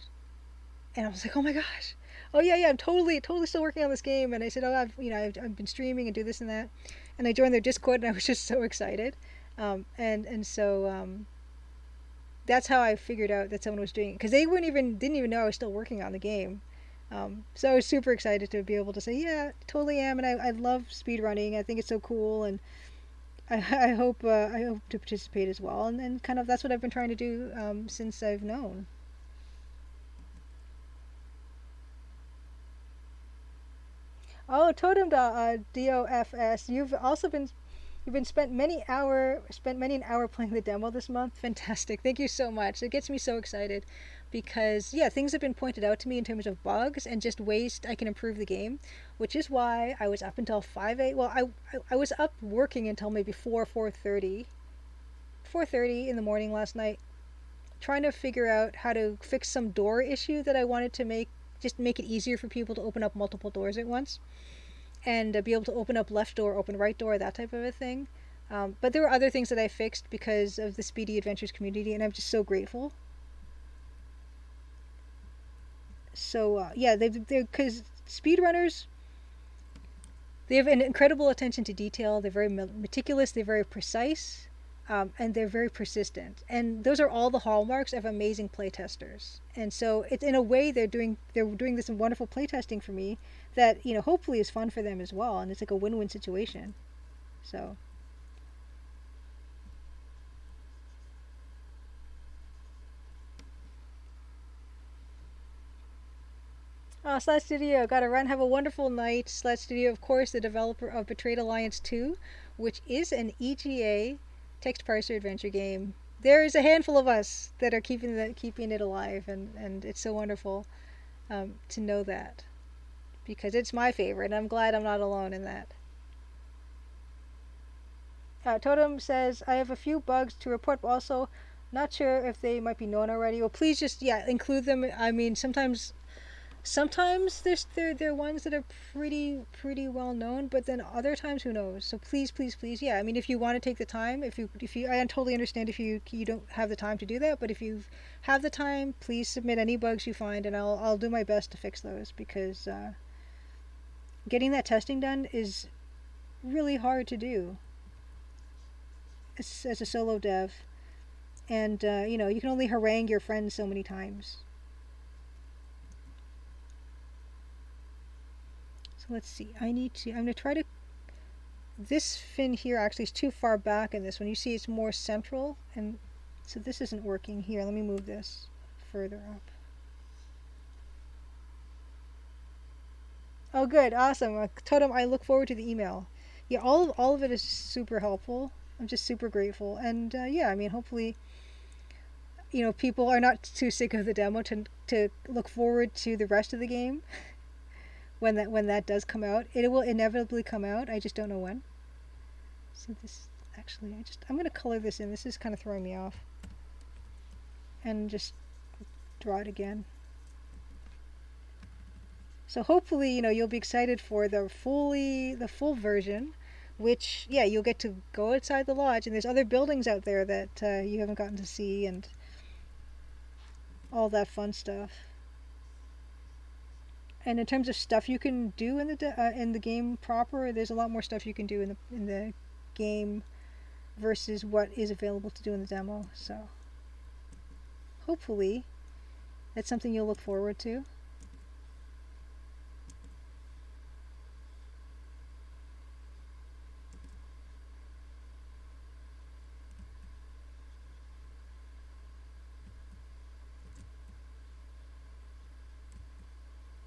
And I was like, oh my gosh, oh yeah, yeah, I'm totally still working on this game. And I said, oh, I've been streaming and do this and that, and I joined their Discord, and I was just so excited, and so that's how I figured out that someone was doing it, because they weren't even didn't even know I was still working on the game. So I was super excited to be able to say, yeah, totally am, and I love speedrunning. I think it's so cool, and I hope to participate as well, and kind of that's what I've been trying to do since I've known. Oh, Totem DOFS, you've been spent many an hour playing the demo this month. Fantastic. Thank you so much. It gets me so excited because yeah, things have been pointed out to me in terms of bugs and just ways I can improve the game, which is why I was up until 5 8. Well, I was up working until maybe 4:30 in the morning last night trying to figure out how to fix some door issue that I wanted to make it easier for people to open up multiple doors at once and be able to open up left door, open right door, that type of a thing. But there were other things that I fixed because of the Speedy Adventures community, and I'm just so grateful. So yeah, they're because speedrunners, they have an incredible attention to detail. They're very meticulous. They're very precise, and they're very persistent. And those are all the hallmarks of amazing playtesters. And so it's in a way they're doing this wonderful playtesting for me that hopefully is fun for them as well. And it's like a win-win situation. So oh, Slat Studio, gotta run. Have a wonderful night. Slat Studio, of course, the developer of Betrayed Alliance 2, which is an EGA text parser adventure game. There is a handful of us that are keeping it alive, and it's so wonderful to know that because it's my favorite, and I'm glad I'm not alone in that. Totem says I have a few bugs to report, but also not sure if they might be known already. Well, please just include them. I mean, sometimes they're ones that are pretty well known, but then other times who knows. So please, yeah, I mean, if you want to take the time, if you I totally understand if you don't have the time to do that, but if you have the time, please submit any bugs you find, and I'll do my best to fix those because getting that testing done is really hard to do as a solo dev, and you can only harangue your friends so many times. So let's see. I'm gonna try to. This fin here actually is too far back in this one. You see, it's more central, and so this isn't working here. Let me move this further up. Oh, good, awesome, Totem. I look forward to the email. Yeah, all of it is super helpful. I'm just super grateful, and yeah, I mean, hopefully, people are not too sick of the demo to look forward to the rest of the game when that does come out. It will inevitably come out. I just don't know when. So this actually, I'm gonna color this in. This is kind of throwing me off, and just draw it again. So hopefully, you'll be excited for the full version, which yeah, you'll get to go outside the lodge, and there's other buildings out there that you haven't gotten to see, and all that fun stuff. And in terms of stuff you can do in the game proper, there's a lot more stuff you can do in the game versus what is available to do in the demo. So hopefully that's something you'll look forward to.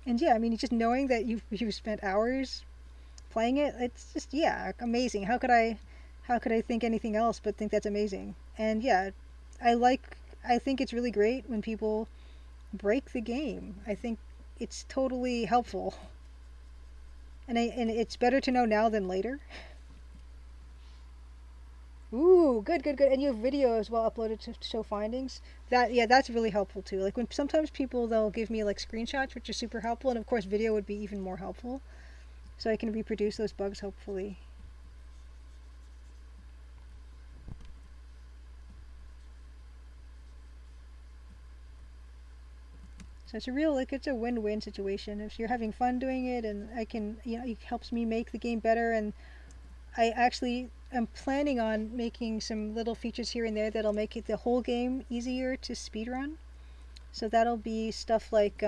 And yeah, I mean, just knowing that you've spent hours playing it, it's just yeah, amazing. How could I think anything else but think that's amazing? And yeah, I think it's really great when people break the game. I think it's totally helpful. And it's better to know now than later. Ooh, good. And you have video as well uploaded to show findings. That's really helpful too. Like when sometimes people they'll give me like screenshots, which are super helpful, and of course video would be even more helpful. So I can reproduce those bugs hopefully. So it's a real, like, it's a win-win situation. If you're having fun doing it, and I can, it helps me make the game better, and I actually am planning on making some little features here and there that'll make it the whole game easier to speedrun. So that'll be stuff like,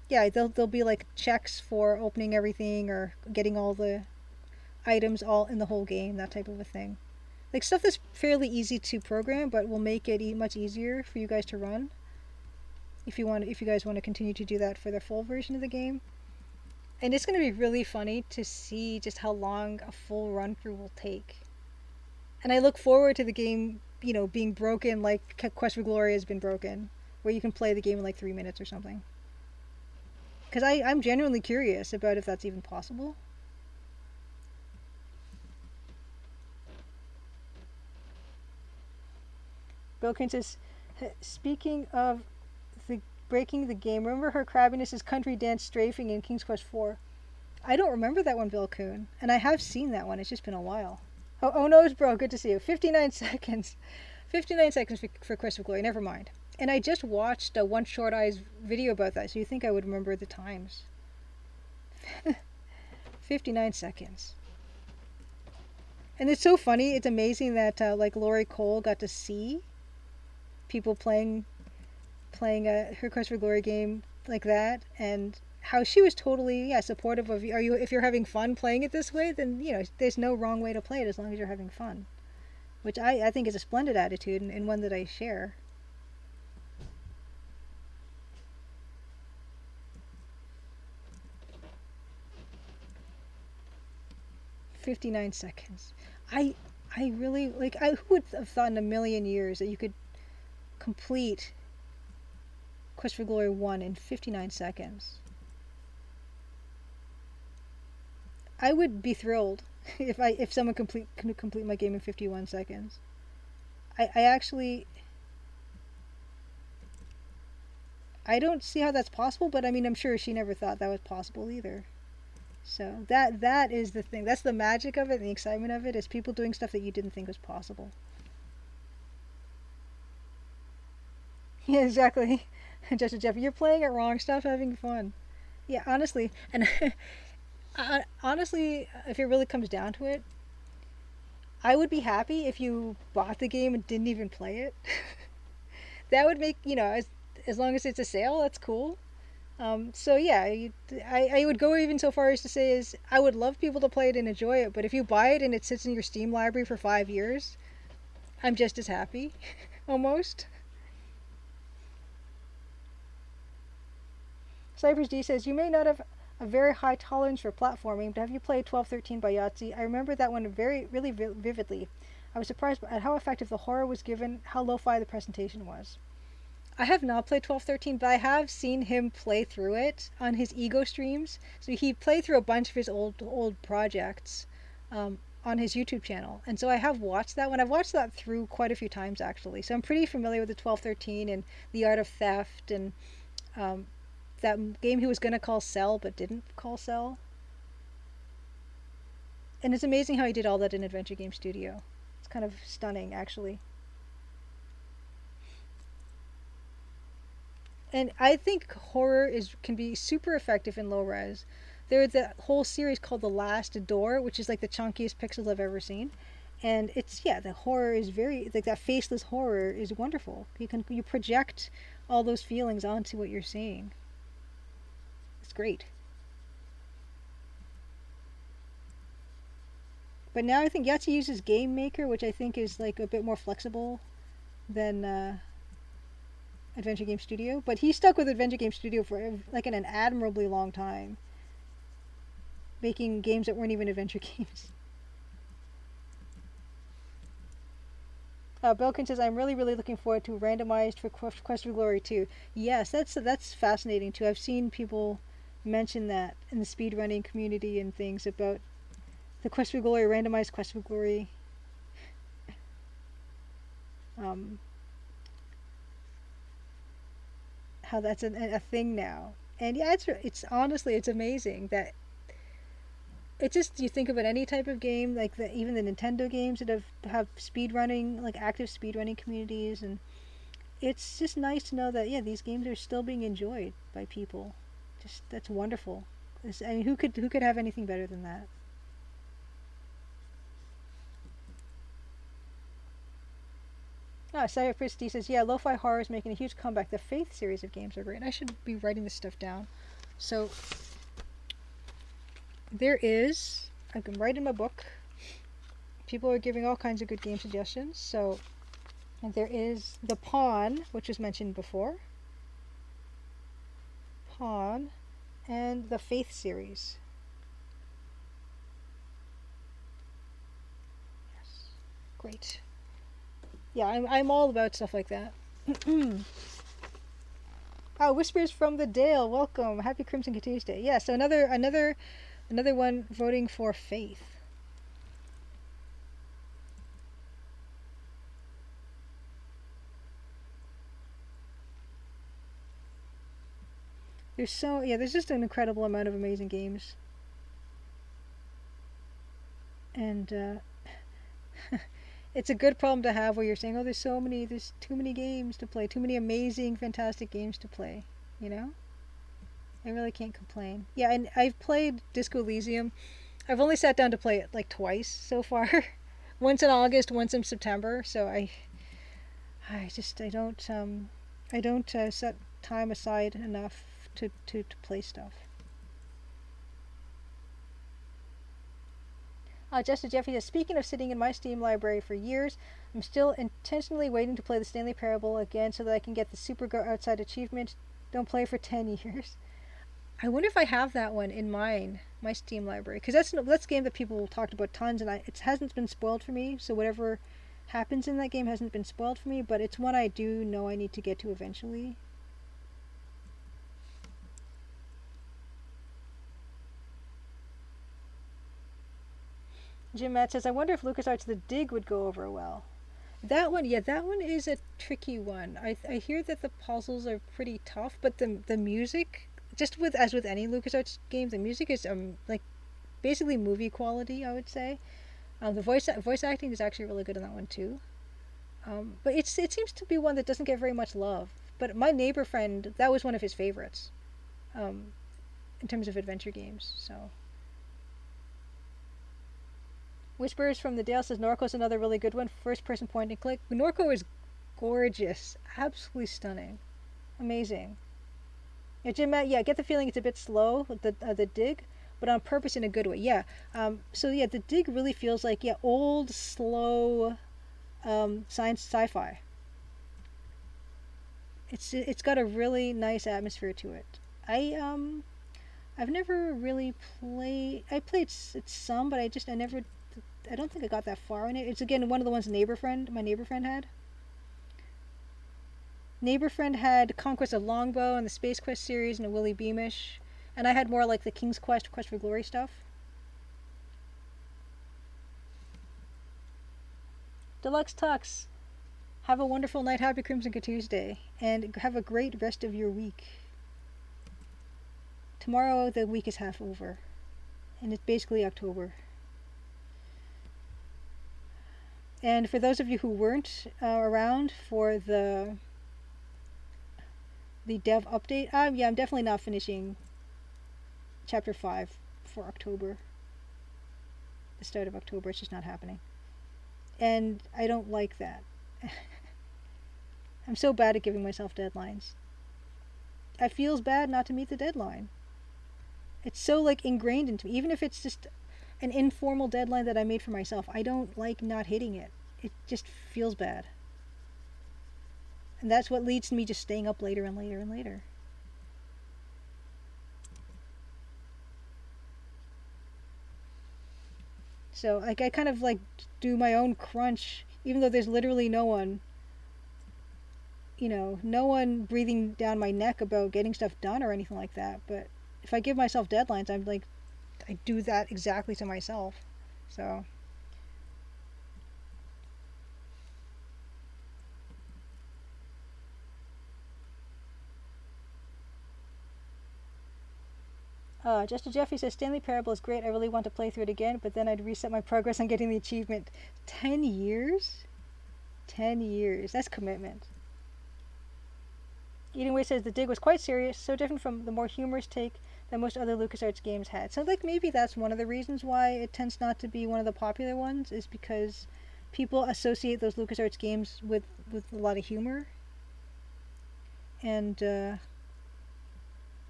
yeah, there'll be like checks for opening everything or getting all the items all in the whole game, that type of a thing. Like stuff that's fairly easy to program, but will make it much easier for you guys to run. If you guys want to continue to do that for the full version of the game, and it's going to be really funny to see just how long a full run through will take. And I look forward to the game, being broken like Quest for Glory has been broken, where you can play the game in like 3 minutes or something. Because I'm genuinely curious about if that's even possible. Bilkin says, speaking of the breaking the game, remember her crabbiness is country dance strafing in King's Quest 4? I don't remember that one, Bill Coon, and I have seen that one. It's just been a while. Oh no, it's bro. Good to see you. 59 seconds. 59 seconds for Quest of Glory. Never mind. And I just watched a One Short Eyes video about that, so you think I would remember the times. 59 seconds. And it's so funny. It's amazing that like Lori Cole got to see people playing her Quest for Glory game like that, and how she was totally supportive of you. If you're having fun playing it this way, then there's no wrong way to play it as long as you're having fun, which I think is a splendid attitude, and one that I share. "59 seconds. I really like. Who would have thought in a million years that you could complete Quest for Glory 1 in 59 seconds? I would be thrilled if someone could complete my game in 51 seconds. I actually, I don't see how that's possible, but I mean, I'm sure she never thought that was possible either. So that is the thing. That's the magic of it, and the excitement of it, is people doing stuff that you didn't think was possible. Yeah, exactly. Just Jeff, you're playing it wrong. Stop having fun. Yeah, honestly, and honestly, if it really comes down to it, I would be happy if you bought the game and didn't even play it. That would make, as long as it's a sale, that's cool. So yeah, I would go even so far as to say is I would love people to play it and enjoy it, but if you buy it and it sits in your Steam library for 5 years, I'm just as happy, almost. Cypress D says, you may not have a very high tolerance for platforming, but have you played 1213 by Yahzee? I remember that one really vividly. I was surprised at how effective the horror was given, how lo-fi the presentation was. I have not played 1213, but I have seen him play through it on his ego streams. So he played through a bunch of his old projects on his YouTube channel, and so I have watched that one. I've watched that through quite a few times actually, so I'm pretty familiar with the 1213 and the art of theft, and that game he was gonna call Cell but didn't call Cell. And it's amazing how he did all that in Adventure Game Studio. It's kind of stunning, actually. And I think horror can be super effective in low res. There's that whole series called The Last Door, which is like the chunkiest pixels I've ever seen. And the horror is very, like, that faceless horror is wonderful. You project all those feelings onto what you're seeing. It's great. But now I think Yahtzee uses Game Maker, which I think is like a bit more flexible than Adventure Game Studio. But he stuck with Adventure Game Studio for like an admirably long time, making games that weren't even adventure games. Belkin says, I'm really looking forward to randomized for Quest for Glory 2. Yes, that's fascinating too. I've seen people mention that in the speedrunning community and things about the Quest for Glory, randomized Quest for Glory. How that's a thing now. And yeah, it's honestly, it's amazing that it's just, you think about any type of game, like even the Nintendo games that have speedrunning, like active speedrunning communities, and it's just nice to know that yeah, these games are still being enjoyed by people. Just that's wonderful. I mean, who could have anything better than that? Ah, Cyber Christie says, yeah, lo-fi horror is making a huge comeback. The Faith series of games are great. I should be writing this stuff down. So there is, I can write in my book. People are giving all kinds of good game suggestions. So there is The Pawn, which was mentioned before. Pawn, and the Faith series. Yes, great. Yeah, I'm all about stuff like that. Oh, Whispers from the Dale, welcome. Happy Crimson Tuesday. Yeah, so another one voting for Faith. There's just an incredible amount of amazing games. And it's a good problem to have where you're saying, oh, there's too many games to play, too many amazing, fantastic games to play, you know? I really can't complain. Yeah, and I've played Disco Elysium. I've only sat down to play it like twice so far. Once in August, once in September. So I don't set time aside enough to play stuff. Justin Jeffy says, speaking of sitting in my Steam library for years, I'm still intentionally waiting to play the Stanley Parable again so that I can get the Super Go Outside achievement. Don't play for 10 years. I wonder if I have that one in my Steam library, because that's a game that people talked about tons, and it hasn't been spoiled for me. So whatever happens in that game hasn't been spoiled for me, but it's one I do know I need to get to eventually. Jim Matt says, I wonder if LucasArts The Dig would go over well. That one is a tricky one. I hear that the puzzles are pretty tough, but the music, just as with any LucasArts game, the music is like basically movie quality, I would say. The voice acting is actually really good in that one too. But it seems to be one that doesn't get very much love. But my neighbor friend, that was one of his favorites, in terms of adventure games. So. Whispers from the Dale says Norco's another really good one. First person point and click. Norco is gorgeous. Absolutely stunning. Amazing. Yeah, Jim Matt, get the feeling it's a bit slow, the dig, but on purpose in a good way. Yeah. The dig really feels like, old, slow science sci-fi. It's got a really nice atmosphere to it. I've never really played. I played it some, but I don't think I got that far in it. It's again one of the ones my neighbor friend had. Neighbor friend had Conquest of Longbow and the Space Quest series and a Willy Beamish, and I had more like the King's Quest, Quest for Glory stuff. Deluxe Tux, have a wonderful night. Happy Crimson Tuesday, and have a great rest of your week. Tomorrow the week is half over, and it's basically October. And for those of you who weren't around for the dev update, I'm definitely not finishing chapter 5 for October. The start of October, it's just not happening. And I don't like that. I'm so bad at giving myself deadlines. It feels bad not to meet the deadline. It's so like ingrained into me, even if it's just an informal deadline that I made for myself. I don't like not hitting it. It just feels bad. And that's what leads to me just staying up later and later and later. So I kind of like do my own crunch, even though there's literally no one, no one breathing down my neck about getting stuff done or anything like that. But if I give myself deadlines, I'm like, I do that exactly to myself. So. Justin Jeffrey says Stanley Parable is great. I really want to play through it again, but then I'd reset my progress on getting the achievement. 10 years? 10 years. That's commitment. Eating Way says the dig was quite serious, so different from the more humorous take that most other LucasArts games had. So like maybe that's one of the reasons why it tends not to be one of the popular ones, is because people associate those LucasArts games with a lot of humor, and that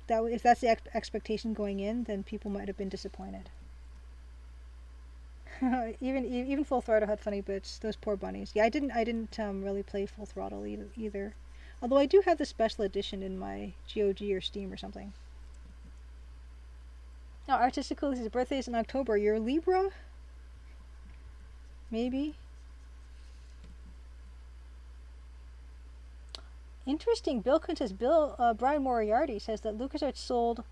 if that's the expectation going in, then people might have been disappointed. Even Full Throttle had funny bits. Those poor bunnies. Yeah, I didn't really play Full Throttle either. Although I do have the special edition in my GOG or Steam or something. Now, Artistical's birthday is in October. You're Libra? Maybe? Interesting. Brian Moriarty says that LucasArts sold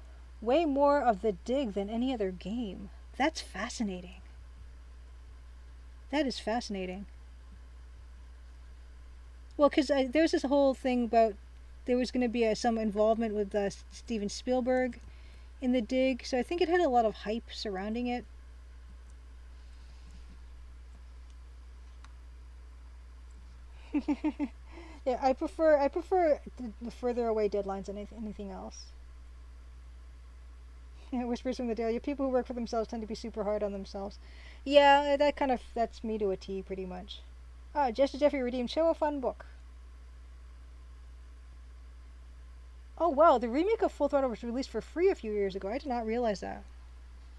way more of the Dig than any other game. That's fascinating. That is fascinating. Well, because there's this whole thing about there was going to be some involvement with Steven Spielberg in the Dig, so I think it had a lot of hype surrounding it. Yeah, I prefer the further away deadlines than anything else. Yeah, whispers from the Dahlia. People who work for themselves tend to be super hard on themselves. Yeah, that's me to a T, pretty much. Jester Jeffrey redeemed show a fun book. Oh wow, the remake of Full Throttle was released for free a few years ago. I did not realize that.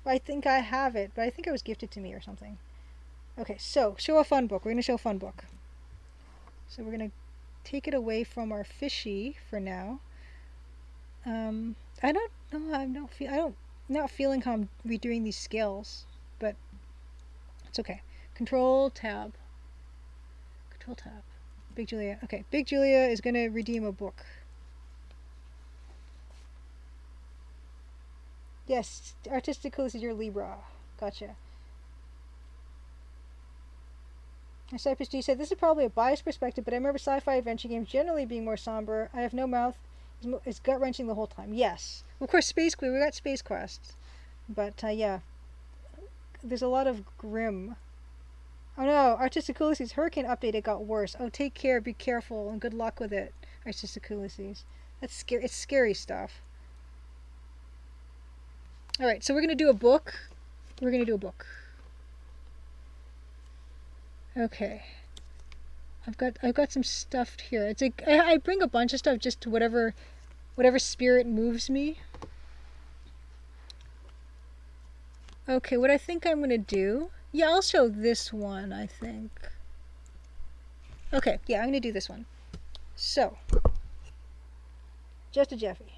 I think I have it, but I think it was gifted to me or something. Okay, so show a fun book. We're gonna show a fun book. So we're gonna take it away from our fishy for now. I don't know. I don't not feeling how I'm redoing these scales, but it's okay. Control tab. Control tab. Big Julia. Okay, Big Julia is gonna redeem a book. Yes, artistically is your Libra. Gotcha. Cypress G said, this is probably a biased perspective, but I remember sci-fi adventure games generally being more somber. I have no mouth. It's gut-wrenching the whole time. Yes. Of course, we got Space Quest. But, yeah. There's a lot of grim. Oh no, Artistic Ulysses Hurricane update, it got worse. Oh, take care, be careful, and good luck with it, Artistic Ulysses. That's scary. It's scary stuff. Alright, so we're gonna do a book. Okay. I've got some stuff here. It's like I bring a bunch of stuff just to whatever spirit moves me. Okay, what I think I'm gonna do. Yeah, I'll show this one, I think. Okay, yeah, I'm gonna do this one. So, just a Jeffy.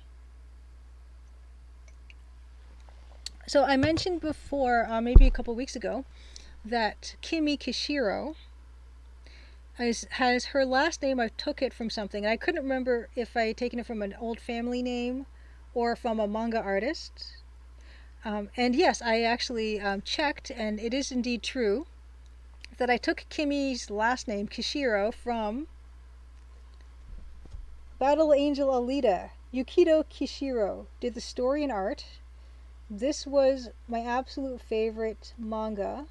So I mentioned before, maybe a couple weeks ago, that Kimi Kishiro has her last name. I took it from something. I couldn't remember if I had taken it from an old family name or from a manga artist. And yes, I actually checked, and it is indeed true that I took Kimi's last name, Kishiro, from Battle Angel Alita. Yukito Kishiro did the story and art. This was my absolute favorite manga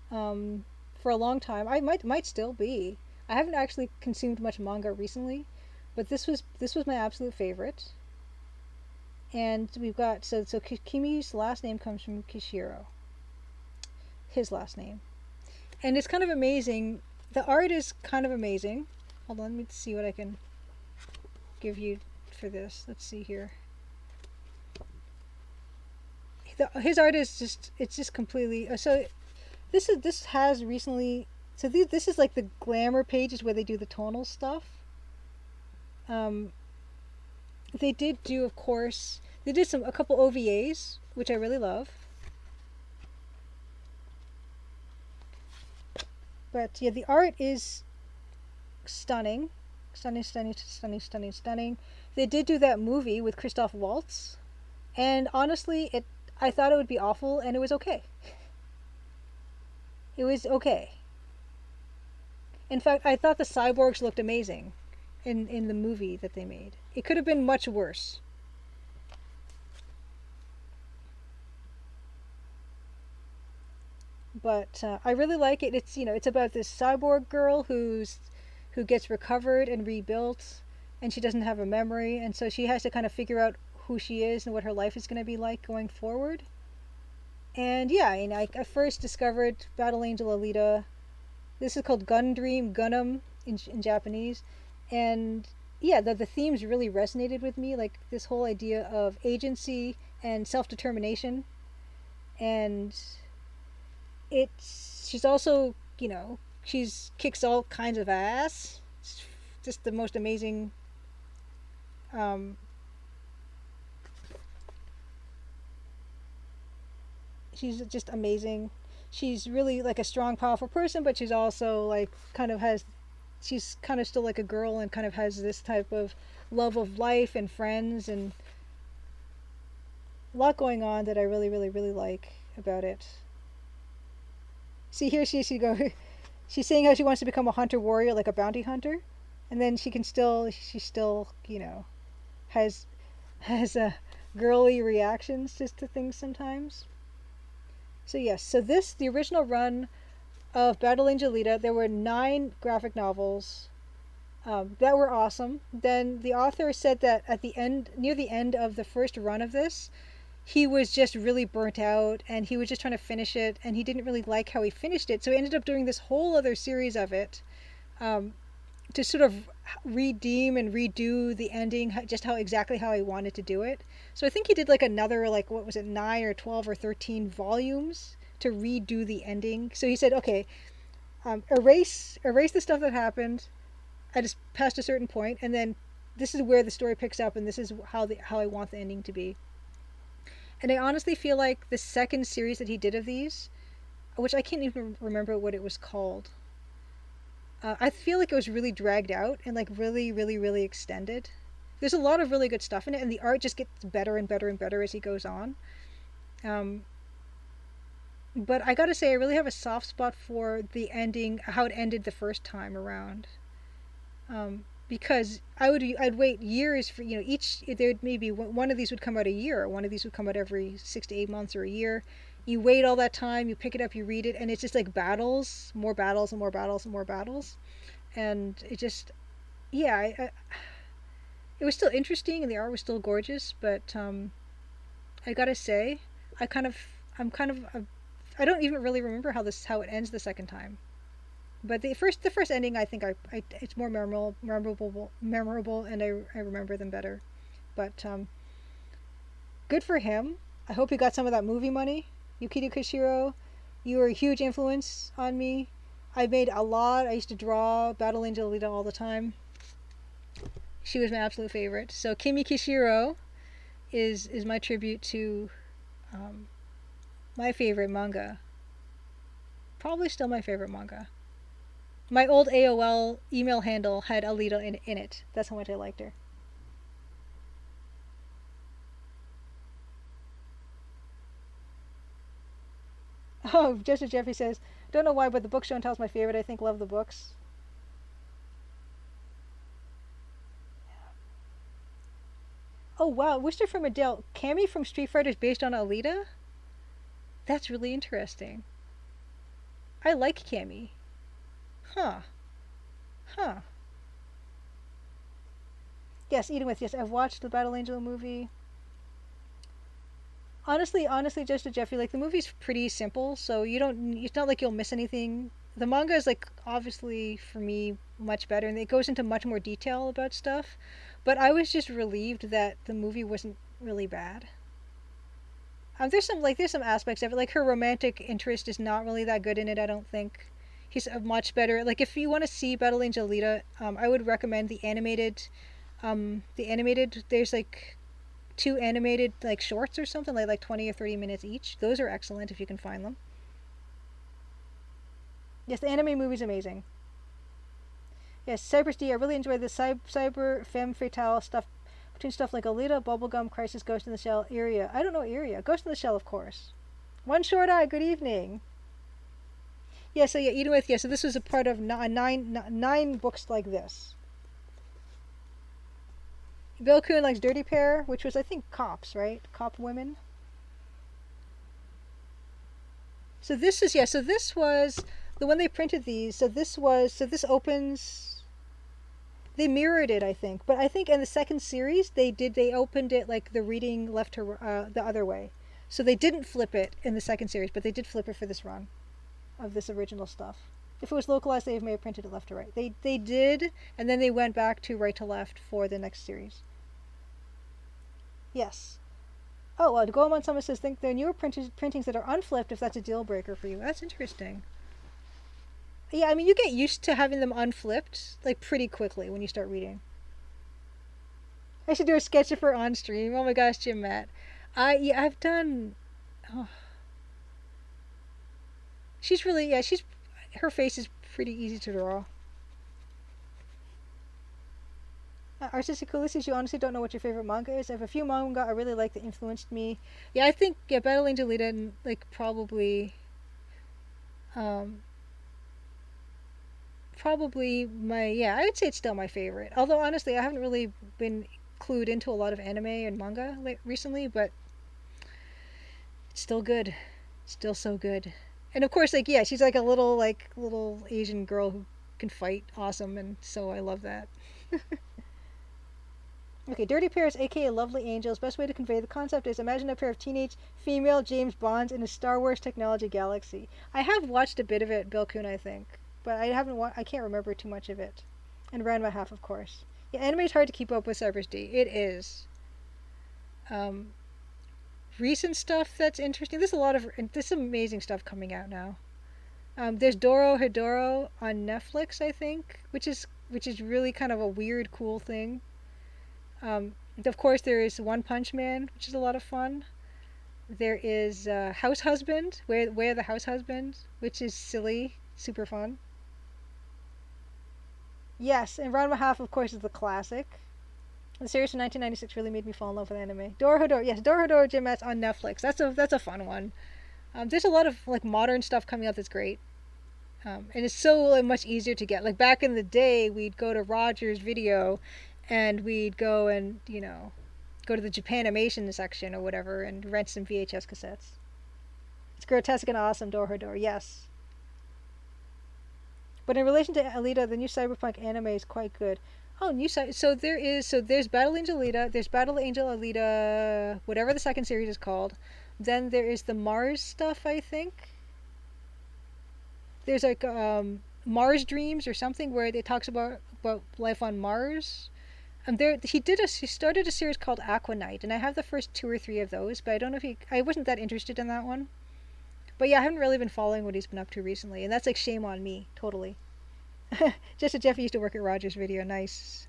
for a long time. I might still be. I haven't actually consumed much manga recently, but this was my absolute favorite. And we've got so Kimi's last name comes from Kishiro. His last name. And it's kind of amazing. The art is kind of amazing. Hold on, let me see what I can give you for this. Let's see here. His art is just completely so this has recently this is like the glamour pages where they do the tonal stuff. They did do, of course, they did a couple OVAs, which I really love. But yeah, the art is stunning. Stunning. They did do that movie with Christoph Waltz, and honestly, I thought it would be awful, and it was okay. It was okay. In fact, I thought the cyborgs looked amazing in the movie that they made. It could have been much worse. But I really like it. It's about this cyborg girl who gets recovered and rebuilt, and she doesn't have a memory, and so she has to kind of figure out who she is and what her life is going to be like going forward. And yeah, and I first discovered Battle Angel Alita. This is called Gun Dream Gunum in Japanese, and yeah, the themes really resonated with me, like this whole idea of agency and self determination, and it's she's also she's kicks all kinds of ass. It's just the most amazing. Um, she's just amazing. She's really like a strong, powerful person, but she's also like kind of has she's kind of still like a girl and kind of has this type of love of life and friends and a lot going on that I really, really, really like about it. See, here she go. She's saying how she wants to become a hunter warrior, like a bounty hunter, and then she still has girly reactions just to things sometimes. So yes, so this the original run of Battle Angel Alita. There were 9 graphic novels that were awesome. Then the author said that at the end, near the end of the first run of this, he was just really burnt out and he was just trying to finish it and he didn't really like how he finished it. So he ended up doing this whole other series of it um, to sort of redeem and redo the ending just how exactly how I wanted to do it. So I think he did like another like what was it 9 or 12 or 13 volumes to redo the ending. So he said, okay, erase the stuff that happened. I just past a certain point, and then this is where the story picks up, and this is how I want the ending to be. And I honestly feel like the second series that he did of these, which I can't even remember what it was called, I feel like it was really dragged out and like really, really, really extended. There's a lot of really good stuff in it, and the art just gets better and better and better as he goes on. Um, but I gotta say, I really have a soft spot for the ending, how it ended the first time around. Because I'd wait years for each there'd maybe one of these would come out a year, or one of these would come out every 6 to 8 months or a year. You wait all that time, you pick it up, you read it, and it's just like battles, more battles and more battles and more battles, and it just yeah, it was still interesting and the art was still gorgeous, but I gotta say, I kind of I'm kind of I don't even really remember how it ends the second time. But the first ending, I think it's more memorable, and I remember them better. But good for him. I hope he got some of that movie money. Yukito Kishiro, you were a huge influence on me. I made a lot. I used to draw Battle Angel Alita all the time. She was my absolute favorite. So Kimi Kishiro is my tribute to um, my favorite manga. Probably still my favorite manga. My old AOL email handle had Alita in it. That's how much I liked her. Oh, just as Jeffrey says, don't know why, but the book show and tell's my favorite. I think love the books. Oh wow, Wister from Adele. Cammy from Street Fighter is based on Alita? That's really interesting. I like Cammy. Huh. Huh. Yes, Eden with yes. I've watched the Battle Angel movie. Honestly, just to Jeffrey, like the movie's pretty simple, so you don't. It's not like you'll miss anything. The manga is like obviously for me much better, and it goes into much more detail about stuff. But I was just relieved that the movie wasn't really bad. There's some aspects of it, like her romantic interest is not really that good in it. I don't think he's a much better. Like if you want to see Battle Angel Alita, I would recommend the animated. There's like 2 animated like shorts or something like 20 or 30 minutes each. Those are excellent if you can find them. Yes, the anime movie's amazing. Yes, Cypress D. I really enjoyed the cyber femme fatale stuff between stuff like Alita, Bubblegum, Crisis, Ghost in the Shell, Iria. I don't know Iria. Ghost in the Shell, of course. One Short Eye. Good evening. Yeah, so yeah, Edith. Yeah, so this was a part of nine books like this. Bill Kuhn likes Dirty Pair, which was I think cops, right? Cop women. So this is yeah. So this was the when they printed these. So this opens. They mirrored it, I think. But I think in the second series, they opened it like the reading left to the other way. So they didn't flip it in the second series, but they did flip it for this run of this original stuff. If it was localized, they may have printed it left to right. They did, and then they went back to right to left for the next series. Yes. Oh, well, Goemon Summit says think there are newer printings that are unflipped if that's a deal breaker for you. That's interesting. Yeah, I mean, you get used to having them unflipped like pretty quickly when you start reading. I should do a sketch of her on stream. Oh my gosh, Jim Matt. I've done. Oh, she's really she's her face is pretty easy to draw. Artistic Ulysses, you honestly don't know what your favorite manga is. I have a few manga I really like that influenced me. Yeah, I think Battle Angel Alita like um probably my I'd say it's still my favorite. Although honestly, I haven't really been clued into a lot of anime and manga recently, but it's still good. Still so good. And of course, like she's like a little Asian girl who can fight awesome, and so I love that. Okay, Dirty Pairs, aka Lovely Angels. Best way to convey the concept is imagine a pair of teenage female James Bonds in a Star Wars technology galaxy. I have watched a bit of it, Bill Kun, I think, but I haven't. I can't remember too much of it. And Ranma half, of course. Yeah, anime is hard to keep up with. Cypress D. It is. Um, Recent stuff that's interesting. There's some amazing stuff coming out now. There's Doro Hedoro on Netflix, I think, which is really kind of a weird, cool thing. Of course, there is One Punch Man, which is a lot of fun. There is House Husband, where the House Husband, which is silly, super fun. Yes, and Ranma Half, of course, is the classic. The series from 1996 really made me fall in love with anime. Dorohedoro, yes, Dorohedoro Gym Mat's on Netflix. That's a fun one. There's a lot of like modern stuff coming out that's great. And it's so much easier to get. Like back in the day, we'd go to Rogers Video, and we'd go and go to the Japanimation section or whatever and rent some VHS cassettes. It's grotesque and awesome, Dorohedoro, yes. But in relation to Alita, the new cyberpunk anime is quite good. Oh, there's Battle Angel Alita, there's Battle Angel Alita, whatever the second series is called. Then there is the Mars stuff, I think. There's like Mars Dreams or something where it talks about life on Mars. He started a series called Aqua Knight, and I have the first two or three of those, but I don't know if I wasn't that interested in that one. But yeah, I haven't really been following what he's been up to recently, and that's like shame on me, totally. Just that Jeffy used to work at Rogers Video, nice.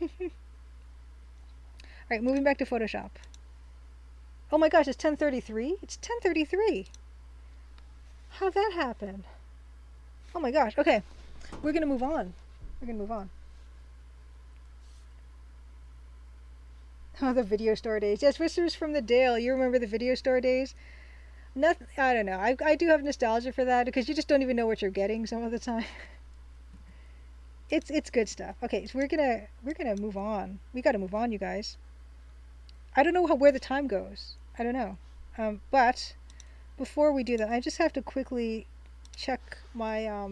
Alright, moving back to Photoshop. Oh my gosh, it's 10:33? It's 10:33! How'd that happen? Oh my gosh, okay. We're gonna move on. Oh, the video store days. Yes, Whispers from the Dale. You remember the video store days? Nothing. I don't know. I do have nostalgia for that because you just don't even know what you're getting some of the time. It's good stuff. Okay, so we're gonna move on. We gotta move on, you guys. I don't know where the time goes. I don't know. But before we do that, I just have to quickly check my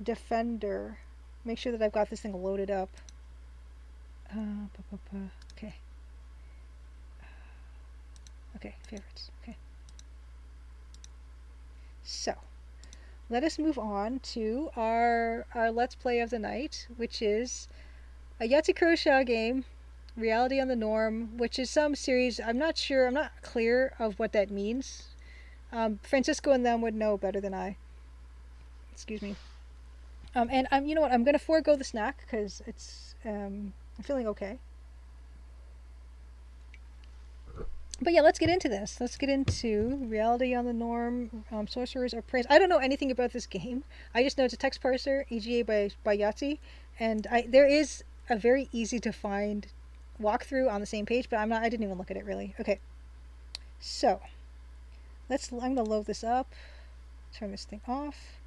Defender. Make sure that I've got this thing loaded up. Okay. Okay, favorites. Okay. So, let us move on to our Let's Play of the night, which is a Yahzee Croshaw game, Reality on the Norm, which is some series. I'm not clear of what that means. Francisco and them would know better than I. Excuse me. And you know what? I'm gonna forego the snack because I'm feeling okay. But yeah, let's get into this. Let's get into Reality on the Norm, Sorcerer's Appraisal. I don't know anything about this game. I just know it's a text parser, EGA by Yahzee, and there is a very easy to find walkthrough on the same page, but I didn't even look at it really. Okay, so I'm gonna load this up. Turn this thing off.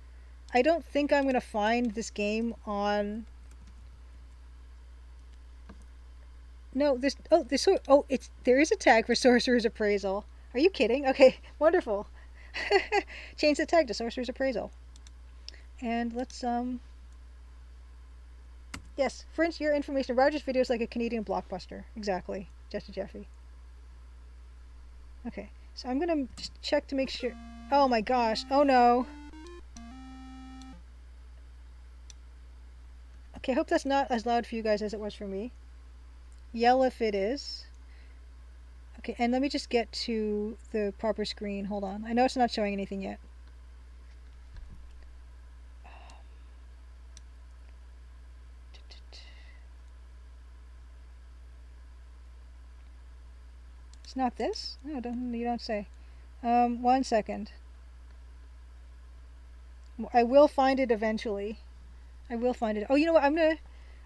I don't think I'm gonna find this game on. No, there is a tag for Sorcerer's Appraisal. Are you kidding? Okay, wonderful. Change the tag to Sorcerer's Appraisal. And let's Yes, for your information, Roger's video is like a Canadian blockbuster. Exactly, Jesse Jeffy. Okay, so I'm gonna just check to make sure. Oh my gosh! Oh no! Okay, I hope that's not as loud for you guys as it was for me. Yell if it is. Okay, and let me just get to the proper screen. Hold on. I know it's not showing anything yet. It's not this? No, you don't say. 1 second. I will find it eventually. I will find it. Oh, you know what?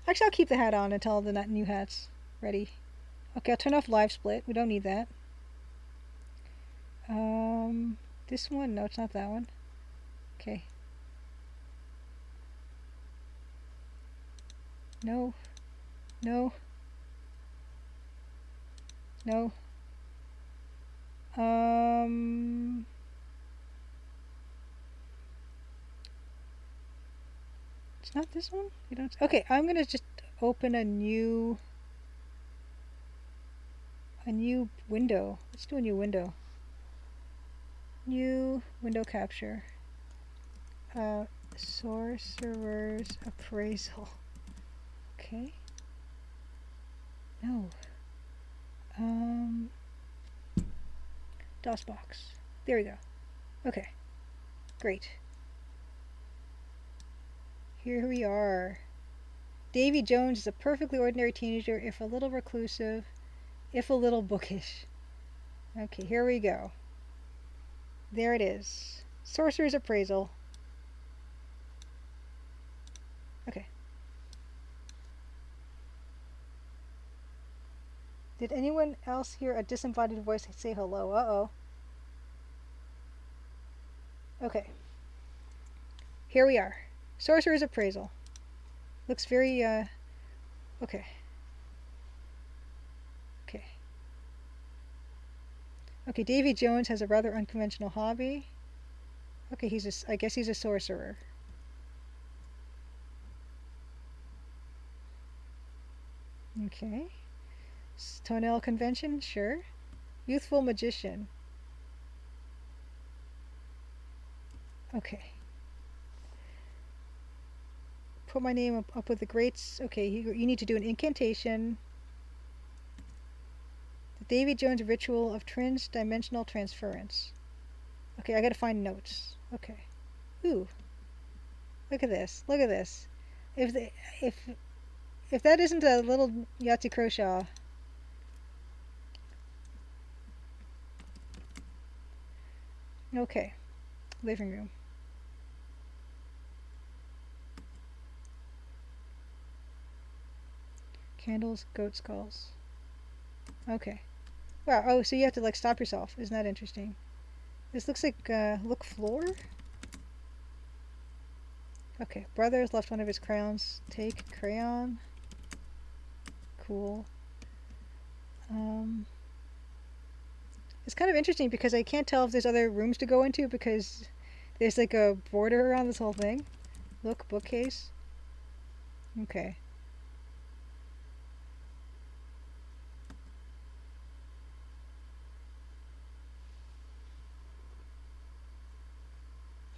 Actually, I'll keep the hat on until the new hat's ready. Okay, I'll turn off live split. We don't need that. This one? No, it's not that one. Okay. No. No. No. It's not this one? You don't. Okay, I'm gonna just open a new window. Let's do a new window. New window capture. Sorcerer's Appraisal. Okay. No. DOS box. There we go. Okay. Great. Here we are. Davy Jones is a perfectly ordinary teenager, if a little reclusive, if a little bookish. Okay, here we go. There it is. Sorcerer's Appraisal. Okay. Did anyone else hear a disembodied voice say hello? Uh-oh. Okay. Here we are. Sorcerer's Appraisal. Looks very, okay. Okay. Okay, Davy Jones has a rather unconventional hobby. Okay, I guess he's a sorcerer. Okay. Toenail convention, sure. Youthful magician. Okay. Put my name up with the greats. Okay, you need to do an incantation. The Davy Jones ritual of trans-dimensional transference. Okay, I gotta find notes. Okay. Ooh. Look at this. Look at this. If the, if that isn't a little Yahzee Croshaw. Okay. Living room. Candles, goat skulls. Okay. Wow. Oh, so you have to like stop yourself. Isn't that interesting? This looks like look floor. Okay. Brother's left one of his crayons. Take crayon. Cool. It's kind of interesting because I can't tell if there's other rooms to go into because there's like a border around this whole thing. Look, bookcase. Okay.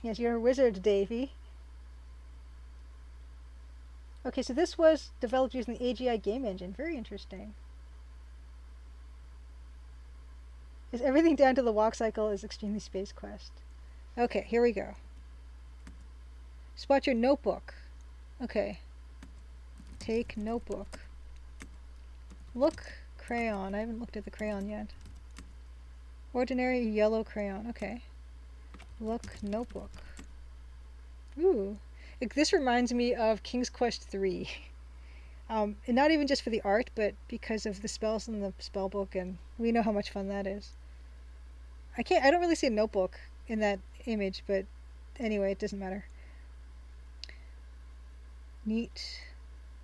Yes, you're a wizard, Davy. Okay, so this was developed using the AGI game engine. Very interesting. Is everything down to the walk cycle is extremely Space Quest. Okay, here we go. Spot your notebook. Okay. Take notebook. Look crayon. I haven't looked at the crayon yet. Ordinary yellow crayon. Okay. Look notebook. Ooh. This reminds me of King's Quest 3. And not even just for the art, but because of the spells in the spell book, and we know how much fun that is. I don't really see a notebook in that image, but anyway, it doesn't matter. Neat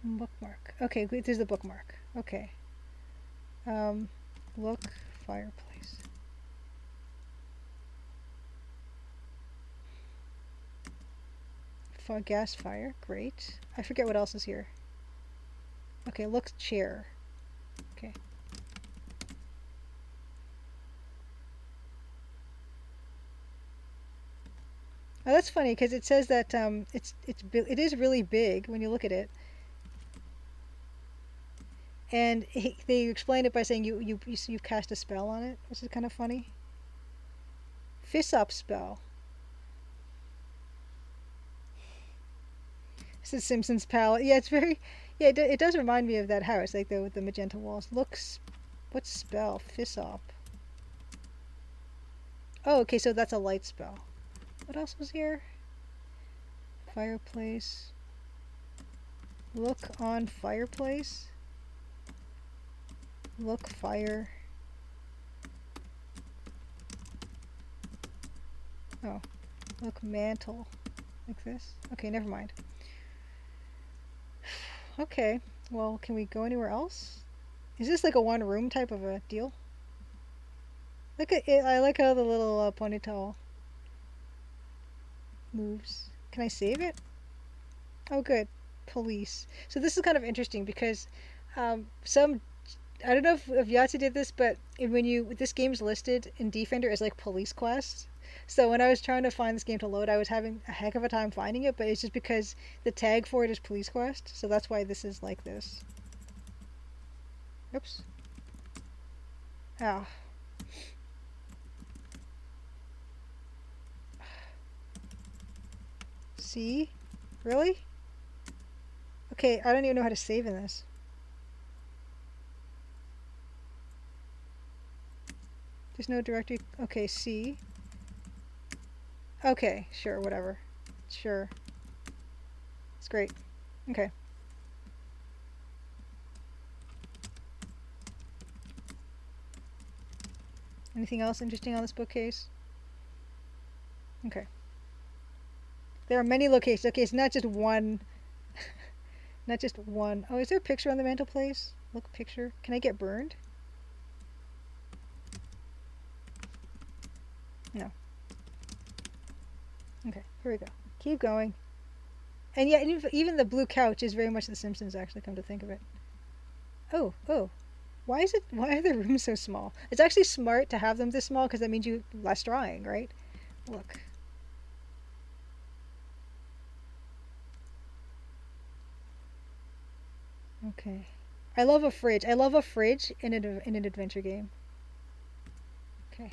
bookmark. Okay, there's the bookmark. Okay. Look, fireplace. Gas fire, great. I forget what else is here. Okay, look chair. Okay. Oh, that's funny because it says that it is really big when you look at it, and they explain it by saying you cast a spell on it, which is kind of funny. Fist up spell. This is Simpsons palette. Yeah, it's very. Yeah, it does remind me of that house, like the with the magenta walls. Looks. What spell? Fist up. Oh, okay, so that's a light spell. What else was here? Fireplace. Look on fireplace. Look fire. Oh, look mantle. Like this? Okay, never mind. Okay, well, can we go anywhere else? Is this like a one room type of a deal? Look at it. I like how the little ponytail moves. Can I save it? Oh, good. Police. So this is kind of interesting because some I don't know if Yahtzee did this, but when you this game's listed in Defender as like police quests. So when I was trying to find this game to load, I was having a heck of a time finding it, but it's just because the tag for it is police quest, so that's why this is like this. Oops. Oh. See? Really? Okay, I don't even know how to save in this. There's no directory. Okay, C. Okay, sure, whatever. Sure. It's great. Okay. Anything else interesting on this bookcase? Okay. There are many locations. Okay, it's not just one. Not just one. Oh, is there a picture on the mantelpiece? Look, picture. Can I get burned? No. Okay, here we go. Keep going. And yeah, even the blue couch is very much The Simpsons, actually, come to think of it. Oh, oh. Why are the rooms so small? It's actually smart to have them this small because that means you less drawing, right? Look. Okay. I love a fridge. I love a fridge in an adventure game. Okay.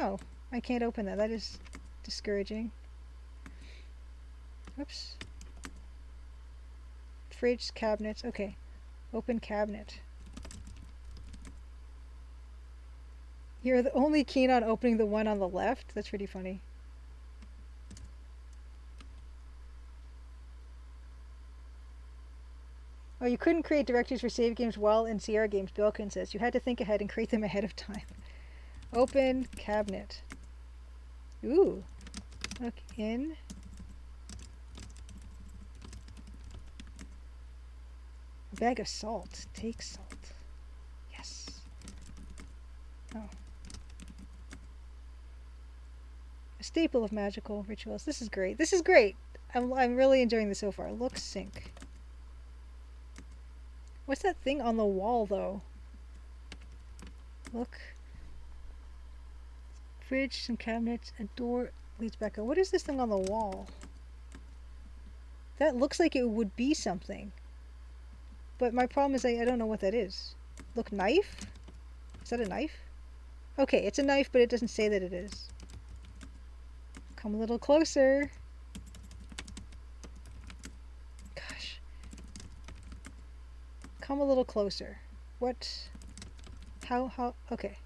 Oh, I can't open that. That is discouraging. Oops. Fridge, cabinets. Okay. Open cabinet. You're the only keen on opening the one on the left? That's pretty funny. Oh, you couldn't create directories for save games while in CR games, Bilkin says. You had to think ahead and create them ahead of time. Open cabinet. Ooh. Look in. A bag of salt. Take salt. Yes. Oh. A staple of magical rituals. This is great. This is great. I'm really enjoying this so far. Look sink. What's that thing on the wall though? Look. Fridge, some cabinets, a door leads back up. What is this thing on the wall? That looks like it would be something. But my problem is I don't know what that is. Look, knife? Is that a knife? Okay, it's a knife, but it doesn't say that it is. Come a little closer. Gosh. Come a little closer. What? How? Okay.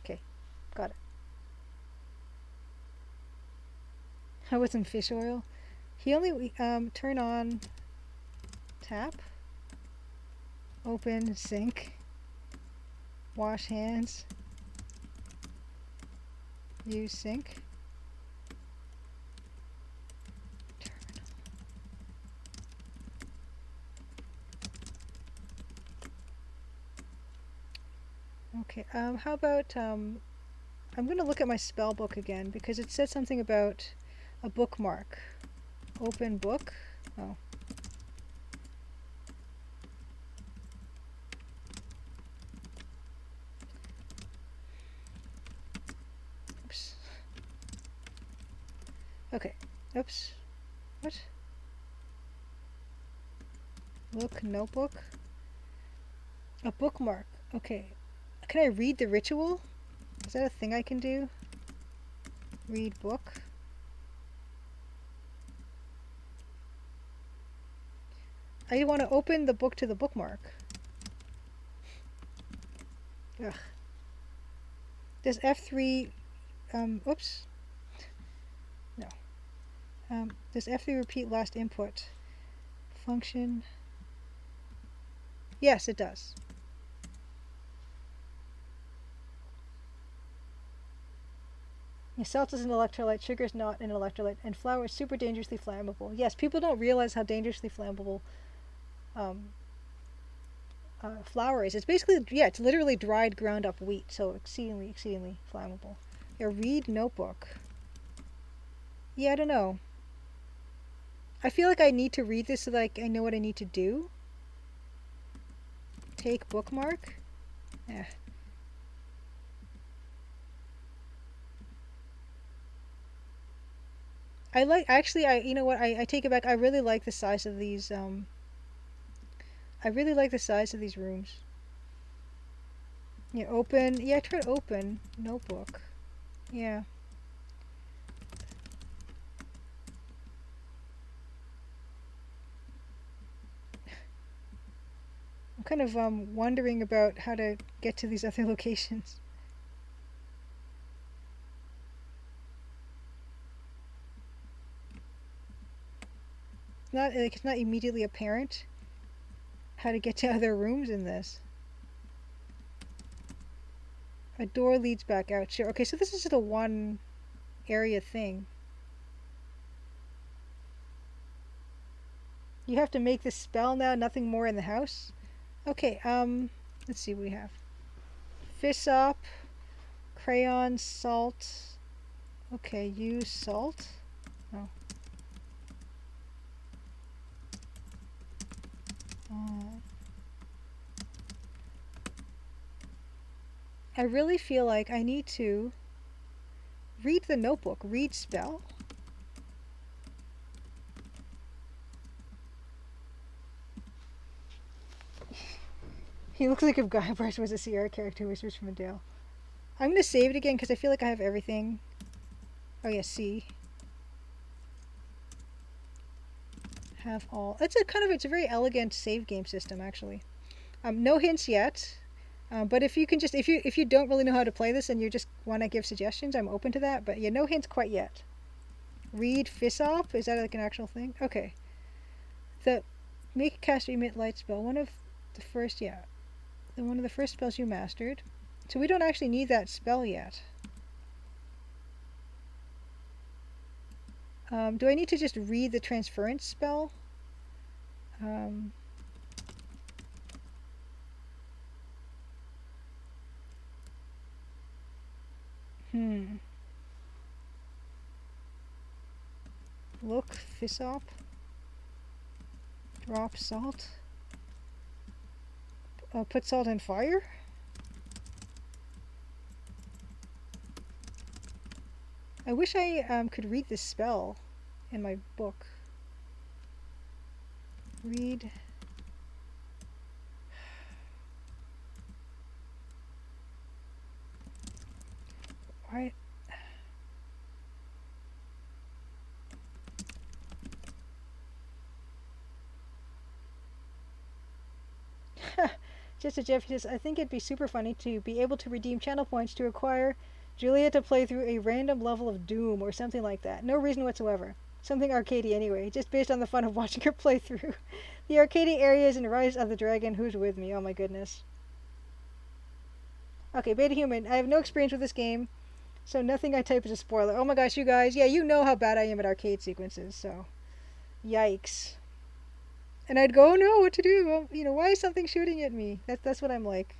Okay, got it. How with some fish oil? He only, turn on, tap, open, sink, wash hands, use sink, terminal. Okay, how about, I'm going to look at my spell book again because it said something about A bookmark. Open book. Oh. Oops. Okay. Oops. What? Look, notebook. A bookmark. Okay. Can I read the ritual? Is that a thing I can do? Read book. I want to open the book to the bookmark. Ugh. Does F3, oops. No. Does F3 repeat last input? Function. Yes, it does. Yeah, salt is an electrolyte, sugar is not an electrolyte, and flour is super dangerously flammable. Yes, people don't realize how dangerously flammable um, flour is. It's basically, yeah, it's literally dried, ground up wheat, so exceedingly, exceedingly flammable. Yeah, read notebook. Yeah, I don't know. I feel like I need to read this so that I know what I need to do. Take bookmark. Yeah. I like, actually, you know what, I take it back. I really like the size of these, I really like the size of these rooms. Yeah, open, yeah, I tried open notebook. Yeah. I'm kind of wondering about how to get to these other locations. It's not immediately apparent how to get to other rooms in this. A door leads back out. Sure. Okay, so this is just a one area thing. You have to make this spell now, nothing more in the house. Okay, let's see what we have. Fissop, crayon, salt. Okay, use salt. Oh. Uh, I really feel like I need to read the notebook. Read spell. He looks like if Guybrush was a Sierra character who whispers from a dale. I'm gonna save it again because I feel like I have everything. Oh yeah, C. Have all. It's a kind of, it's a very elegant save game system actually. No hints yet. But if you can just, if you don't really know how to play this and you just want to give suggestions, I'm open to that. But yeah, no hints quite yet. Read Fissop? Is that like an actual thing? Okay. The make a cast emit light spell. One of the first, yeah, one of the first spells you mastered. So we don't actually need that spell yet. Do I need to just read the transference spell? Um, hmm. Look, Fissop. Drop salt. Put salt in fire? I wish I could read this spell in my book. Read. Why? Just a Jeff says, I think it'd be super funny to be able to redeem channel points to acquire Julia to play through a random level of Doom or something like that. No reason whatsoever. Something arcadey anyway, just based on the fun of watching her play through. The arcadey areas in Rise of the Dragon. Who's with me? Oh my goodness. Okay, Beta Human. I have no experience with this game, so nothing I type is a spoiler. Oh my gosh, you guys. Yeah, you know how bad I am at arcade sequences, so. Yikes. And I'd go, oh no, what to do? Well, you know, why is something shooting at me? That's what I'm like.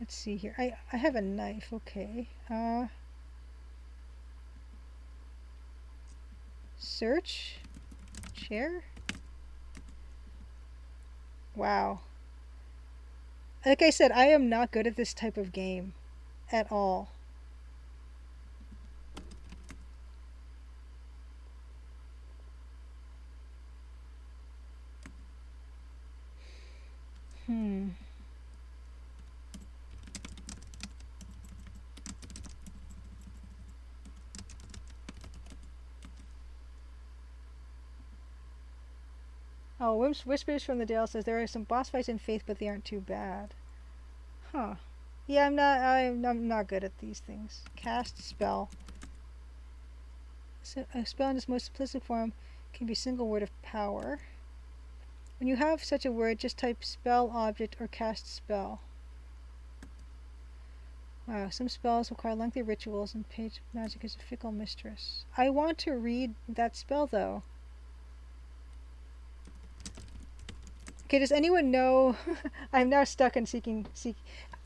Let's see here. I have a knife. Okay. Search. Share. Wow. Like I said, I am not good at this type of game at all. Hmm. Oh, Whispers from the Dale says there are some boss fights in Faith, but they aren't too bad. Huh. Yeah, I'm not good at these things. Cast spell. So a spell in its most simplistic form can be a single word of power. When you have such a word, just type spell object or cast spell. Wow, some spells require lengthy rituals, and page magic is a fickle mistress. I want to read that spell though. Okay, does anyone know? I'm now stuck on seeking.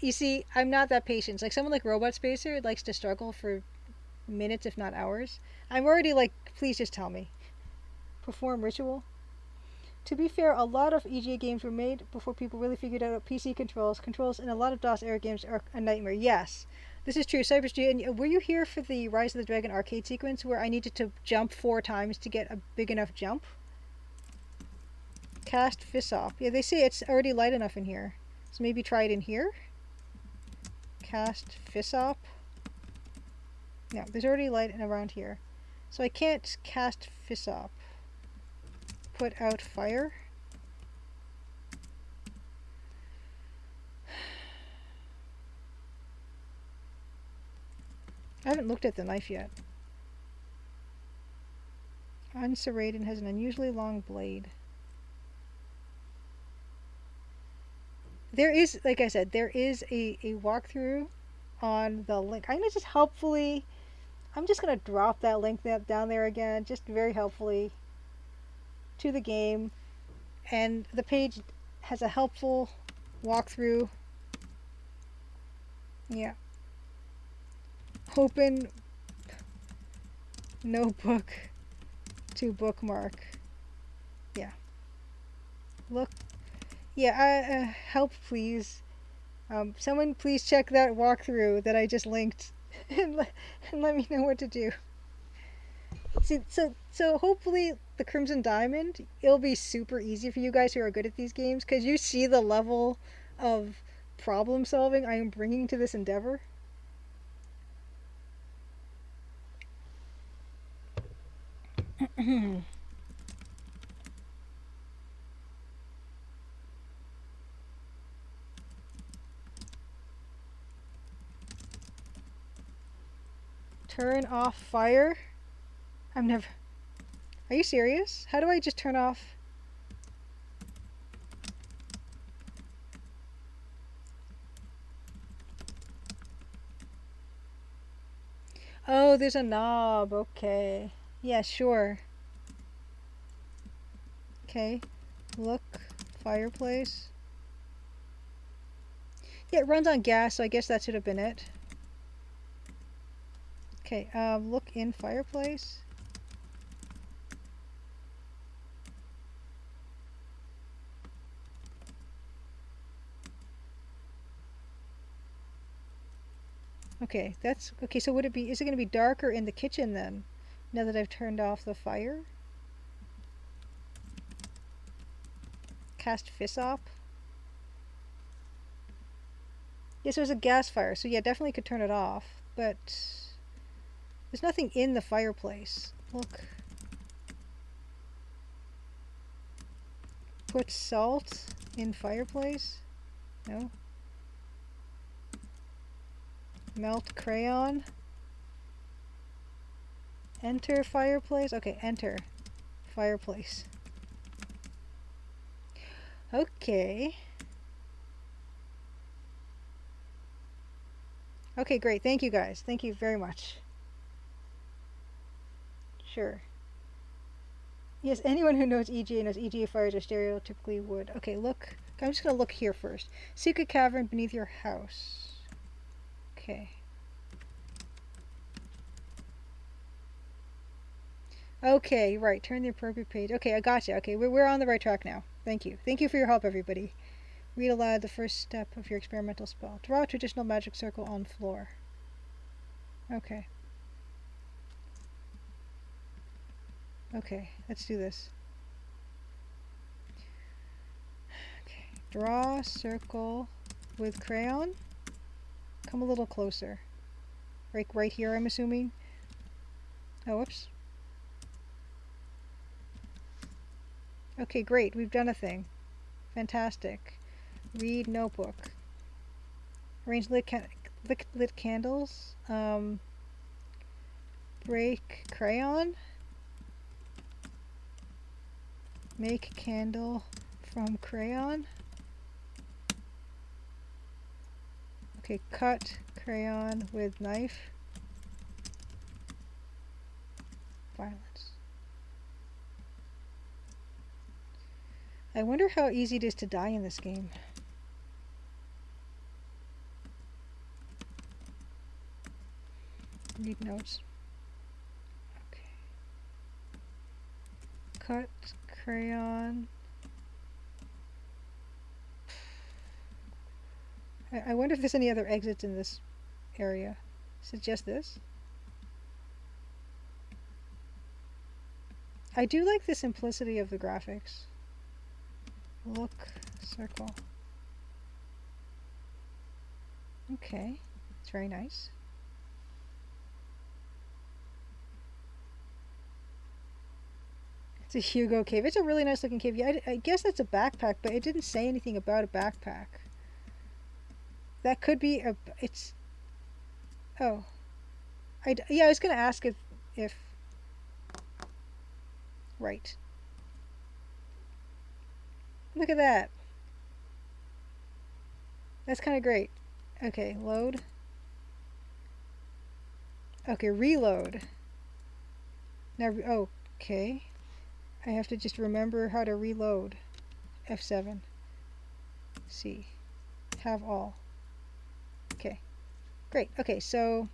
You see, I'm not that patient. Like someone like Robot Spacer likes to struggle for minutes, if not hours. I'm already like, please just tell me. Perform ritual. To be fair, a lot of EGA games were made before people really figured out PC controls. Controls in a lot of DOS era games are a nightmare. Yes, this is true. Cypress G, and were you here for the Rise of the Dragon arcade sequence where I needed to jump 4 times to get a big enough jump? Cast Fissop. Yeah, they say it's already light enough in here. So maybe try it in here. Cast Fissop. No, there's already light around here. So I can't cast Fissop. Put out fire. I haven't looked at the knife yet. Unserrated has an unusually long blade. There is, like I said, there is a walkthrough on the link. I'm just gonna drop that link down there again, just very helpfully to the game. And the page has a helpful walkthrough. Yeah. Open notebook to bookmark. Yeah. Look. Yeah, help please. Someone please check that walkthrough that I just linked and let me know what to do. See, so hopefully the Crimson Diamond, it'll be super easy for you guys who are good at these games because you see the level of problem solving I am bringing to this endeavor. Turn off fire? I'm never. Are you serious? How do I just turn off? Oh, there's a knob. Okay. Yeah, sure. Okay. Look. Fireplace. Yeah, it runs on gas, so I guess that should have been it. Okay, look in fireplace. Okay, that's okay. So would it be? Is it going to be darker in the kitchen then? Now that I've turned off the fire. Cast Fissop. Yes, it was a gas fire, so yeah, definitely could turn it off. But there's nothing in the fireplace. Look. Put salt in fireplace. No. Melt crayon. Enter fireplace. Okay, enter fireplace. Okay. Okay, great. Thank you guys. Thank you very much. Sure. Yes, anyone who knows EGA knows EGA fires are stereotypically wood. Okay, look. I'm just going to look here first. Secret cavern beneath your house. Okay. Okay, right. Turn the appropriate page. Okay, I gotcha. Okay, we're on the right track now. Thank you. Thank you for your help, everybody. Read aloud the first step of your experimental spell. Draw a traditional magic circle on floor. Okay. Okay, let's do this. Okay. Draw a circle with crayon. Come a little closer. Right here, I'm assuming. Oh, whoops. Okay, great. We've done a thing. Fantastic. Read notebook. Arrange lit candles. Break crayon. Make candle from crayon. Okay, cut crayon with knife. Violence. I wonder how easy it is to die in this game. Read notes. Okay. Cut crayon. I wonder if there's any other exits in this area. Is it just this? I do like the simplicity of the graphics. Look, circle. Okay, it's very nice. It's a Hugo cave. It's a really nice looking cave. Yeah, I guess that's a backpack, but it didn't say anything about a backpack. That could be a. It's. Oh. Yeah, I was gonna ask if. Right. Look at that. That's kind of great. Okay, load. Okay, reload. Now, okay. I have to just remember how to reload. F7. C. Have all. Okay. Great. Okay, so.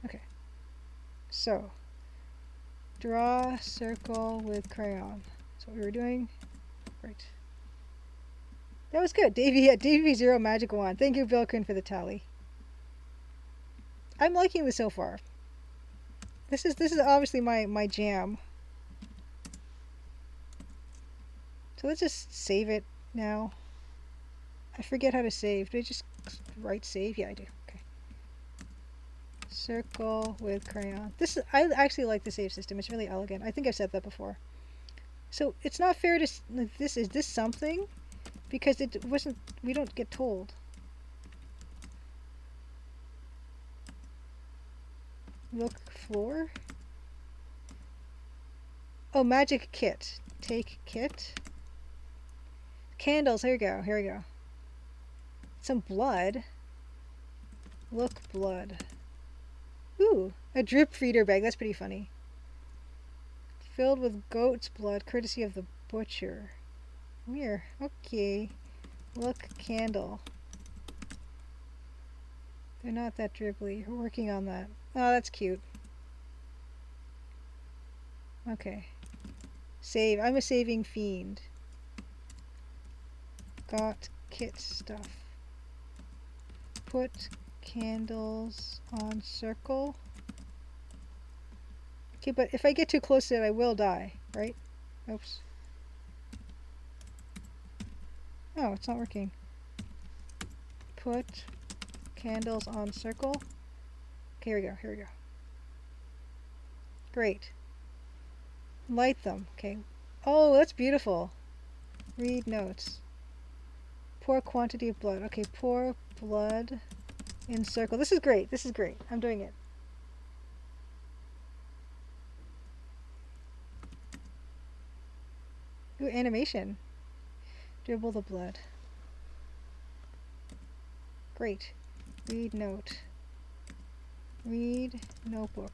Okay. So. Draw circle with crayon. That's what we were doing. Right. That was good. Davey at Davey0 Magic Wand. Thank you, Bilkin, for the tally. I'm liking this so far. This is obviously my jam. So let's just save it now. I forget how to save. Do I just write save? Yeah, I do. Okay. Circle with crayon. I actually like the save system. It's really elegant. I think I've said that before. So it's not fair to is this something? Because it wasn't. We don't get told. Look floor. Oh, magic kit. Take kit. Candles. Here we go. Here we go. Some blood. Look blood. Ooh, a drip feeder bag. That's pretty funny. Filled with goat's blood, courtesy of the butcher. Here. Okay. Look candle. They're not that dribbly. We're working on that. Oh, that's cute. Okay. Save. I'm a saving fiend. Got kit stuff. Put candles on circle. Okay, but if I get too close to it, I will die, right? Oops. Oh, it's not working. Put candles on circle. Okay, here we go. Here we go. Great. Light them. Okay. Oh, that's beautiful. Read notes. Pour quantity of blood. Okay, pour blood in circle. This is great. This is great. I'm doing it. Ooh, animation. Dribble the blood. Great. Read note. Read notebook.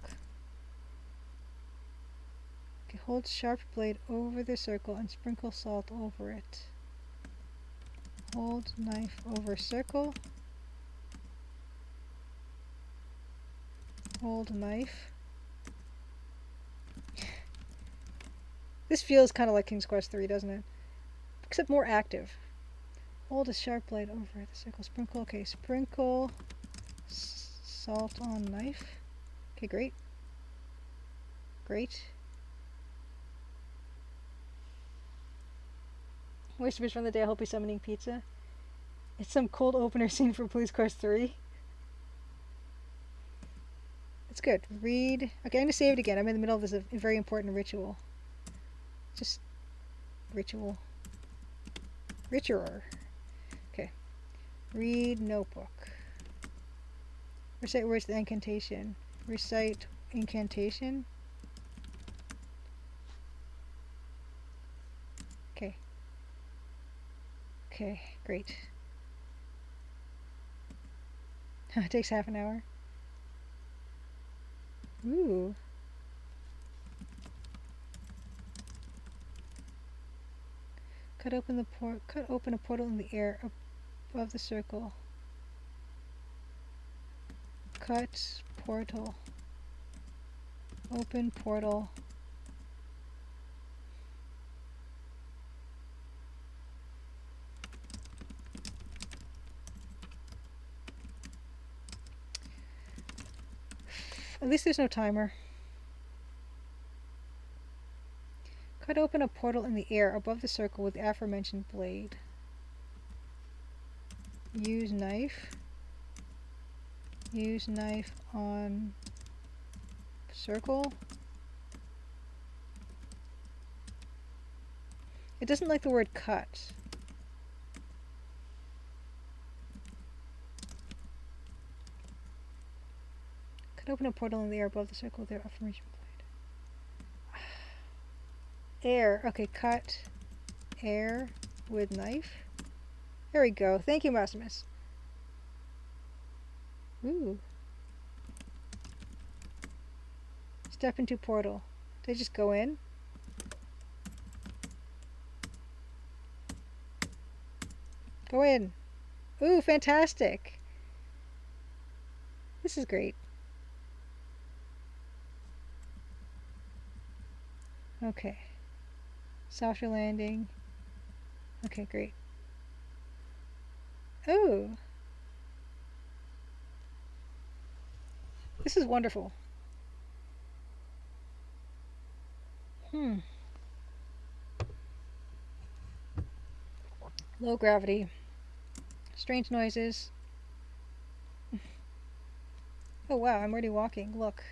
Okay, hold sharp blade over the circle and sprinkle salt over it. Hold knife over circle. Hold knife. This feels kind of like King's Quest 3, doesn't it? Except more active. Hold a sharp blade over the circle. Sprinkle. Okay, sprinkle salt on knife. Okay, great. Great. Oysters from the day. I'll be summoning pizza. It's some cold opener scene for Police Quest 3. It's good. Read. Okay, I'm going to save it again. I'm in the middle of this very important ritual. Just ritual. Ritualer. Okay. Read notebook. Recite words with incantation. Recite incantation. Okay. Okay, great. It takes half an hour. Ooh. Cut open a portal in the air above the circle. Cut portal. Open portal. At least there's no timer. Cut open a portal in the air above the circle with the aforementioned blade. Use knife. Use knife on circle. It doesn't like the word cut. Cut open a portal in the air above the circle with the aforementioned blade. Air. Okay, cut air with knife. There we go. Thank you, Maximus. Ooh. Step into portal. Did I just go in? Go in. Ooh, fantastic. This is great. Okay. Softer landing. Okay, great. Oh. This is wonderful. Low gravity. Strange noises. Oh wow, I'm already walking. Look.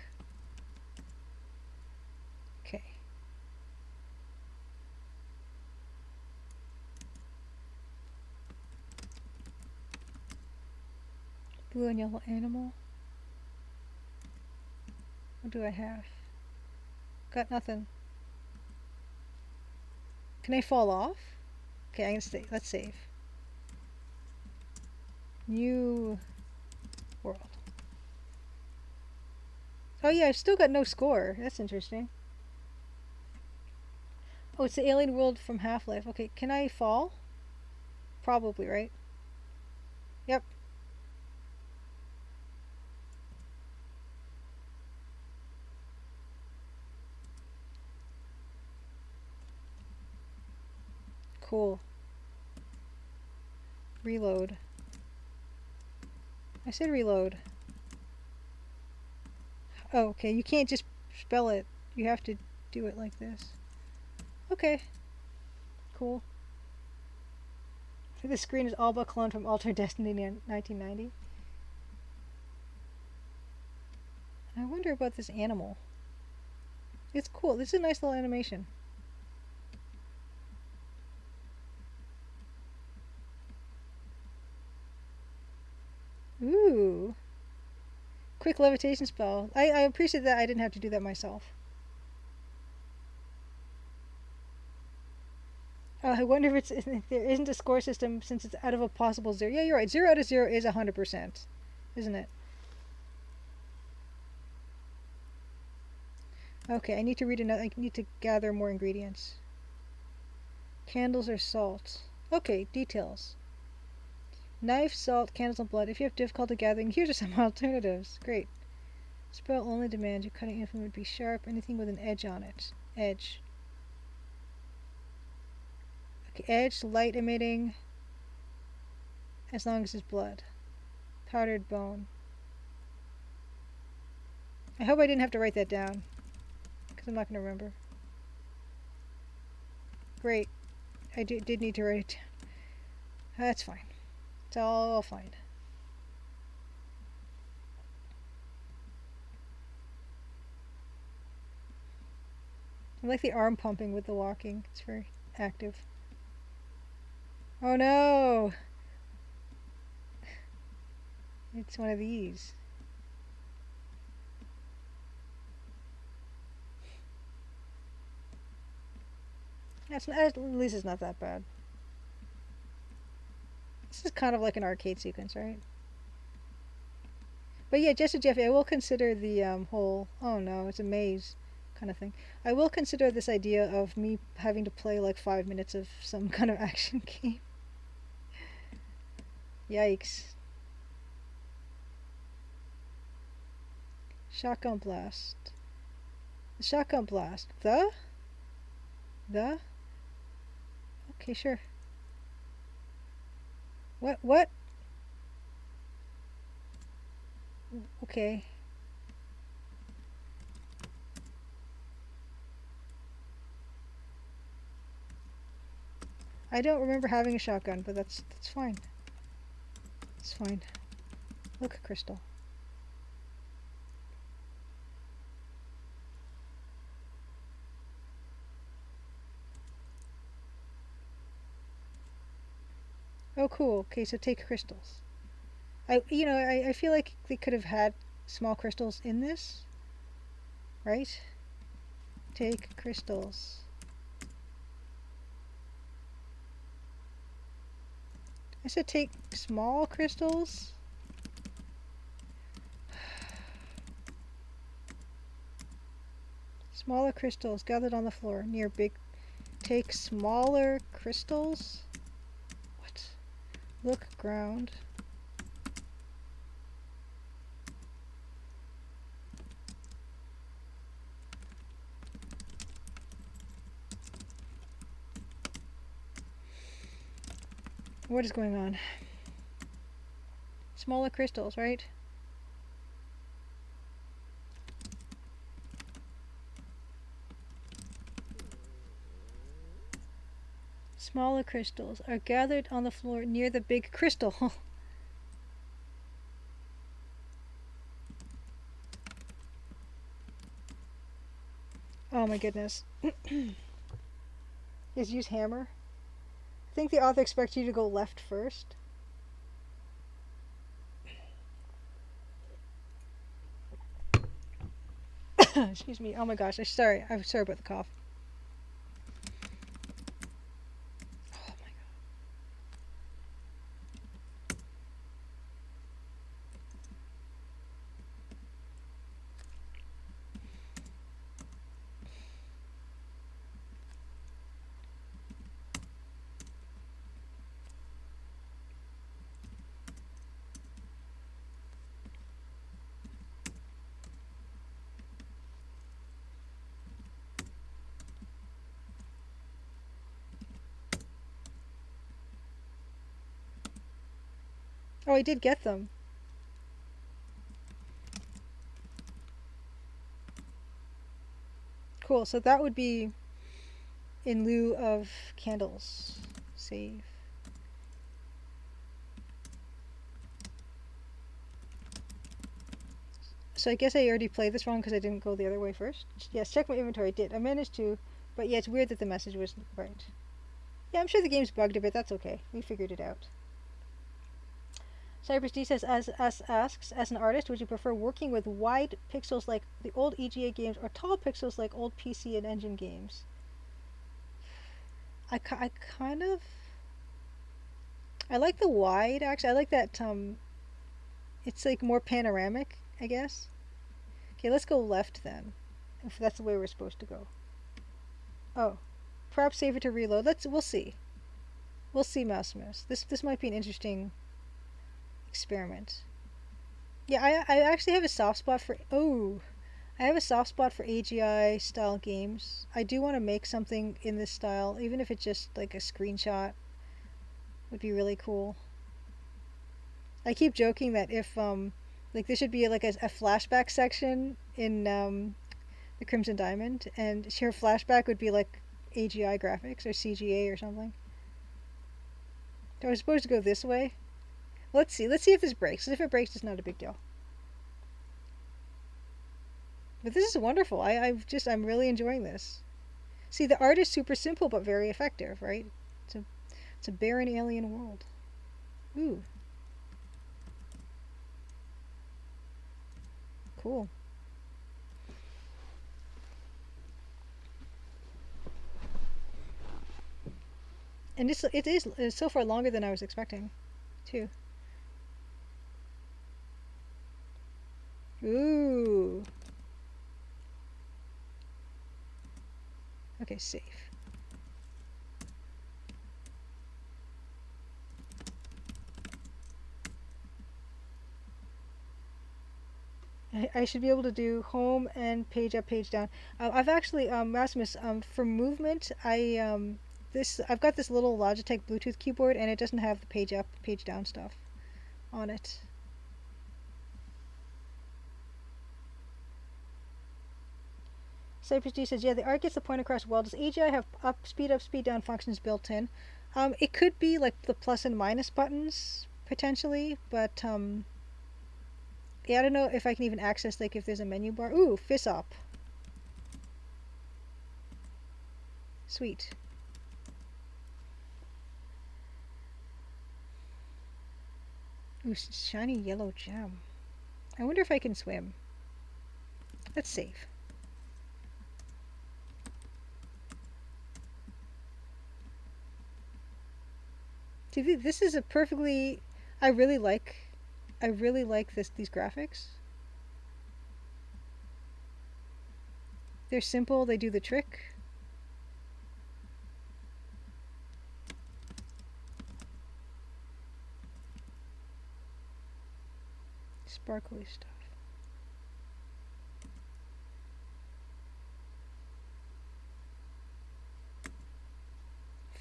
Okay. Blue and yellow animal. What do I have? Got nothing. Can I fall off? Okay, I'm gonna stay. Let's save. New world. Oh yeah, I've still got no score. That's interesting. Oh, it's the alien world from Half-Life. Okay, can I fall? Probably, right? Yep. Cool. Reload. I said reload. Oh, okay. You can't just spell it. You have to do it like this. Okay. Cool. The screen is all but cloned from Altered Destiny 1990. I wonder about this animal. It's cool. This is a nice little animation. Ooh. Quick levitation spell. I appreciate that I didn't have to do that myself. I wonder if there isn't a score system since it's out of a possible 0. Yeah, you're right. 0 out of 0 is 100%, isn't it? Okay, I need to read another. I need to gather more ingredients. Candles or salt. Okay, details. Knife, salt, candles, and blood. If you have difficulty gathering, here are some alternatives. Great. Spell only demands your cutting implement be sharp. Anything with an edge on it. Edge. Okay, edge, light emitting. As long as it's blood. Powdered bone. I hope I didn't have to write that down, because I'm not going to remember. Great. I did need to write it down. That's fine. It's all fine. I like the arm pumping with the walking. It's very active. Oh no! It's one of these. That's not, at least it's not that bad. This is kind of like an arcade sequence, right? But yeah, just a Jeffy, I will consider the whole, oh no, it's a maze kind of thing. I will consider this idea of me having to play like 5 minutes of some kind of action game. Yikes. Shotgun blast. The shotgun blast. The? Okay, sure. What? Okay. I don't remember having a shotgun, but that's fine. It's fine. Look, Crystal. Oh, cool. Okay, so take crystals. I feel like they could have had small crystals in this, right? Take crystals. I said take small crystals. Smaller crystals gathered on the floor near big. Take smaller crystals. What? Look ground. What is going on? Smaller crystals, right? Smaller crystals are gathered on the floor near the big crystal. Oh my goodness. Just use hammer. I think the author expects you to go left first. Excuse me. Oh my gosh. I'm sorry about the cough. Oh my god. Oh, I did get them. Cool. So that would be in lieu of candles. Save. So I guess I already played this wrong because I didn't go the other way first. Yes, check my inventory. I did. I managed to, but yeah, it's weird that the message was right. Yeah, I'm sure the game's bugged a bit. That's okay. We figured it out. Cypress D says, asks, as an artist, would you prefer working with wide pixels like the old EGA games or tall pixels like old PC and engine games? I kind of... I like the wide, actually. I like that, it's like more panoramic, I guess. Okay, let's go left then, if that's the way we're supposed to go. Oh, perhaps save it to reload. We'll see. We'll see, Mouse. This might be an interesting experiment. Yeah, I actually have a soft spot for. Oh, I have a soft spot for AGI style games. I do want to make something in this style, even if it's just like a screenshot. Would be really cool. I keep joking that if like there should be like a flashback section in the Crimson Diamond, and her flashback would be like AGI graphics or CGA or something. I was supposed to go this way. Let's see. Let's see if this breaks. If it breaks, it's not a big deal. But this is wonderful. I'm really enjoying this. See, the art is super simple but very effective, right? It's a it's a barren alien world. Ooh, cool. And it's so far longer than I was expecting, too. Ooh. Okay, safe. I should be able to do home and page up, page down. I've actually, Rasmus, for movement, I've got this little Logitech Bluetooth keyboard, and it doesn't have the page up, page down stuff on it. Cypress D says, yeah, the art gets the point across well. Does AGI have up, speed down functions built in? It could be like the plus and minus buttons potentially, but yeah, I don't know if I can even access like if there's a menu bar. Ooh, FISOP. Sweet. Ooh, shiny yellow gem. I wonder if I can swim. Let's save. See, this is a perfectly. I really like. I really like these graphics. They're simple. They do the trick. Sparkly stuff.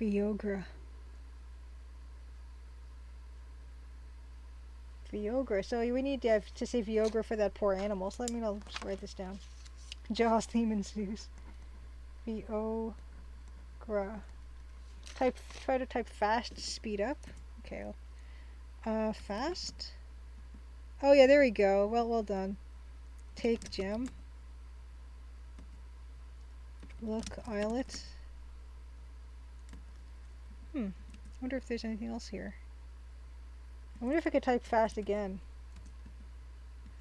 Viagra. Viagra. So we need to say Viagra for that poor animal. So let me know. Just write this down. Jaws theme ensues. Viagra. Try to type fast. Speed up. Okay. Fast. Oh yeah, there we go. Well done. Take gem. Look eyelet. Wonder if there's anything else here. I wonder if I could type fast again.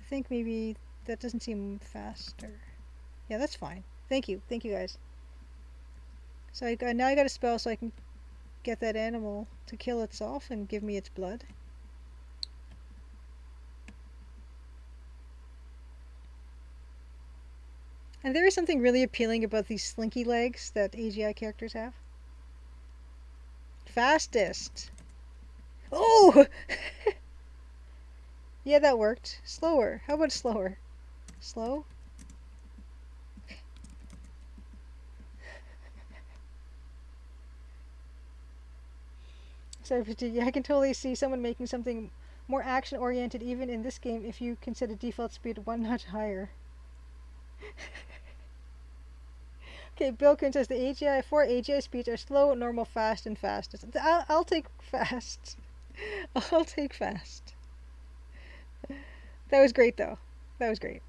I think maybe that doesn't seem faster. Yeah, that's fine. Thank you. Thank you guys. So now I got a spell so I can get that animal to kill itself and give me its blood. And there is something really appealing about these slinky legs that AGI characters have. Fastest. Oh! Yeah, that worked. Slower. How about slower? Slow? So yeah, I can totally see someone making something more action oriented even in this game if you can set a default speed one notch higher. Okay, Bilkin says the AGI speeds are slow, normal, fast, and fastest. I'll take fast. I'll take fast. That was great though. That was great.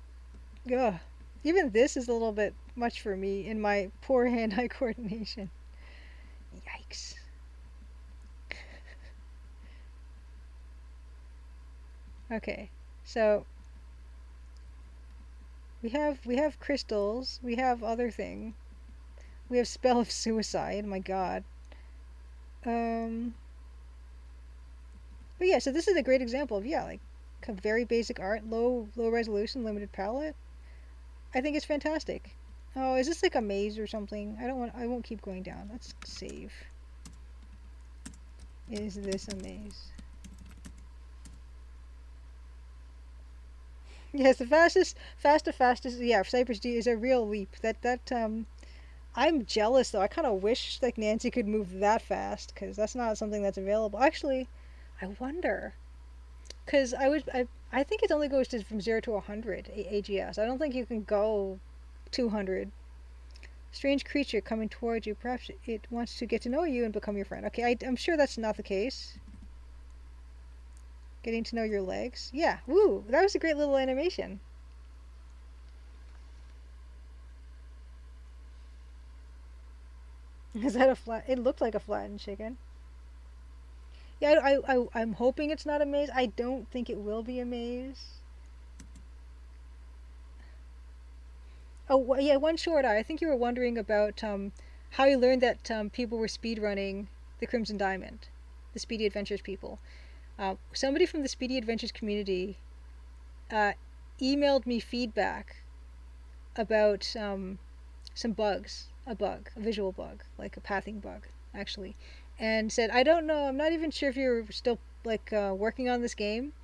Ugh. Even this is a little bit much for me in my poor hand-eye coordination. Yikes. Okay, so we have crystals. We have other thing. We have spell of suicide. My God. Um. But yeah, so this is a great example of like very basic art, low resolution, limited palette. I think it's fantastic. Oh, is this like a maze or something? I won't keep going down. Let's save. Is this a maze? Yes, the fastest. Yeah, Cypress D is a real leap. I'm jealous though. I kind of wish like Nancy could move that fast because that's not something that's available. Actually, I wonder because I think it only goes to from 0 to 100 AGS. I don't think you can go 200. Strange creature coming towards you. Perhaps it wants to get to know you and become your friend. Okay, I'm sure that's not the case. Getting to know your legs. Yeah, woo, that was a great little animation. Is that a flat? It looked like a flattened chicken. Yeah, I'm hoping it's not a maze. I don't think it will be a maze. Oh, yeah, one short eye. I think you were wondering about how you learned that people were speedrunning the Crimson Diamond, the Speedy Adventures people. Somebody from the Speedy Adventures community uh, emailed me feedback about some bugs, a visual bug, like a pathing bug, actually, and said, I don't know, I'm not even sure if you're still like working on this game,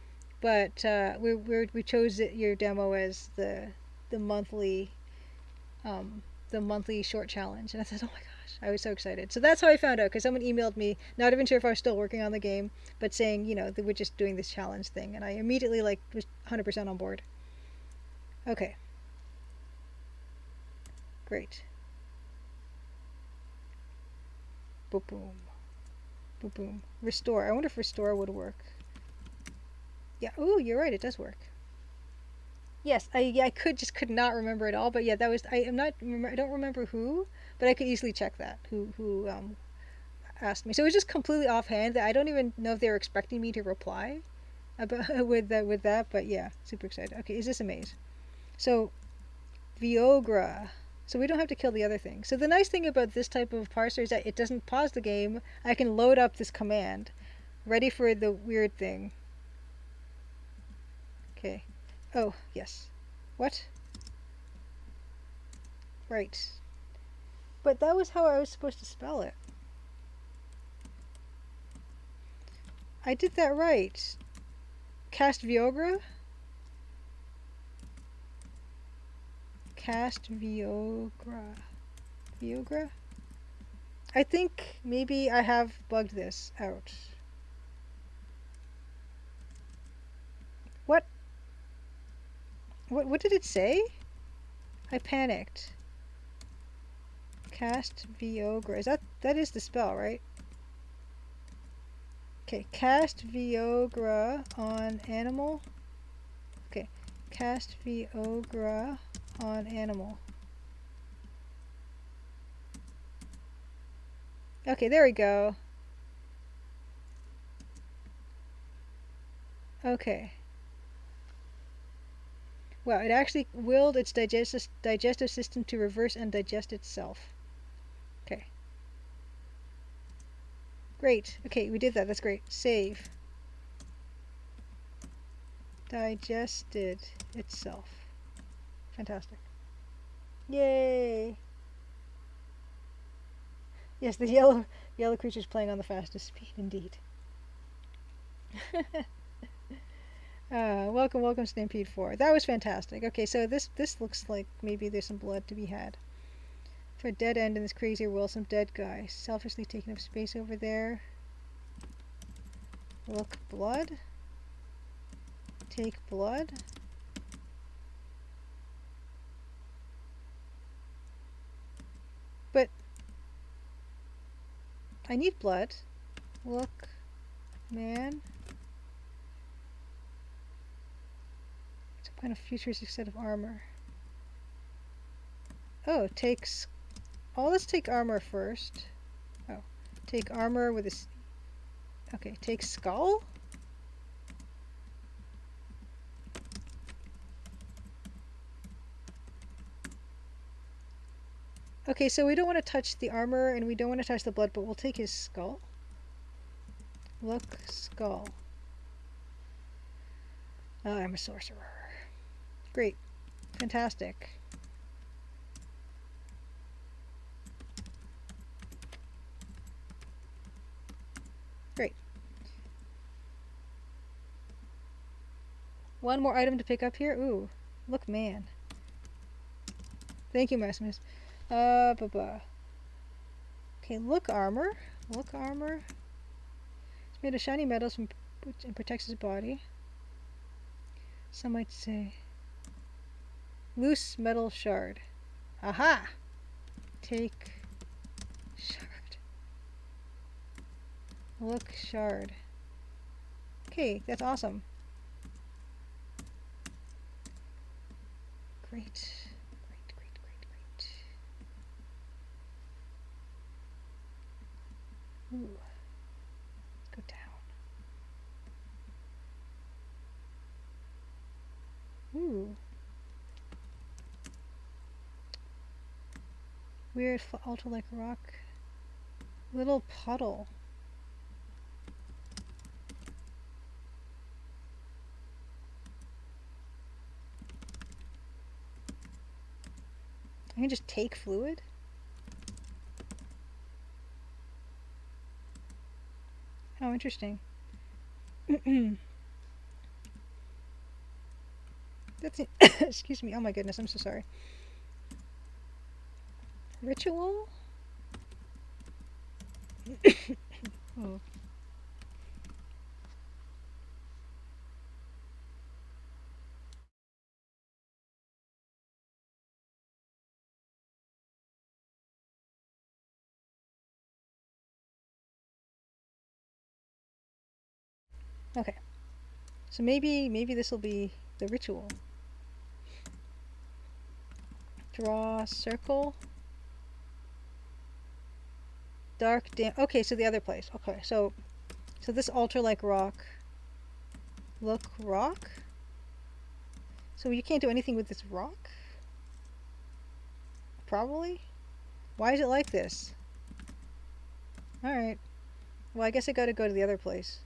but we chose your demo as the monthly the monthly short challenge, and I said, oh my gosh, I was so excited. So that's how I found out because someone emailed me, not even sure if I was still working on the game, but saying that we're just doing this challenge thing, and I immediately like was 100% on board. Okay, great. Boom, boom, boom, boom. Restore. I wonder if restore would work. Yeah. Oh, you're right. It does work. Yes, I could not remember it all, but yeah, that was I don't remember who, but I could easily check that who asked me. So it was just completely offhand. That I don't even know if they were expecting me to reply about with that, but yeah, super excited. Okay, is this a maze? So Viogra. So we don't have to kill the other thing. So the nice thing about this type of parser is that it doesn't pause the game. I can load up this command, ready for the weird thing. Okay. Oh, yes. What? Right. But that was how I was supposed to spell it. I did that right. Cast Viogra? Cast Viogra. Viogra? I think maybe I have bugged this out. What? What did it say? I panicked. Cast Viogra. That is the spell, right? Okay, cast Viogra on animal. Okay, cast Viogra on animal. Okay, there we go. Okay. Wow, it actually willed its digestive system to reverse and digest itself. Okay. Great. Okay, we did that. That's great. Save. Digested itself. Fantastic. Yay! Yes, the yellow creature's playing on the fastest speed, indeed. Welcome, Stampede 4. That was fantastic. Okay, so this looks like maybe there's some blood to be had. For a dead end in this crazy world, some dead guy selfishly taking up space over there. Look, blood. Take blood. But I need blood. Look, man. Some kind of futuristic set of armor. Oh, takes. Oh, let's take armor first. Oh, take armor with a. Okay, take skull. Okay, so we don't want to touch the armor and we don't want to touch the blood, but we'll take his skull. Look, skull. Oh, I'm a sorcerer. Great. Fantastic. Great. One more item to pick up here. Ooh, look, man. Thank you, Maximus. Ba-ba. Okay, look armor. Look armor. It's made of shiny metals and protects his body. Some might say loose metal shard. Aha! Take shard. Look shard. Okay, that's awesome. Great. Great, great, great, great. Ooh. Let's go down. Ooh. Weird altar like rock. Little puddle. I can just take fluid? How interesting. That's it. Excuse me. Oh my goodness, I'm so sorry. Ritual? Oh. Okay. So maybe this will be the ritual. Draw circle. Dark dam. Okay, so the other place. Okay, so this altar like rock. Look rock. So you can't do anything with this rock? Probably. Why is it like this? Alright. Well, I guess I gotta go to the other place.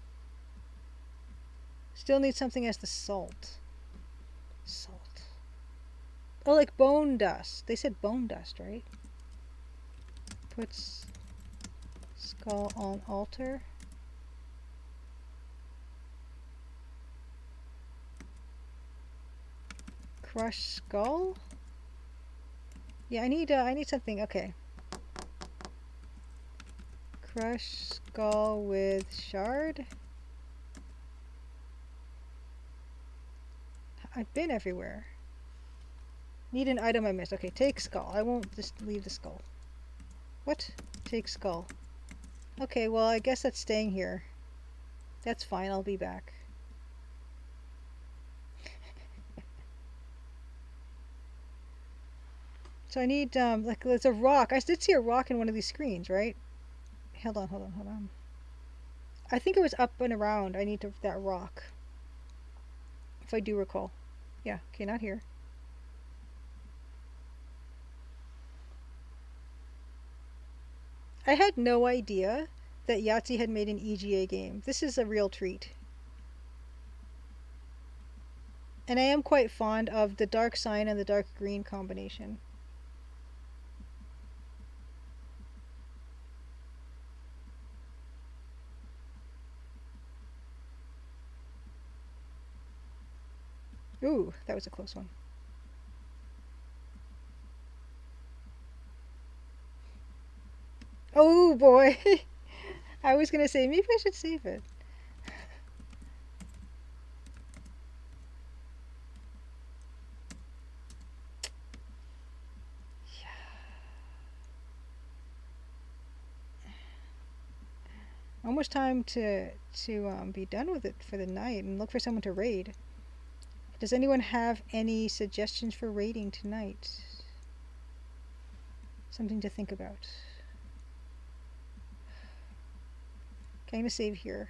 Still need something as the salt. Salt. Oh, like bone dust. They said bone dust, right? Puts skull on altar. Crush skull? Yeah, I need something. Okay. Crush skull with shard. I've been everywhere. Need an item I missed. Okay, take skull. I won't just leave the skull. What? Take skull. Okay, well, I guess that's staying here. That's fine, I'll be back. So I need, like, there's a rock. I did see a rock in one of these screens, right? Hold on, hold on, hold on. I think it was up and around. I need that rock. If I do recall. Yeah, okay, not here. I had no idea that Yahzee had made an EGA game. This is a real treat. And I am quite fond of the dark cyan and the dark green combination. Ooh, that was a close one. Oh boy! I was gonna say, maybe I should save it. Almost time to be done with it for the night and look for someone to raid. Does anyone have any suggestions for raiding tonight? Something to think about. Okay, I'm gonna save here.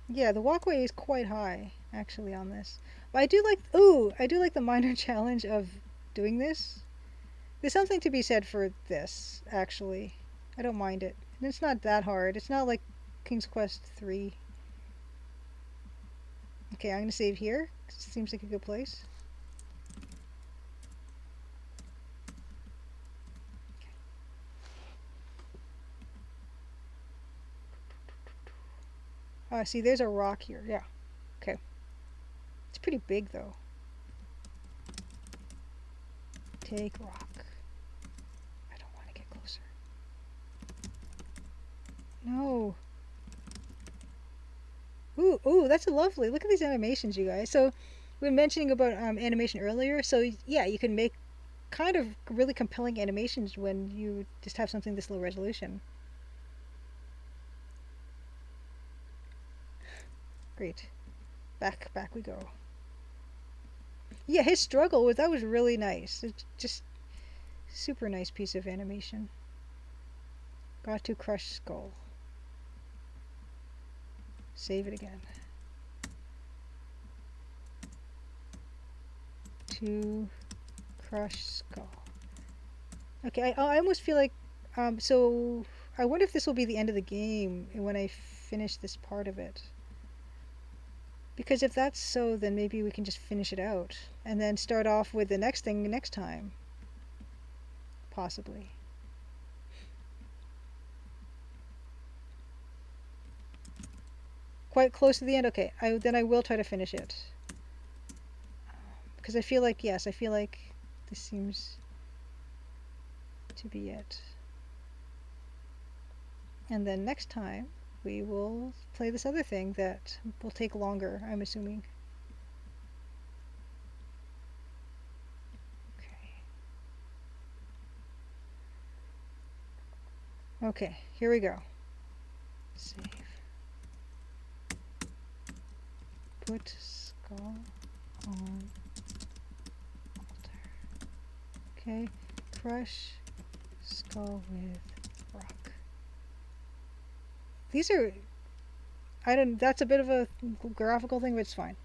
Yeah, the walkway is quite high, actually, on this. But I do like, ooh, I do like the minor challenge of doing this. There's something to be said for this, actually. I don't mind it. And it's not that hard. It's not like King's Quest 3. Okay, I'm gonna save here. Seems like a good place. See, there's a rock here. Yeah. Okay. It's pretty big, though. Take rock. I don't want to get closer. No. Ooh, ooh, that's lovely. Look at these animations, you guys. So, we were mentioning about animation earlier. So, yeah, you can make kind of really compelling animations when you just have something this low resolution. Great. Back we go. Yeah, his struggle with that was really nice. It's just super nice piece of animation. Got to crush skull. Save it again. To crush skull. Okay, I almost feel like so I wonder if this will be the end of the game when I finish this part of it. Because if that's so, then maybe we can just finish it out and then start off with the next thing next time. Possibly. Quite close to the end. Okay, then I will try to finish it. Because I feel like, yes, I feel like this seems to be it. And then next time we will play this other thing that will take longer, I'm assuming. Okay, here we go. Save. Put skull on altar. Okay, crush skull with rock. These are, I don't, that's a bit of a graphical thing, but it's fine.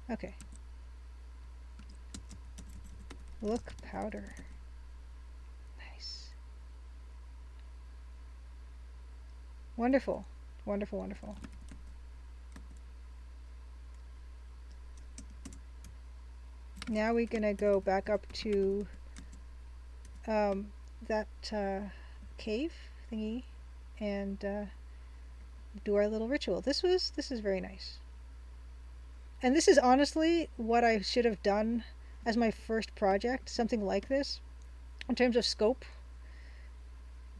Okay. Look powder. Nice. Wonderful. Wonderful, wonderful. Now we're gonna go back up to that cave thingy and do our little ritual. This is very nice. And this is honestly what I should have done as my first project, something like this, in terms of scope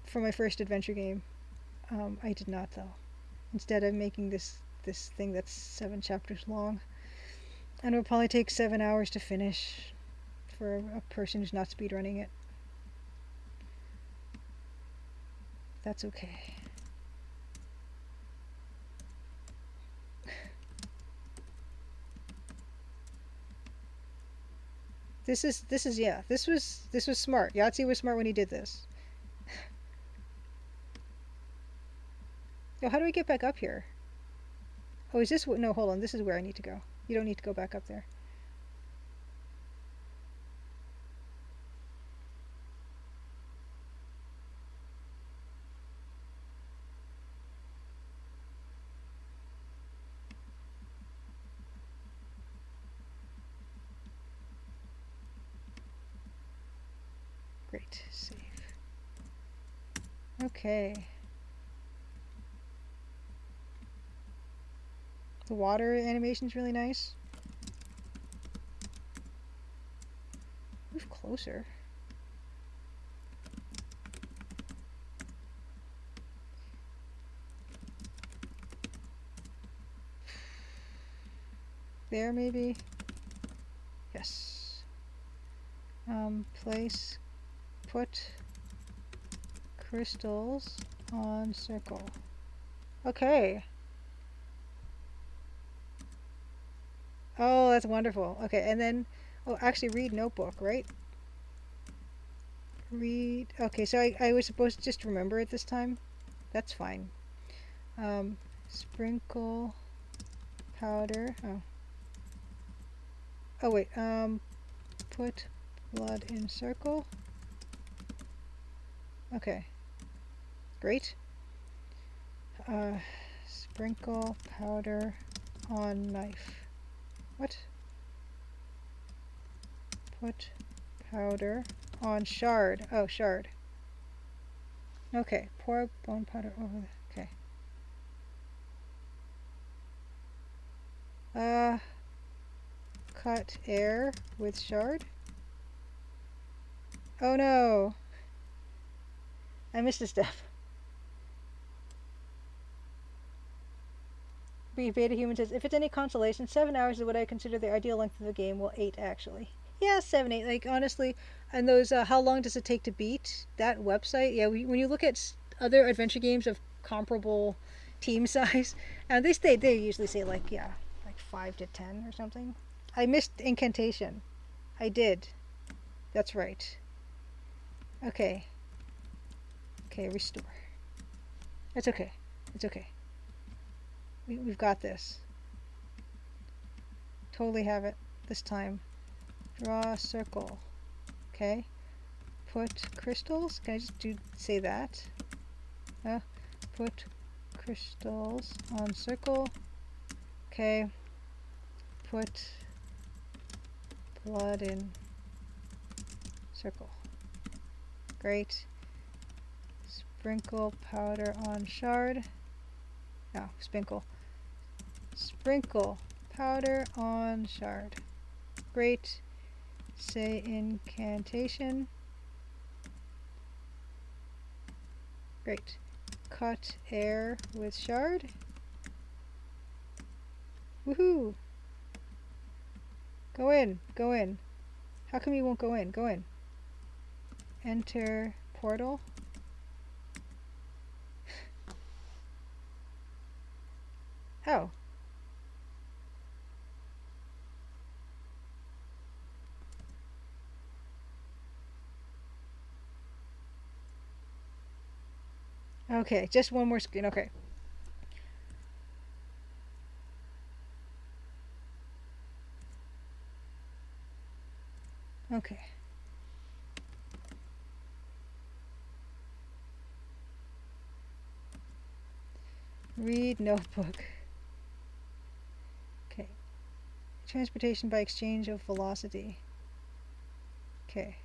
for my first adventure game. I did not though. Instead, I'm making this thing that's 7 chapters long, and it'll probably take 7 hours to finish for a person who's not speedrunning it. That's okay. This is yeah. This was smart. Yahtzee was smart when he did this. Oh, how do I get back up here? Oh, is this no? Hold on. This is where I need to go. You don't need to go back up there. Great. Save. Okay. The water animation's really nice. Move closer. There, maybe? Yes. Place, put crystals on circle. Okay. Oh, that's wonderful. Okay, and then, oh, actually read notebook, right? Read, okay, so I was supposed to just remember it this time. That's fine. Sprinkle powder. Oh. Oh, wait, put blood in circle. Okay. Great. Sprinkle powder on knife. What? Put powder on shard. Oh, shard. Okay, pour bone powder over the. Okay. Cut air with shard. Oh no! I missed a step. Beta Human says, if it's any consolation, 7 hours is what I consider the ideal length of the game. Well, 8 actually. Yeah, 7, 8. Like, honestly, and those, how long does it take to beat? That website, yeah, when you look at other adventure games of comparable team size, and they usually say, like, yeah, like 5 to 10 or something. I missed incantation. I did. That's right. Okay. Okay, restore. It's okay. It's okay. We've got this. Totally have it this time. Draw a circle. Okay. Put crystals. Can I just say that? Put crystals on circle. Okay. Put blood in circle. Great. Sprinkle powder on shard. No, sprinkle. Sprinkle powder on shard. Great. Say incantation. Great. Cut air with shard. Woohoo! Go in. Go in. How come you won't go in? Go in. Enter portal. Oh. Okay, just one more screen. Okay. Okay. Read notebook. Okay. Transportation by exchange of velocity. Okay.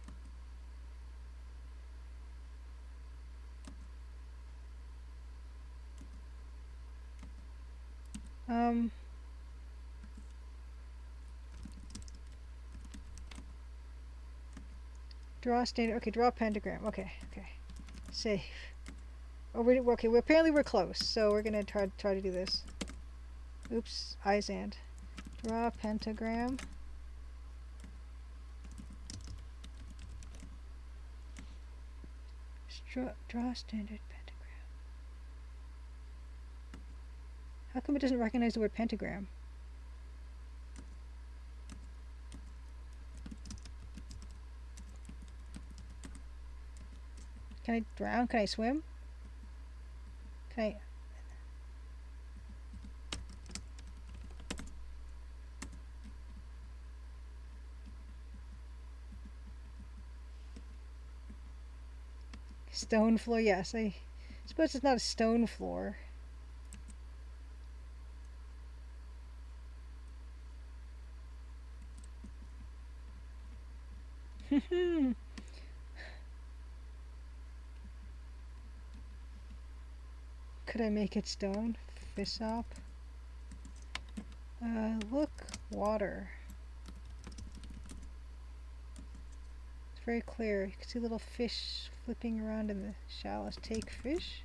Draw standard. Okay, draw pentagram. Okay, okay. Save. Oh, okay. Apparently we're close, so we're gonna try to do this. Oops, eyes and draw pentagram. Draw standard pentagram. How come it doesn't recognize the word pentagram? Can I drown? Can I swim? Can I? Stone floor? Yes, I suppose it's not a stone floor. Could I make it stone? Fissop. Look, water. It's very clear. You can see little fish flipping around in the shallows. Take fish?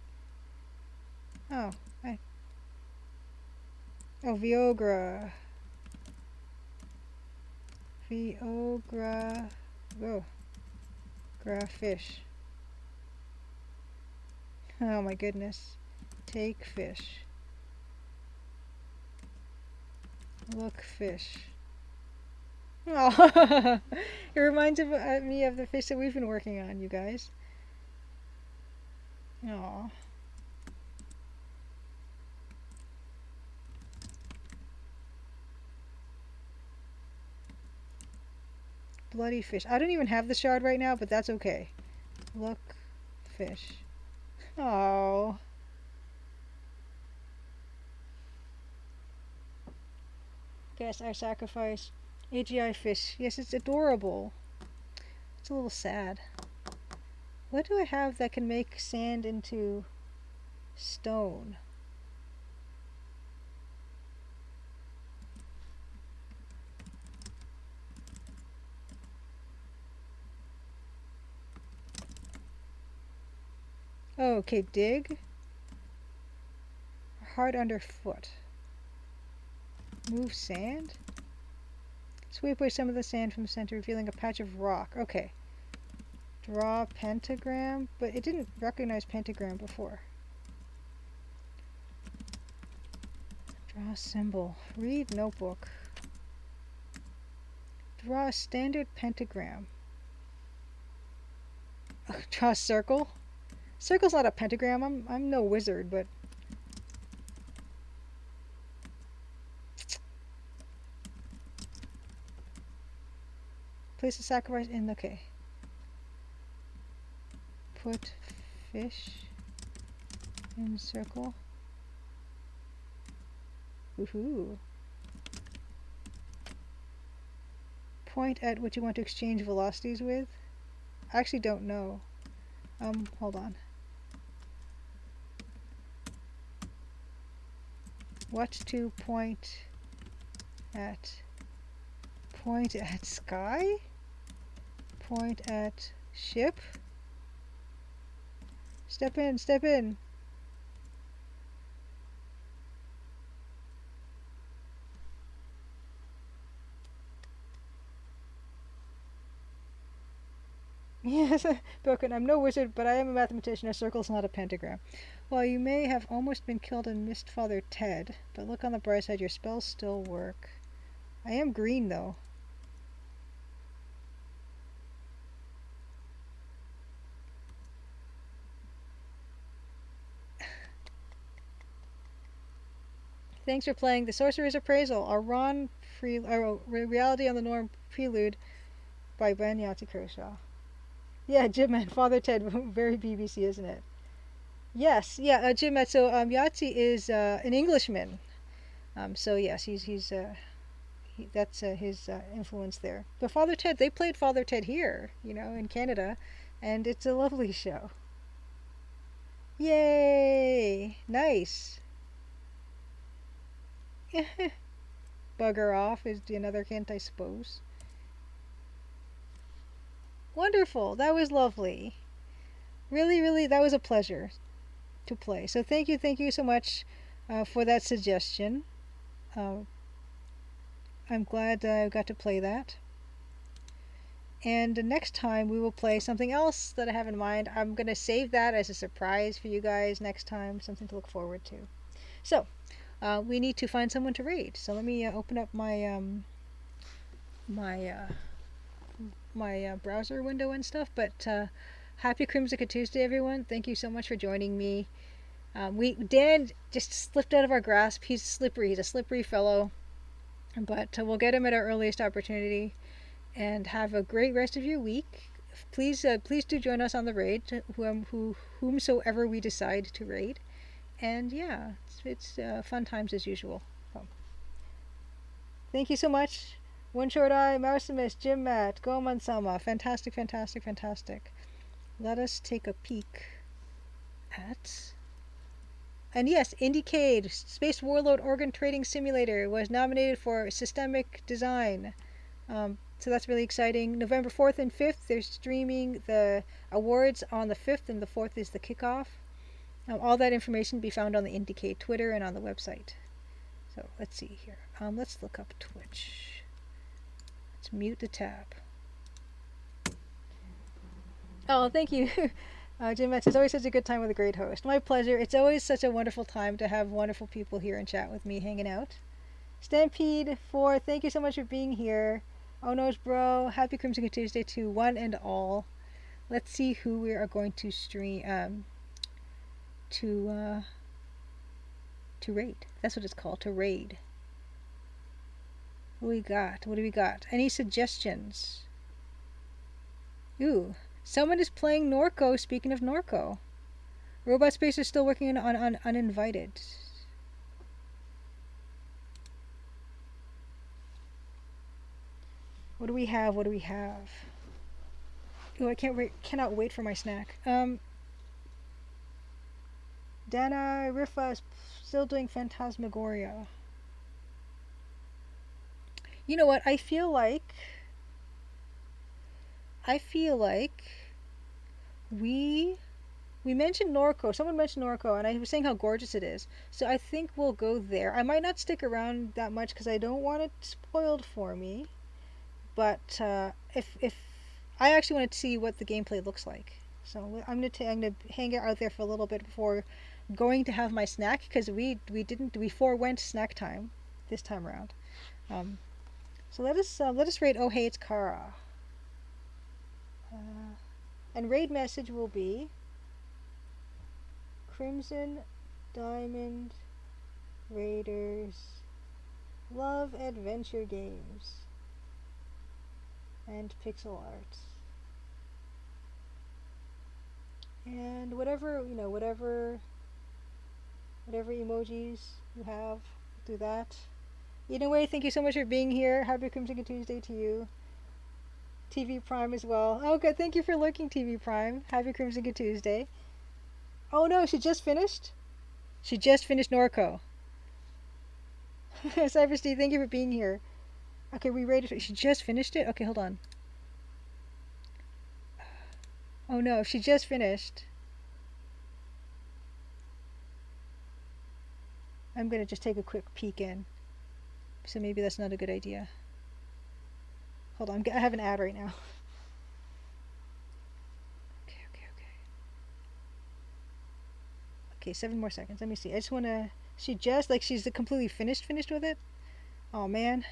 Oh, oh, Viagra. Viagra. Whoa. Fish. Oh my goodness. Take fish. Look, fish. Oh, it reminds me of the fish that we've been working on, you guys. Oh. Bloody fish. I don't even have the shard right now, but that's okay. Look, fish. Oh. Guess I sacrifice AGI fish. Yes, it's adorable. It's a little sad. What do I have that can make sand into stone? Oh, okay, dig. Hard underfoot. Move sand. Sweep away some of the sand from the center, revealing a patch of rock. Okay. Draw pentagram, but it didn't recognize pentagram before. Draw symbol. Read notebook. Draw a standard pentagram. Draw a circle. Circle's not a pentagram. I'm no wizard, but place a sacrifice in. Okay. Put fish in circle. Woohoo. Point at what you want to exchange velocities with. I actually don't know. Hold on. What to point at? Point at sky? Point at ship? Step in, step in. Yes, broken. I'm no wizard, but I am a mathematician. A circle's not a pentagram. Well, you may have almost been killed and missed Father Ted, but look on the bright side, your spells still work. I am green, though. Thanks for playing The Sorcerer's Appraisal, a Reality on the Norm prelude by Yahzee Croshaw. Yeah, Jim and Father Ted, very BBC, isn't it? Yes, yeah, Jim. So Yahtzee is an Englishman. So yes, that's his influence there. But Father Ted, they played Father Ted here, in Canada, and it's a lovely show. Yay! Nice. Bugger off is another hint, I suppose. Wonderful. That was lovely. Really, really, that was a pleasure to play. So thank you so much for that suggestion. Uh, I'm glad I got to play that. And next time we will play something else that I have in mind. I'm going to save that as a surprise for you guys next time, something to look forward to. So, we need to find someone to raid. So let me open up my browser window and stuff. But happy Crimsica Tuesday, everyone! Thank you so much for joining me. Dan just slipped out of our grasp. He's slippery. He's a slippery fellow, but we'll get him at our earliest opportunity. And have a great rest of your week. Please do join us on the raid, whomsoever we decide to raid. And yeah, it's fun times as usual. So, thank you so much. One Short Eye, Marcimus, Jim Matt, Goman Sama. Fantastic, fantastic, fantastic. Let us take a peek at. And yes, Indiecade, Space Warlord Organ Trading Simulator, was nominated for Systemic Design. So that's really exciting. November 4th and 5th, they're streaming the awards on the 5th, and the 4th is the kickoff. All that information will be found on the Indiecade Twitter and on the website. So let's see here. Let's look up Twitch. Let's mute the tab. Oh, thank you. Jim Metz, it's always such a good time with a great host. My pleasure. It's always such a wonderful time to have wonderful people here and chat with me, hanging out. Stampede4, thank you so much for being here. Oh no's bro, happy Crimson Tuesday to one and all. Let's see who we are going to stream to raid. That's what it's called, to raid. What do we got? Any suggestions? Ooh, someone is playing Norco. Speaking of Norco, Robot Space is still working on Uninvited. What do we have? Oh, cannot wait for my snack. Dana Rifa is still doing Phantasmagoria. You know what? I feel like we we mentioned Norco. Someone mentioned Norco, and I was saying how gorgeous it is. So I think we'll go there. I might not stick around that much because I don't want it spoiled for me. But if I actually want to see what the gameplay looks like, so I'm gonna hang out there for a little bit before going to have my snack because we forewent snack time this time around. Um, so let us rate. Oh hey, it's Kara. Uh, and raid message will be Crimson Diamond Raiders love adventure games and pixel art. And whatever emojis you have, do that. Anyway, thank you so much for being here. Happy Crimson Tuesday to you. TV Prime as well. Oh, good. Thank you for lurking, TV Prime. Happy Crimson Tuesday. Oh no, she just finished. She just finished Norco. Cyber Steve, thank you for being here. Okay, we rated. She just finished it. Okay, hold on. Oh no, she just finished. I'm gonna just take a quick peek in. So maybe that's not a good idea. Hold on, I have an ad right now. Okay. Okay, 7 more seconds. Let me see. I just wanna. She just she's completely finished with it. Oh man.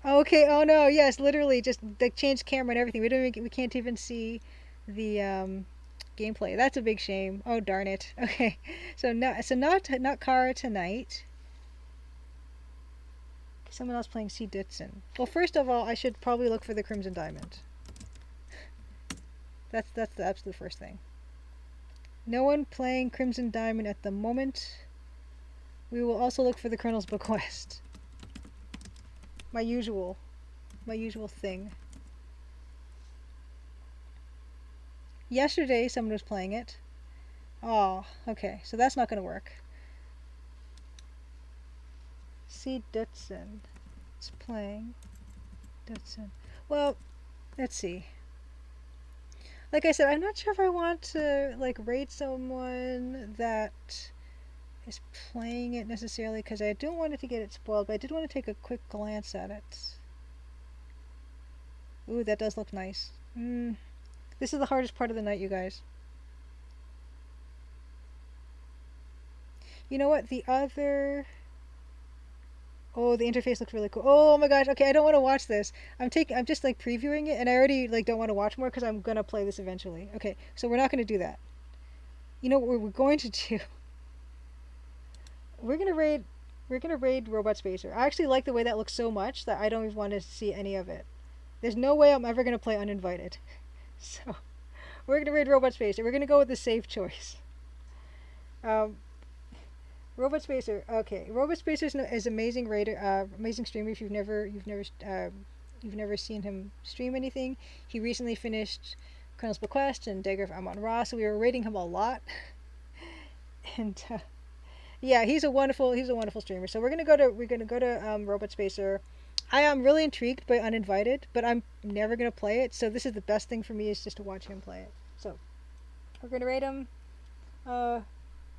Okay. Oh no. Yes, literally, just they changed camera and everything. We can't even see the gameplay. That's a big shame. Oh darn it. Okay. So not Kara tonight. Someone else playing C. Ditson. Well, first of all, I should probably look for the Crimson Diamond. That's the absolute first thing. No one playing Crimson Diamond at the moment. We will also look for the Colonel's Bequest. My usual thing. Yesterday, someone was playing it. Oh, okay. So that's not going to work. C. Ditson is playing. Ditson. Well, let's see. Like I said, I'm not sure if I want to rate someone that is playing it necessarily because I don't want it to get it spoiled, but I did want to take a quick glance at it. Ooh, that does look nice. This is the hardest part of the night, you guys. You know what? Oh, the interface looks really cool. Oh my gosh. Okay, I don't want to watch this. I'm just previewing it and I already don't want to watch more because I'm going to play this eventually. Okay, so we're not going to do that. You know what we're going to do? We're going to raid Robot Spacer. I actually like the way that looks so much that I don't even want to see any of it. There's no way I'm ever going to play uninvited. So, we're going to raid Robot Spacer. We're going to go with the safe choice. Robot Spacer. Okay, Robot Spacer is amazing raider, amazing streamer. If you've never seen him stream anything, he recently finished Colonel's Bequest and Dagger of Amon Ra, so we were rating him a lot. And yeah, he's a wonderful streamer. So we're gonna go to Robot Spacer. I am really intrigued by Uninvited, but I'm never gonna play it. So this is the best thing for me is just to watch him play it. So we're gonna rate him.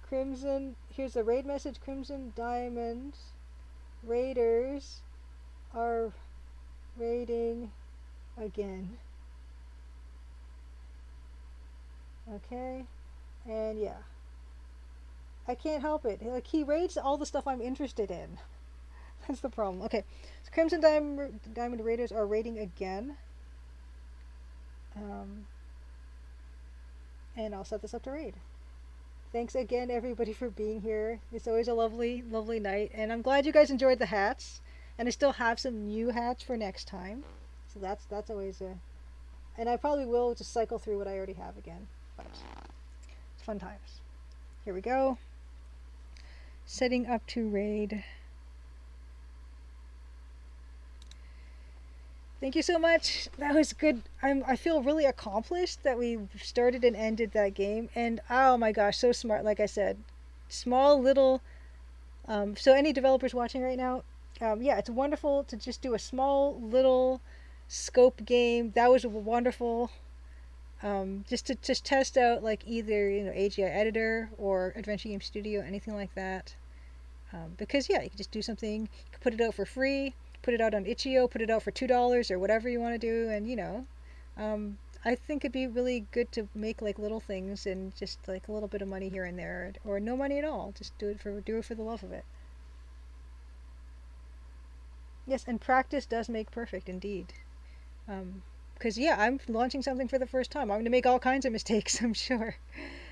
Crimson. Here's the raid message. Crimson Diamond Raiders are raiding again. Okay, and yeah, I can't help it. He raids all the stuff I'm interested in. That's the problem. Okay, so Crimson Diamond Raiders are raiding again. And I'll set this up to raid. Thanks again, everybody, for being here. It's always a lovely, lovely night, and I'm glad you guys enjoyed the hats. And I still have some new hats for next time, so that's always a. And I probably will just cycle through what I already have again, but it's fun times. Here we go. Setting up to raid. Thank you so much. That was good. I feel really accomplished that we started and ended that game. And oh my gosh, so smart. Like I said, small little. So any developers watching right now, yeah, it's wonderful to just do a small little scope game. That was wonderful. Just to just test out like either AGI editor or Adventure Game Studio, anything like that. Because yeah, you can just do something. You can put it out for free, put it out on itch.io, put it out for $2 or whatever you want to do, and I think it'd be really good to make like little things and just like a little bit of money here and there, or no money at all. Just do it for the love of it. Yes, and practice does make perfect, indeed. Because yeah, I'm launching something for the first time. I'm going to make all kinds of mistakes, I'm sure.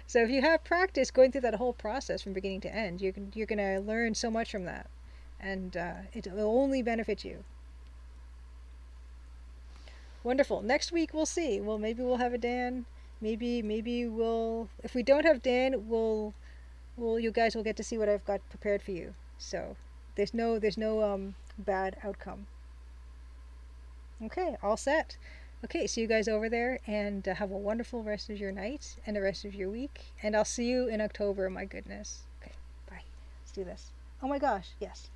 So if you have practice going through that whole process from beginning to end, you're going to learn so much from that, and it will only benefit you. Wonderful. Next week we'll see. Well, maybe we'll have a Dan. Maybe we'll. If we don't have Dan, you guys will get to see what I've got prepared for you. So there's no bad outcome. Okay, all set. Okay, see you guys over there, and have a wonderful rest of your night and the rest of your week. And I'll see you in October. My goodness. Okay, bye. Let's do this. Oh my gosh, yes.